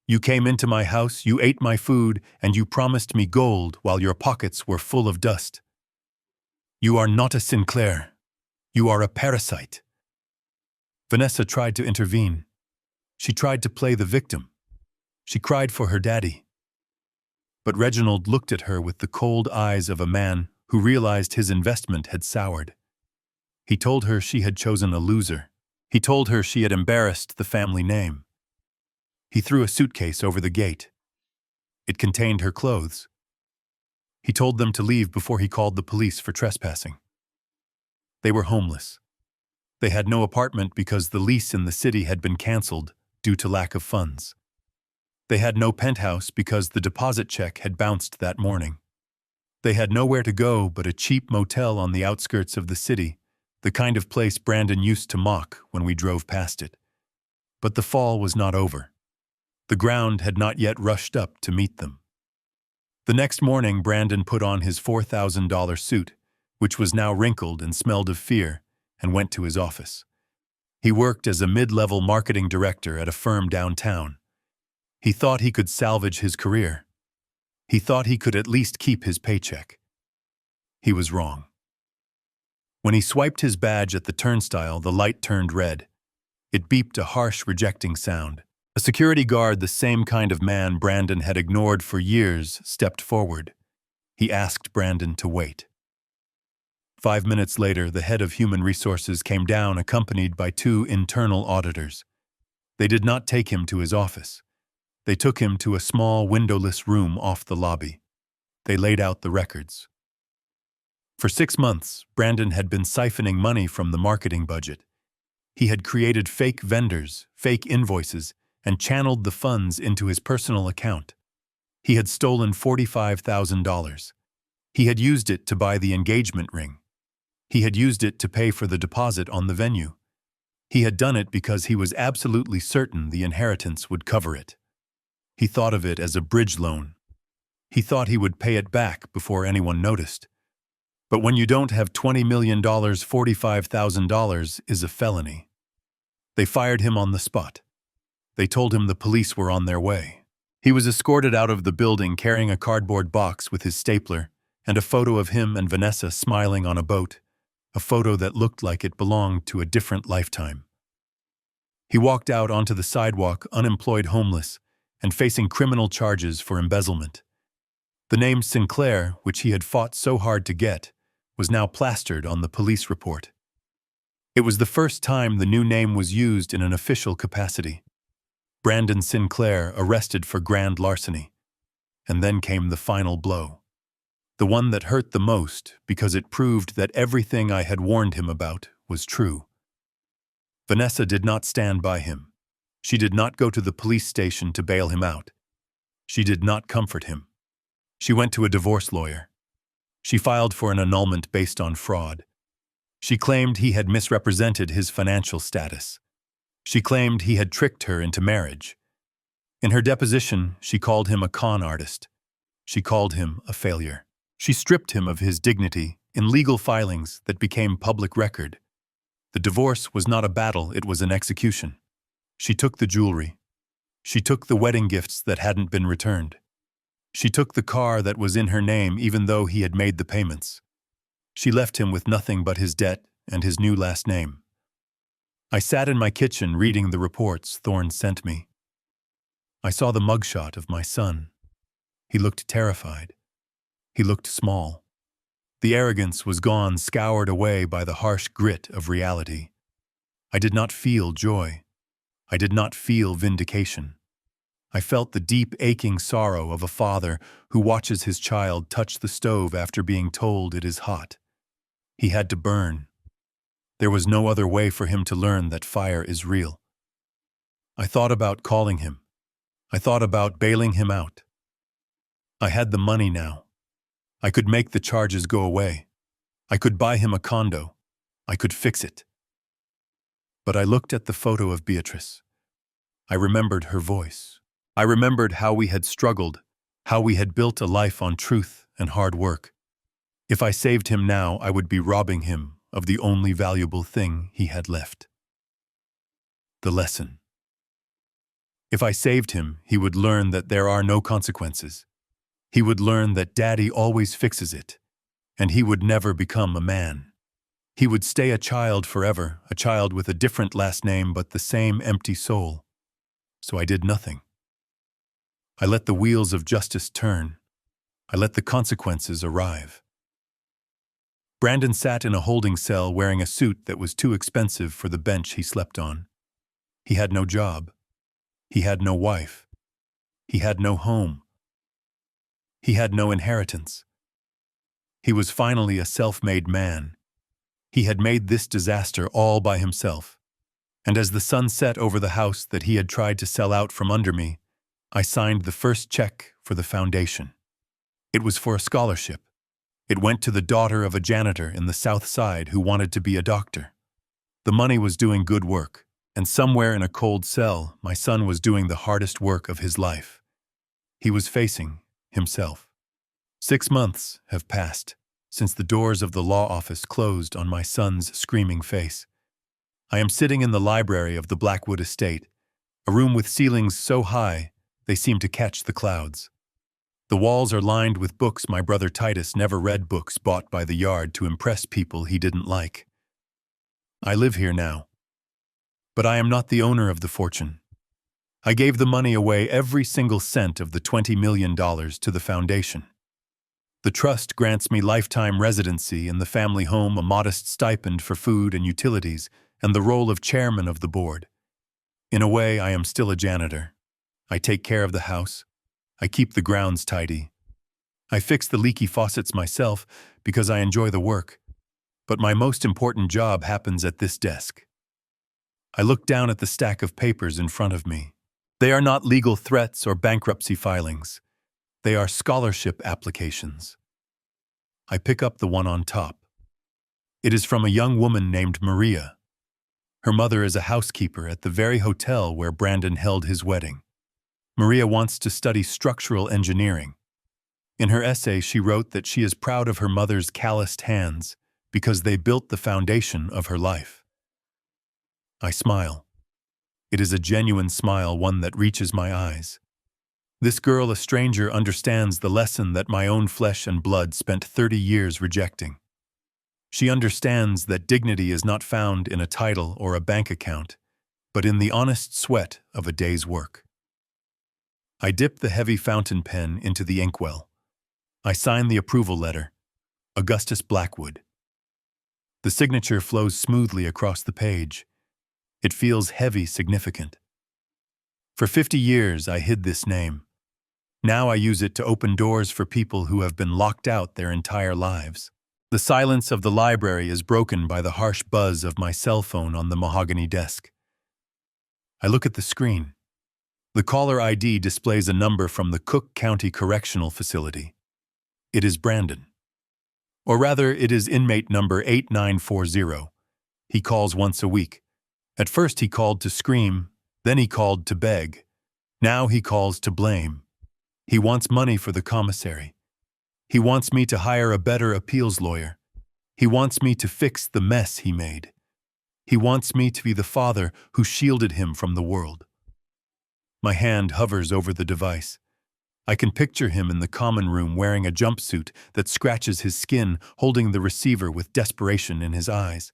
"You came into my house, you ate my food, and you promised me gold while your pockets were full of dust. You are not a Sinclair. You are a parasite." Vanessa tried to intervene. She tried to play the victim. She cried for her daddy. But Reginald looked at her with the cold eyes of a man who realized his investment had soured. He told her she had chosen a loser. He told her she had embarrassed the family name. He threw a suitcase over the gate. It contained her clothes. He told them to leave before he called the police for trespassing. They were homeless. They had no apartment because the lease in the city had been canceled due to lack of funds. They had no penthouse because the deposit check had bounced that morning. They had nowhere to go but a cheap motel on the outskirts of the city, the kind of place Brandon used to mock when we drove past it. But the fall was not over. The ground had not yet rushed up to meet them. The next morning, Brandon put on his $4,000 suit, which was now wrinkled and smelled of fear, and went to his office. He worked as a mid-level marketing director at a firm downtown. He thought he could salvage his career. He thought he could at least keep his paycheck. He was wrong. When he swiped his badge at the turnstile, the light turned red. It beeped a harsh, rejecting sound. A security guard, the same kind of man Brandon had ignored for years, stepped forward. He asked Brandon to wait. 5 minutes later, the head of human resources came down accompanied by 2 internal auditors. They did not take him to his office. They took him to a small windowless room off the lobby. They laid out the records. For 6 months, Brandon had been siphoning money from the marketing budget. He had created fake vendors, fake invoices, and channeled the funds into his personal account. He had stolen $45,000. He had used it to buy the engagement ring. He had used it to pay for the deposit on the venue. He had done it because he was absolutely certain the inheritance would cover it. He thought of it as a bridge loan. He thought he would pay it back before anyone noticed. But when you don't have $20 million, $45,000 is a felony. They fired him on the spot. They told him the police were on their way. He was escorted out of the building carrying a cardboard box with his stapler and a photo of him and Vanessa smiling on a boat, a photo that looked like it belonged to a different lifetime. He walked out onto the sidewalk, unemployed, homeless, and facing criminal charges for embezzlement. The name Sinclair, which he had fought so hard to get, was now plastered on the police report. It was the first time the new name was used in an official capacity. Brandon Sinclair arrested for grand larceny. And then came the final blow. The one that hurt the most because it proved that everything I had warned him about was true. Vanessa did not stand by him. She did not go to the police station to bail him out. She did not comfort him. She went to a divorce lawyer. She filed for an annulment based on fraud. She claimed he had misrepresented his financial status. She claimed he had tricked her into marriage. In her deposition, she called him a con artist. She called him a failure. She stripped him of his dignity in legal filings that became public record. The divorce was not a battle, it was an execution. She took the jewelry. She took the wedding gifts that hadn't been returned. She took the car that was in her name even though he had made the payments. She left him with nothing but his debt and his new last name. I sat in my kitchen reading the reports Thorne sent me. I saw the mugshot of my son. He looked terrified. He looked small. The arrogance was gone, scoured away by the harsh grit of reality. I did not feel joy. I did not feel vindication. I felt the deep, aching sorrow of a father who watches his child touch the stove after being told it is hot. He had to burn. There was no other way for him to learn that fire is real. I thought about calling him. I thought about bailing him out. I had the money now. I could make the charges go away. I could buy him a condo. I could fix it. But I looked at the photo of Beatrice. I remembered her voice. I remembered how we had struggled, how we had built a life on truth and hard work. If I saved him now, I would be robbing him of the only valuable thing he had left. The lesson. If I saved him, he would learn that there are no consequences. He would learn that Daddy always fixes it, and he would never become a man. He would stay a child forever, a child with a different last name but the same empty soul. So I did nothing. I let the wheels of justice turn. I let the consequences arrive. Brandon sat in a holding cell wearing a suit that was too expensive for the bench he slept on. He had no job. He had no wife. He had no home. He had no inheritance. He was finally a self-made man. He had made this disaster all by himself. And as the sun set over the house that he had tried to sell out from under me, I signed the first check for the foundation. It was for a scholarship. It went to the daughter of a janitor in the South Side who wanted to be a doctor. The money was doing good work, and somewhere in a cold cell, my son was doing the hardest work of his life. He was facing himself. 6 months have passed since the doors of the law office closed on my son's screaming face. I am sitting in the library of the Blackwood estate, a room with ceilings so high they seem to catch the clouds. The walls are lined with books my brother Titus never read, books bought by the yard to impress people he didn't like. I live here now. But I am not the owner of the fortune. I gave the money away, every single cent of the $20 million, to the foundation. The trust grants me lifetime residency in the family home, a modest stipend for food and utilities, and the role of chairman of the board. In a way, I am still a janitor. I take care of the house. I keep the grounds tidy. I fix the leaky faucets myself because I enjoy the work. But my most important job happens at this desk. I look down at the stack of papers in front of me. They are not legal threats or bankruptcy filings. They are scholarship applications. I pick up the one on top. It is from a young woman named Maria. Her mother is a housekeeper at the very hotel where Brandon held his wedding. Maria wants to study structural engineering. In her essay, she wrote that she is proud of her mother's calloused hands because they built the foundation of her life. I smile. It is a genuine smile, one that reaches my eyes. This girl, a stranger, understands the lesson that my own flesh and blood spent 30 years rejecting. She understands that dignity is not found in a title or a bank account, but in the honest sweat of a day's work. I dip the heavy fountain pen into the inkwell. I sign the approval letter, Augustus Blackwood. The signature flows smoothly across the page. It feels heavy, significant. For 50 years, I hid this name. Now I use it to open doors for people who have been locked out their entire lives. The silence of the library is broken by the harsh buzz of my cell phone on the mahogany desk. I look at the screen. The caller ID displays a number from the Cook County Correctional Facility. It is Brandon. Or rather, it is inmate number 8940. He calls once a week. At first he called to scream, then he called to beg. Now he calls to blame. He wants money for the commissary. He wants me to hire a better appeals lawyer. He wants me to fix the mess he made. He wants me to be the father who shielded him from the world. My hand hovers over the device. I can picture him in the common room wearing a jumpsuit that scratches his skin, holding the receiver with desperation in his eyes.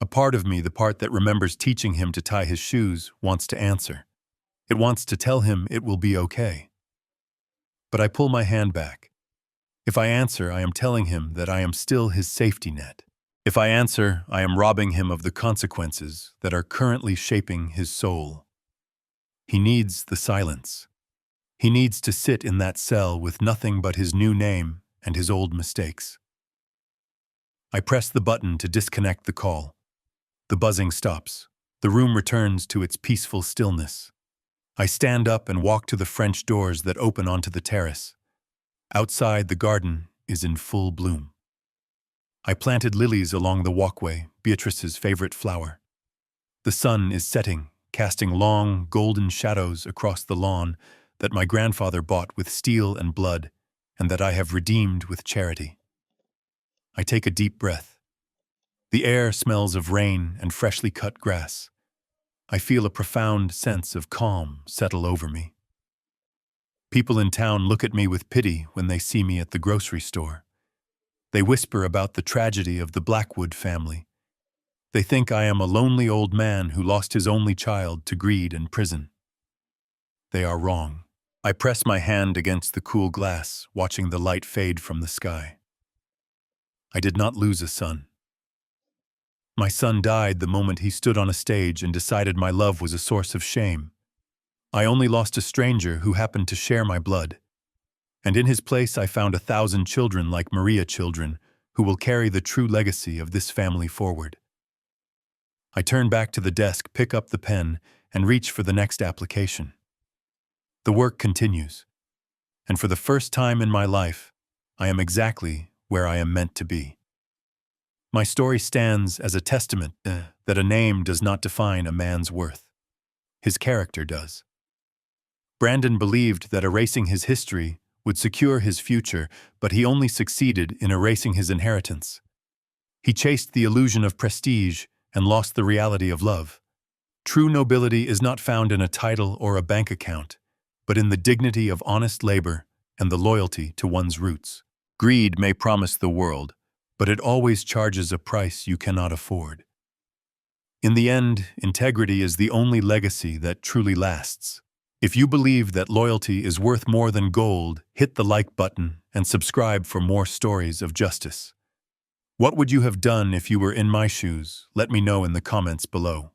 A part of me, the part that remembers teaching him to tie his shoes, wants to answer. It wants to tell him it will be okay. But I pull my hand back. If I answer, I am telling him that I am still his safety net. If I answer, I am robbing him of the consequences that are currently shaping his soul. He needs the silence. He needs to sit in that cell with nothing but his new name and his old mistakes. I press the button to disconnect the call. The buzzing stops. The room returns to its peaceful stillness. I stand up and walk to the French doors that open onto the terrace. Outside, the garden is in full bloom. I planted lilies along the walkway, Beatrice's favorite flower. The sun is setting, casting long, golden shadows across the lawn that my grandfather bought with steel and blood, and that I have redeemed with charity. I take a deep breath. The air smells of rain and freshly cut grass. I feel a profound sense of calm settle over me. People in town look at me with pity when they see me at the grocery store. They whisper about the tragedy of the Blackwood family. They think I am a lonely old man who lost his only child to greed and prison. They are wrong. I press my hand against the cool glass, watching the light fade from the sky. I did not lose a son. My son died the moment he stood on a stage and decided my love was a source of shame. I only lost a stranger who happened to share my blood. And in his place I found 1,000 children like Maria children who will carry the true legacy of this family forward. I turn back to the desk, pick up the pen, and reach for the next application. The work continues, and for the first time in my life, I am exactly where I am meant to be. My story stands as a testament that a name does not define a man's worth. His character does. Brandon believed that erasing his history would secure his future, but he only succeeded in erasing his inheritance. He chased the illusion of prestige and lost the reality of love. True nobility is not found in a title or a bank account, but in the dignity of honest labor and the loyalty to one's roots. Greed may promise the world, but it always charges a price you cannot afford. In the end, integrity is the only legacy that truly lasts. If you believe that loyalty is worth more than gold, hit the like button and subscribe for more stories of justice. What would you have done if you were in my shoes? Let me know in the comments below.